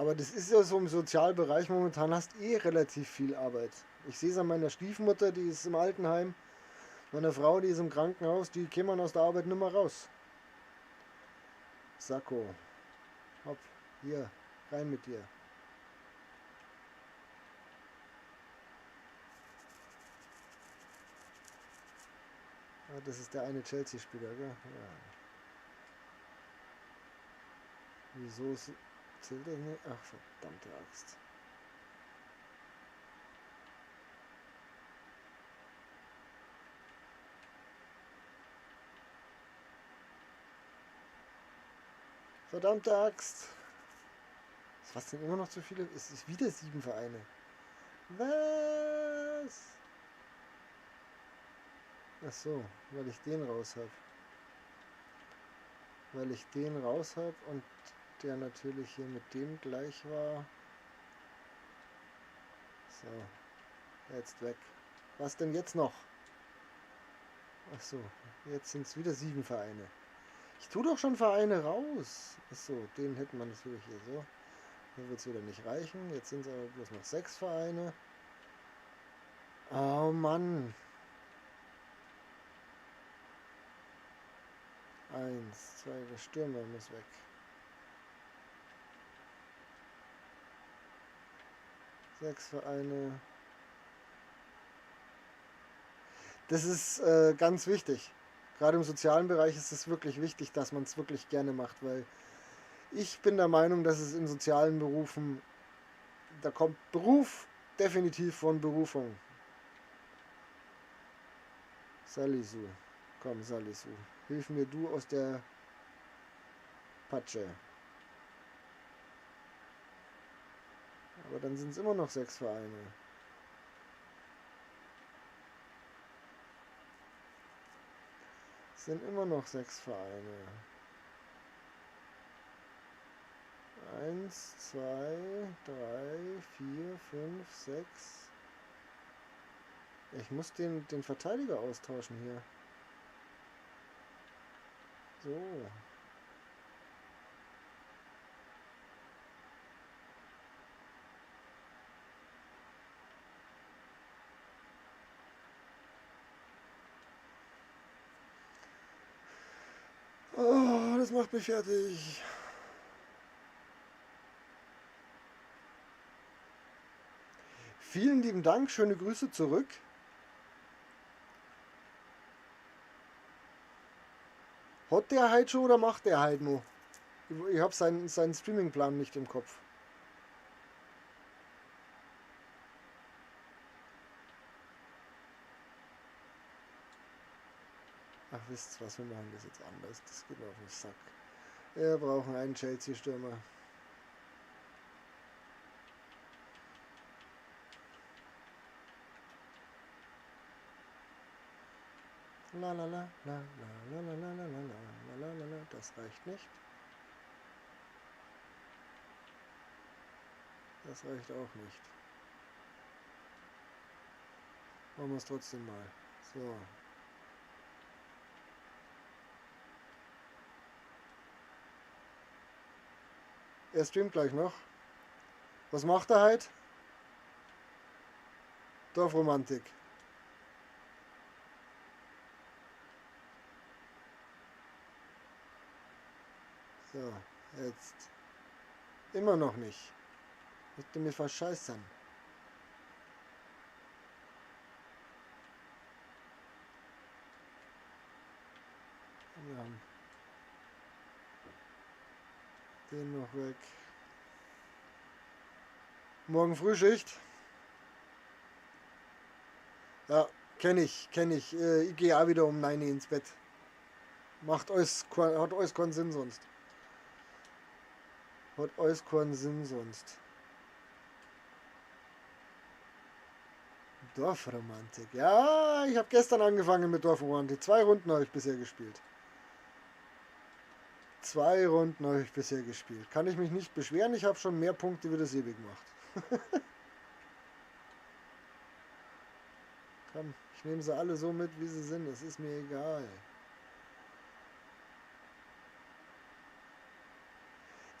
Aber das ist ja so im Sozialbereich momentan, hast eh relativ viel Arbeit. Ich sehe es an meiner Stiefmutter, die ist im Altenheim. Meine Frau, die ist im Krankenhaus, die kämen aus der Arbeit nicht mehr raus. Sakko. Hopp, hier, rein mit dir. Ah, das ist der eine Chelsea-Spieler, gell? Ja. Wieso zählt das nicht? Ach, verdammte Axt. Verdammte Axt. Was denn immer noch zu viele? Es ist wieder 7 Vereine. Was? Ach so, weil ich den raus habe. Weil ich den raus habe und der natürlich hier mit dem gleich war. So, jetzt weg. Was denn jetzt noch? Ach so, jetzt sind es wieder 7 Vereine. Ich tue doch schon Vereine raus. Ach so, den hätten wir natürlich hier so. Hier wird es wieder nicht reichen. Jetzt sind es aber bloß noch 6 Vereine. Oh Mann. 1, 2, der Stürmer muss weg. 6 Vereine. Das ist ganz wichtig. Gerade im sozialen Bereich ist es wirklich wichtig, dass man es wirklich gerne macht, weil ich bin der Meinung, dass es in sozialen Berufen, da kommt Beruf definitiv von Berufung. Salisu, komm Salisu, hilf mir du aus der Patsche. Aber dann sind es immer noch 6 Vereine. Es sind immer noch 6 Vereine. 1, 2, 3, 4, 5, 6. Ich muss den Verteidiger austauschen hier. So. Oh, das macht mich fertig. Vielen lieben Dank, schöne Grüße zurück. Hat der heute schon oder macht der heute noch? Ich habe seinen Streamingplan nicht im Kopf. Ach, wisst ihr was, wir machen das jetzt anders. Das geht mir auf den Sack. Wir brauchen einen Chelsea-Stürmer. La la la la la la la la la la la la la. Das reicht nicht. Das reicht auch nicht. Machen wir es trotzdem mal. So. Er streamt gleich noch. Was macht er heute? Dorfromantik. So, jetzt. Immer noch nicht. Möchte mich verscheißern. Wir haben den noch weg. Morgen Frühschicht. Ja, kenne ich. Ich gehe auch wieder um 9 Uhr ins Bett. Hat alles keinen Sinn sonst. Hat alles keinen Sinn sonst. Dorfromantik. Ja, ich habe gestern angefangen mit Dorfromantik. 2 Runden habe ich bisher gespielt. 2 Runden habe ich bisher gespielt. Kann ich mich nicht beschweren. Ich habe schon mehr Punkte wie der Sebi gemacht. Komm, ich nehme sie alle so mit, wie sie sind. Es ist mir egal.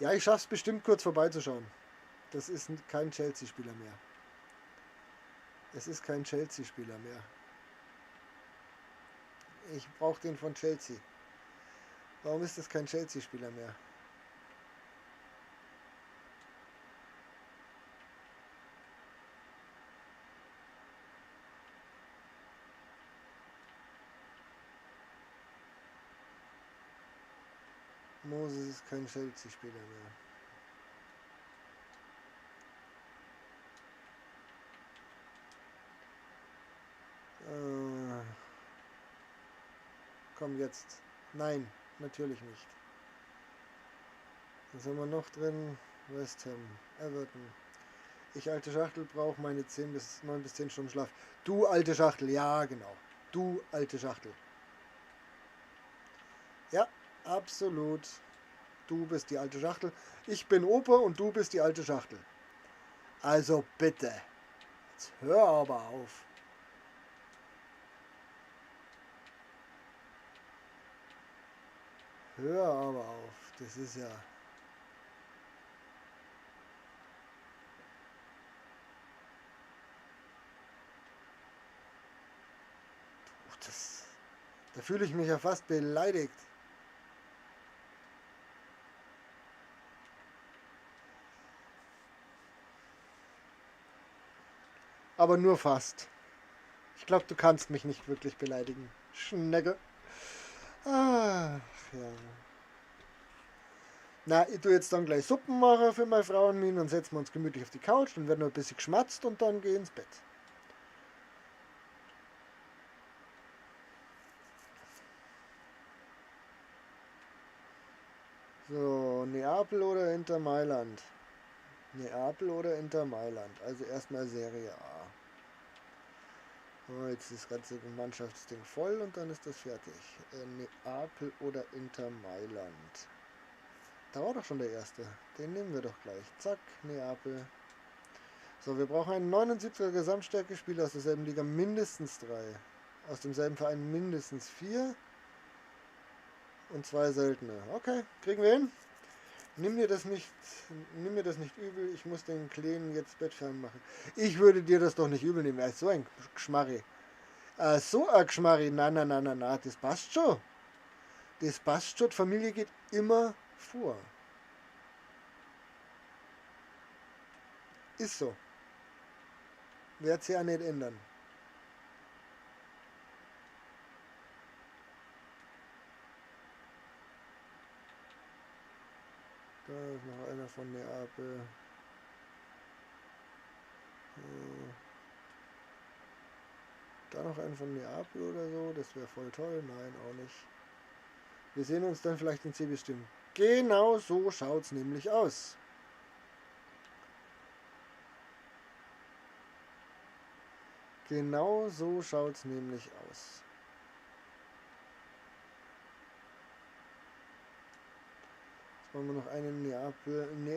Ja, ich schaff's bestimmt kurz vorbeizuschauen. Das ist kein Chelsea-Spieler mehr. Es ist kein Chelsea-Spieler mehr. Ich brauche den von Chelsea. Warum ist das kein Chelsea-Spieler mehr? Moses ist kein Chelsea-Spieler mehr. Komm jetzt. Nein, natürlich nicht. Was haben wir noch drin? West Ham, Everton. Ich, alte Schachtel, brauche meine 9 bis 10 Stunden Schlaf. Du, alte Schachtel, ja, genau. Du, alte Schachtel. Ja, absolut. Du bist die alte Schachtel. Ich bin Opa und du bist die alte Schachtel. Also bitte. Jetzt hör aber auf. Hör aber auf. Das ist ja... Da fühle ich mich ja fast beleidigt. Aber nur fast. Ich glaube, du kannst mich nicht wirklich beleidigen. Schnecke. Ach ja. Na, ich tue jetzt dann gleich Suppen machen für meine Frau und mich und setzen wir uns gemütlich auf die Couch, dann wird noch ein bisschen geschmatzt und dann geh ins Bett. So, Neapel oder Inter Mailand? Neapel oder Inter Mailand? Also erstmal Serie A. Oh, jetzt ist das ganze Mannschaftsding voll und dann ist das fertig. Neapel oder Inter Mailand? Da war doch schon der erste. Den nehmen wir doch gleich. Zack, Neapel. So, wir brauchen einen 79er Gesamtstärke-Spieler aus derselben Liga, mindestens 3. Aus demselben Verein mindestens 4. Und 2 seltene. Okay, kriegen wir hin. Nimm mir das nicht übel, ich muss den Kleinen jetzt bettfern machen. Ich würde dir das doch nicht übel nehmen. So ein Geschmarri. So ein Geschmarri. Na, das passt schon. Das passt schon. Die Familie geht immer vor. Ist so. Wird sich ja nicht ändern. Da ist noch einer von Neapel. Da noch einen von Neapel oder so, das wäre voll toll. Nein, auch nicht. Wir sehen uns dann vielleicht in C bestimmt. Genau so schaut es nämlich aus. Genau so schaut es nämlich aus. Jetzt wollen wir noch einen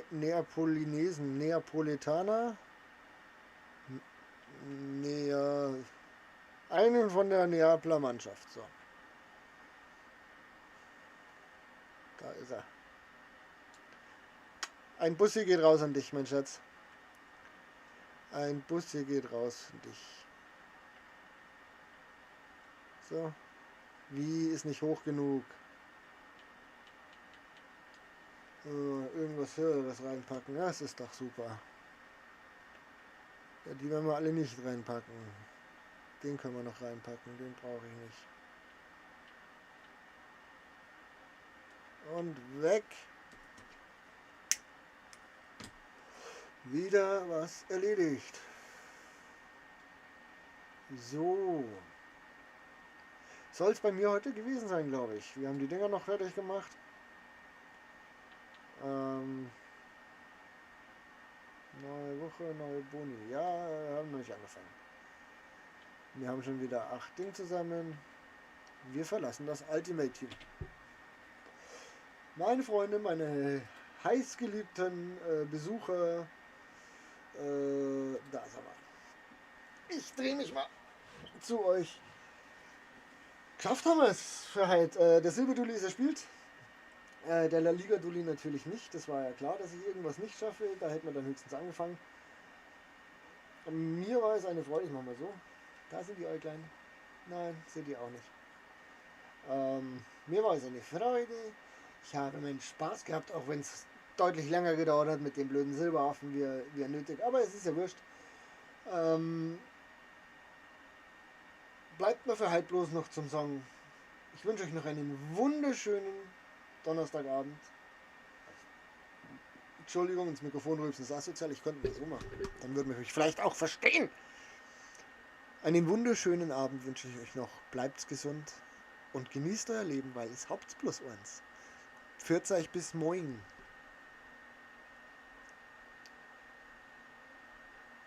Neapolinesen, Neapolitaner. Einen von der Neapler Mannschaft. So. Da ist er. Ein Bussi geht raus an dich, mein Schatz. Ein Bussi geht raus an dich. So. Wie ist nicht hoch genug? Irgendwas Höheres reinpacken. Das ist doch super. Ja, die werden wir alle nicht reinpacken. Den können wir noch reinpacken. Den brauche ich nicht. Und weg. Wieder was erledigt. So. Soll es bei mir heute gewesen sein, glaube ich. Wir haben die Dinger noch fertig gemacht. Neue Woche, neue Boni. Ja, haben noch nicht angefangen. Wir haben schon wieder 8 Dinge zusammen. Wir verlassen das Ultimate Team. Meine Freunde, meine heißgeliebten Besucher. Da ist er mal. Ich drehe mich mal zu euch. Geschafft haben wir es für heute. Der Silberdulli ist erspielt. Der La Liga Dulli natürlich nicht. Das war ja klar, dass ich irgendwas nicht schaffe. Da hätten wir dann höchstens angefangen. Mir war es eine Freude. Ich mach mal so. Da sind die Äuglein. Nein, sind die auch nicht. Mir war es eine Freude. Ich habe meinen Spaß gehabt, auch wenn es deutlich länger gedauert hat mit dem blöden Silberaffen wie nötig. Aber es ist ja wurscht. Bleibt mir für heute bloß noch zum Sagen. Ich wünsche euch noch einen wunderschönen Donnerstagabend. Entschuldigung, ins Mikrofon rülpsen ist asozial. Ich könnte das so machen. Dann würden wir euch vielleicht auch verstehen. Einen wunderschönen Abend wünsche ich euch noch. Bleibt gesund und genießt euer Leben, weil es haupt's bloß eins. Pfiat euch bis morgen.